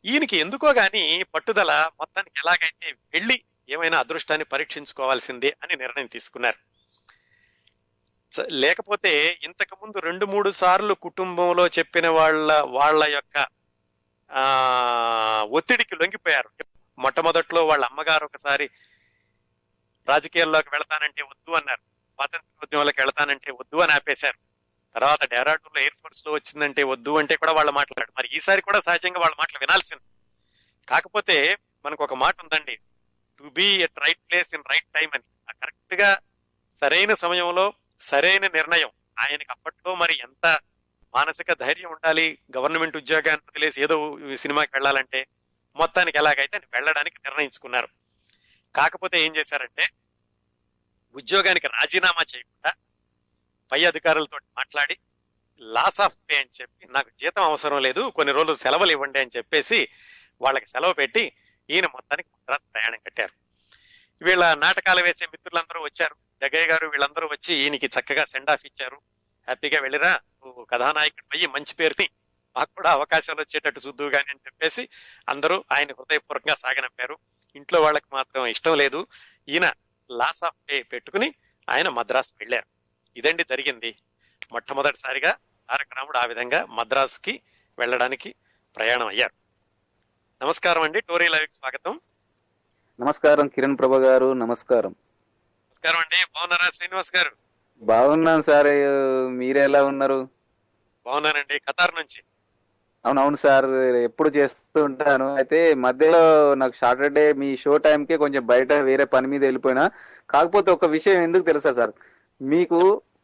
ఈయనకి ఎందుకో గాని పట్టుదల, మొత్తానికి ఎలాగైతే వెళ్ళి ఏమైనా అదృష్టాన్ని పరీక్షించుకోవాల్సిందే అని నిర్ణయం తీసుకున్నారు. లేకపోతే ఇంతకు ముందు 2-3 సార్లు కుటుంబంలో చెప్పిన వాళ్ళ యొక్క ఒత్తిడికి లొంగిపోయారు. మొట్టమొదట్లో వాళ్ళ అమ్మగారు ఒకసారి రాజకీయాల్లోకి వెళతానంటే వద్దు అన్నారు, స్వాతంత్ర్యోద్యమంలోకి వెళతానంటే వద్దు అని ఆపేశారు. తర్వాత డెహ్రాడూన్ లో ఎయిర్ ఫోర్స్ లో వచ్చిందంటే వద్దు అంటే కూడా వాళ్ళు మాట్లాడారు. మరి ఈసారి కూడా సహజంగా వాళ్ళ మాటలు వినాల్సింది. కాకపోతే మనకు ఒక మాట ఉందండి, to be at right place in right time అని. కరెక్ట్ గా సరైన సమయంలో సరైన నిర్ణయం. ఆయనకి అప్పట్లో మరి ఎంత మానసిక ధైర్యం ఉండాలి, గవర్నమెంట్ ఉద్యోగాన్ని వదిలేసి ఏదో సినిమాకి వెళ్ళాలంటే. మొత్తానికి ఎలాగైతే వెళ్ళడానికి నిర్ణయించుకున్నారు. కాకపోతే ఏం చేశారంటే, ఉద్యోగానికి రాజీనామా చేయకుండా పై అధికారులతో మాట్లాడి లాస్ ఆఫ్ పే అని చెప్పి, నాకు జీతం అవసరం లేదు, కొన్ని రోజులు సెలవులు ఇవ్వండి అని చెప్పేసి వాళ్ళకి సెలవు పెట్టి ఈయన మొత్తానికి మద్రాసు ప్రయాణం కట్టారు. వీళ్ళ నాటకాలు వేసే మిత్రులందరూ వచ్చారు, జగ్గయ్య గారు వీళ్ళందరూ వచ్చి ఈయనకి చక్కగా సెండ్ ఆఫ్ ఇచ్చారు. హ్యాపీగా వెళ్ళిరా, నువ్వు కథానాయకుడు అయ్యి మంచి పేరుని మాకు కూడా అవకాశాలు వచ్చేటట్టు చూద్దువు గాని అని చెప్పేసి అందరూ ఆయన హృదయపూర్వకంగా సాగనంపారు. ఇంట్లో వాళ్ళకి మాత్రం ఇష్టం లేదు. ఈయన లాస్ ఆఫ్ పే పెట్టుకుని ఆయన మద్రాసు వెళ్ళారు. ఇదండి జరిగింది. మొట్టమొదటిసారిగా తారక రాముడు ఆ విధంగా మద్రాసుకి వెళ్ళడానికి ప్రయాణం అయ్యారు. నమస్కారం అండి, టోరీ లైవ్ కి స్వాగతం.
నమస్కారం కిరణ్ ప్రభ గారు. నమస్కారం.
నమస్కారం అండి, బాగున్నారా శ్రీనివాస్ గారు?
బాగున్నాను సార్, మీరే ఎలా ఉన్నారు?
బాగున్నానండి, ఖతార్ నుంచి.
అవునవును సార్, ఎప్పుడు చేస్తూ ఉంటాను. అయితే మధ్యలో నాకు సాటర్డే మీ షో టైంకి కొంచెం బయట వేరే పని మీద వెళ్ళిపోయినా. కాకపోతే ఒక విషయం ఎందుకు తెలుసా సార్, మీకు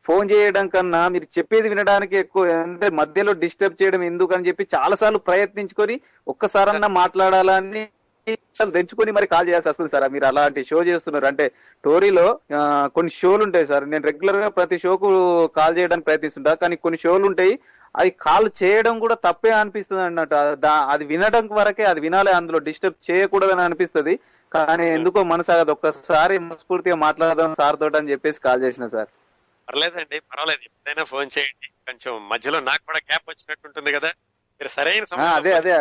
ఫోన్ చేయడం కన్నా మీరు చెప్పేది వినడానికి ఎక్కువ, అంటే మధ్యలో డిస్టర్బ్ చేయడం ఎందుకు అని చెప్పి చాలా సార్లు ప్రయత్నించుకొని ఒక్కసారన్నా మాట్లాడాలని తెంచుకొని మరి కాల్ చేయాల్సి వస్తుంది సార్. మీరు అలాంటి షో చేస్తున్నారు అంటే టోరీలో కొన్ని షోలు ఉంటాయి సార్. నేను రెగ్యులర్ గా ప్రతి షోకు కాల్ చేయడానికి ప్రయత్నిస్తుంటా, కానీ కొన్ని షోలు ఉంటాయి అది కాల్ చేయడం కూడా తప్పే అనిపిస్తుంది అన్నట్టు. అది వినడం వరకే, అది వినాలి, అందులో డిస్టర్బ్ చేయకూడదని అనిపిస్తుంది. కానీ ఎందుకో మనసాగదు. ఒక్కసారి మనస్ఫూర్తిగా మాట్లాడదాం సార్ తోటి అని చెప్పేసి కాల్ చేసిన సార్.
పర్లేదండి, పర్వాలేదు, ఎప్పుడైనా ఫోన్ చేయండి. కొంచెం మధ్యలో నాకు కూడా గ్యాప్ వచ్చినట్టు ఉంటుంది కదా, మీరు సరైన
అదే అదే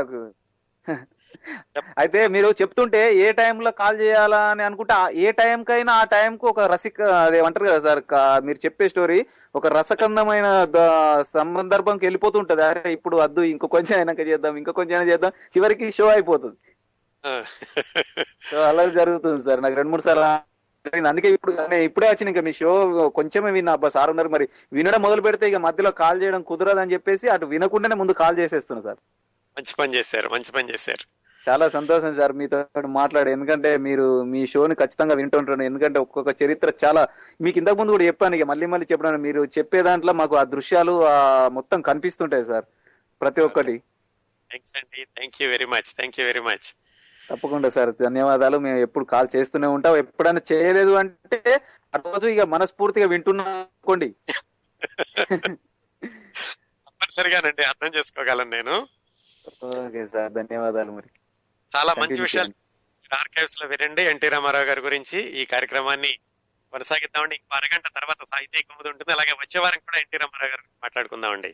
అయితే మీరు చెప్తుంటే ఏ టైంలో కాల్ చేయాలా అని అనుకుంటే ఏ టైంకైనా ఆ టైంకు ఒక అదేమంటారు కదా సార్, మీరు చెప్పే స్టోరీ ఒక రసకందమైన సందర్భంకి వెళ్ళిపోతుంటది. అరే ఇప్పుడు వద్దు, ఇంకో కొంచెం అయినాక చేద్దాం, ఇంకో కొంచెం అయినా చేద్దాం, చివరికి షో అయిపోతుంది. సో అలా జరుగుతుంది సార్. నాకు 2-3 సార్లు అందుకే ఇప్పుడే వచ్చిన ఇంకా మీ షో కొంచెమే విన్నా. అబ్బా సార్ ఉన్నారు, మరి వినడం మొదలు పెడితే ఇక మధ్యలో కాల్ చేయడం కుదరదు అని చెప్పేసి అటు వినకుండానే ముందు కాల్ చేసేస్తున్నా సార్.
మంచి పని చేశారు, మంచి పని చేశారు.
చాలా సంతోషం సార్ మీతో మాట్లాడే. ఎందుకంటే మీరు మీ షోని ఖచ్చితంగా వింటుంటాను. ఎందుకంటే ఒక్కొక్క చరిత్ర చాలా, మీకు ఇంతకు ముందు కూడా చెప్పాను, ఇక మళ్ళీ మళ్ళీ చెప్పాను. మీరు చెప్పే దాంట్లో మాకు ఆ దృశ్యాలు మొత్తం కనిపిస్తుంటాయి సార్, ప్రతి ఒక్కటి.
థ్యాంక్స్ అండి, thank you very much, thank you very much.
తప్పకుండా సార్, ధన్యవాదాలు. మేము ఎప్పుడు కాల్ చేస్తూనే ఉంటాం. ఎప్పుడైనా చేయలేదు అంటే ఆ రోజు ఇక మనస్ఫూర్తిగా వింటున్నాం అనుకోండి.
తప్పనిసరిగానండి, అర్థం చేసుకోగలను నేను.
ఓకే సార్, ధన్యవాదాలు. మరి
చాలా మంచి విషయాలు ఆర్కైవ్స్ లో వినండి ఎన్టీ రామారావు గారి గురించి. ఈ కార్యక్రమాన్ని కొనసాగిద్దామండి. ఇంకో అరగంట తర్వాత సాహితీ కుముది ఉంటుంది. అలాగే వచ్చే వారం కూడా ఎన్టీ రామారావు గారు మాట్లాడుకుందామండి.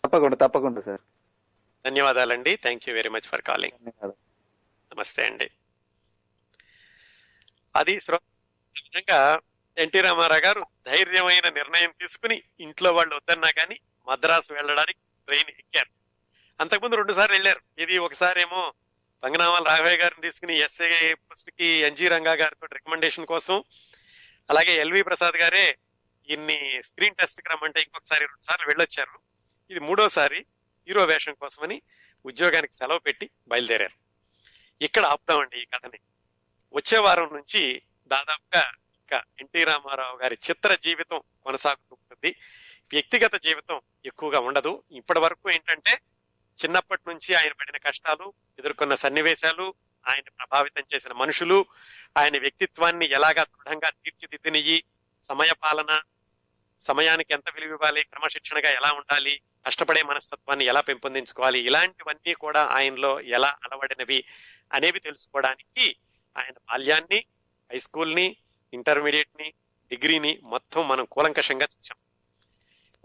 తప్పకుండా తప్పకుండా సార్.
ధన్యవాదాలండి, thank you very much for calling. నమస్తే అండి. అది విధంగా ఎన్టీ రామారావు గారు ధైర్యమైన నిర్ణయం తీసుకుని ఇంట్లో వాళ్ళు వద్దన్నా కానీ మద్రాసు వెళ్ళడానికి ట్రైన్ ఎక్కారు. అంతకుముందు 2 సార్లు వెళ్ళారు. ఇది ఒకసారేమో పంగనామాల రాఘవయ్య గారిని తీసుకుని ఎస్ఏ పోస్ట్ కి ఎన్జి రంగా గారితో రికమెండేషన్ కోసం, అలాగే ఎల్వి ప్రసాద్ గారే ఇన్ని స్క్రీన్ టెస్ట్ కి రమ్మంటే ఇంకొకసారి 2 సార్లు వెళ్ళొచ్చారు. ఇది 3వసారి హీరో వేషం కోసమని ఉద్యోగానికి సెలవు పెట్టి బయలుదేరారు. ఇక్కడ ఆపుతామండి ఈ కథని. వచ్చే వారం నుంచి దాదాపుగా ఇంకా ఎన్టీ రామారావు గారి చిత్ర జీవితం కొనసాగుతుంటుంది. వ్యక్తిగత జీవితం ఎక్కువగా ఉండదు. ఇప్పటి వరకు ఏంటంటే చిన్నప్పటి నుంచి ఆయన పడిన కష్టాలు, ఎదుర్కొన్న సన్నివేశాలు, ఆయన ప్రభావితం చేసిన మనుషులు, ఆయన వ్యక్తిత్వాన్ని ఎలాగా దృఢంగా తీర్చిదిద్దినయి, సమయపాలన, సమయానికి ఎంత విలువ ఇవ్వాలి, క్రమశిక్షణగా ఎలా ఉండాలి, కష్టపడే మనస్తత్వాన్ని ఎలా పెంపొందించుకోవాలి, ఇలాంటివన్నీ కూడా ఆయనలో ఎలా అలవడినవి అనేవి తెలుసుకోవడానికి ఆయన బాల్యాన్ని, హై స్కూల్ని, ఇంటర్మీడియట్ ని, డిగ్రీని మొత్తం మనం కూలంకషంగా చూసాం.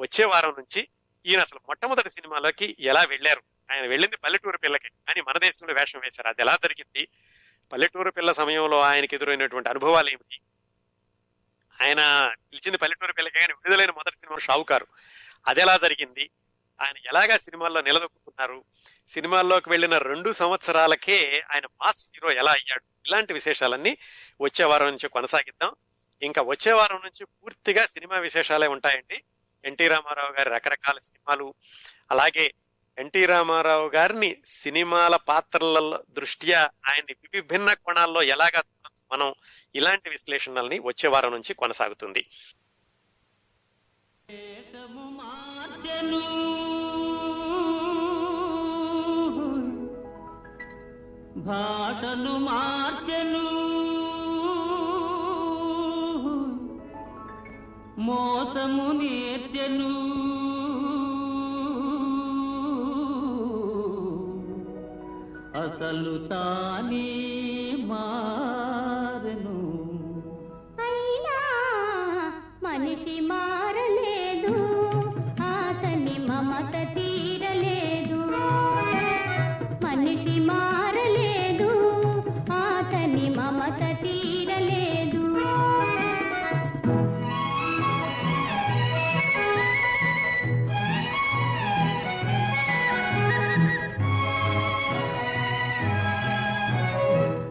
వచ్చే వారం నుంచి ఈయన అసలు మొట్టమొదటి సినిమాలోకి ఎలా వెళ్లారు, ఆయన వెళ్ళింది పల్లెటూరు పిల్లకి, కానీ మన దేశంలో వేషం వేశారు. అది ఎలా జరిగింది, పల్లెటూరు పిల్ల సమయంలో ఆయనకి ఎదురైనటువంటి అనుభవాలు ఏమిటి, ఆయన పిలిచింది పల్లెటూరు పిల్లకే కానీ విడుదలైన మొదటి సినిమా షావుకారు, అది ఎలా జరిగింది, ఆయన ఎలాగా సినిమాల్లో నిలదొక్కున్నారు, సినిమాల్లోకి వెళ్ళిన 2 సంవత్సరాలకే ఆయన మాస్ హీరో ఎలా అయ్యాడు, ఇలాంటి విశేషాలన్నీ వచ్చే వారం నుంచి కొనసాగిద్దాం. ఇంకా వచ్చే వారం నుంచి పూర్తిగా సినిమా విశేషాలే ఉంటాయండి. ఎన్టీ రామారావు గారి రకరకాల సినిమాలు, అలాగే ఎన్టీ రామారావు గారిని సినిమాల పాత్రల దృష్ట్యా ఆయన్ని విభిన్న కోణాల్లో ఎలాగా మనం, ఇలాంటి విశ్లేషణల్ని వచ్చే వారం నుంచి కొనసాగుతుంది.
భాషను మార్చెను, మోసము నేర్చెను, అసలు తానే మారెను.
అయినా మనిషి మారలేదు, అతని మమత తీరలేదు. మనిషి మారలేదు, అతని మమత తీరలేదు.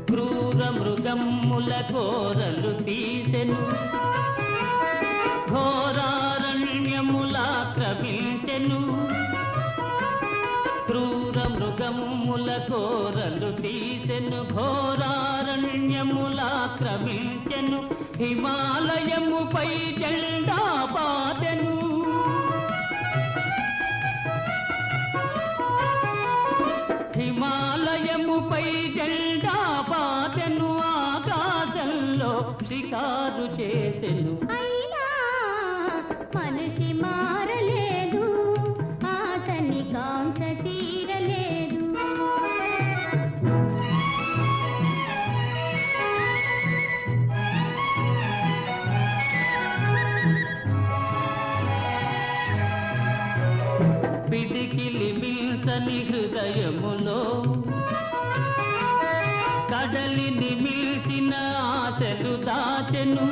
క్రూర మృగమ్ముల కోరలు తీసెను, ఘోరారణ్యము వీసెను ఘోరారణ్యములాక్రమించెను హిమాలయముపై జెండా పాతెను హిమాలయముపై జెండా పాతెను ఆకాశంలో షికారు చేసెను
అయినా మనిషి మారలేదు అతని కాంక్ష తీరలేదు
పిడికిలి మిల్సని హృదయములో కడలిని మిల్సిన ఆశలు దాచెను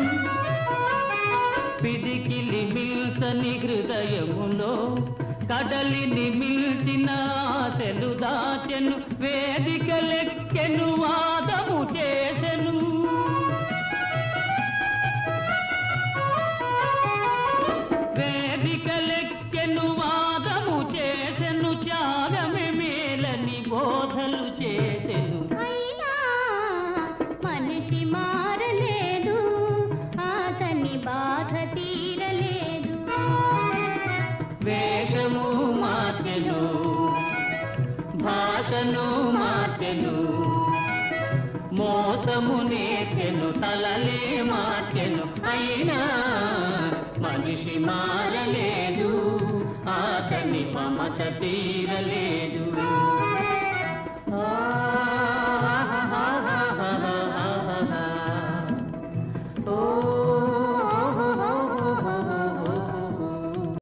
పిడికిలి మిల్సని హృదయములో కడలిని మిల్సిన ఆశలు దాచెను వేదికలెక్కెను వాదము చేసెను వేదికలెక్కెను వాదము చేసెను త్యాగమే మేలని బోధలు చేసెను
అయినా మనిషి మారలేదు అతని బాధ తీరలేదు
వేషము మార్చెను భాషను మార్చెను మోసము నేర్చెను తలలే మార్చెను అయినా మనిషి మారలేదు అతని మమత తీరలేదు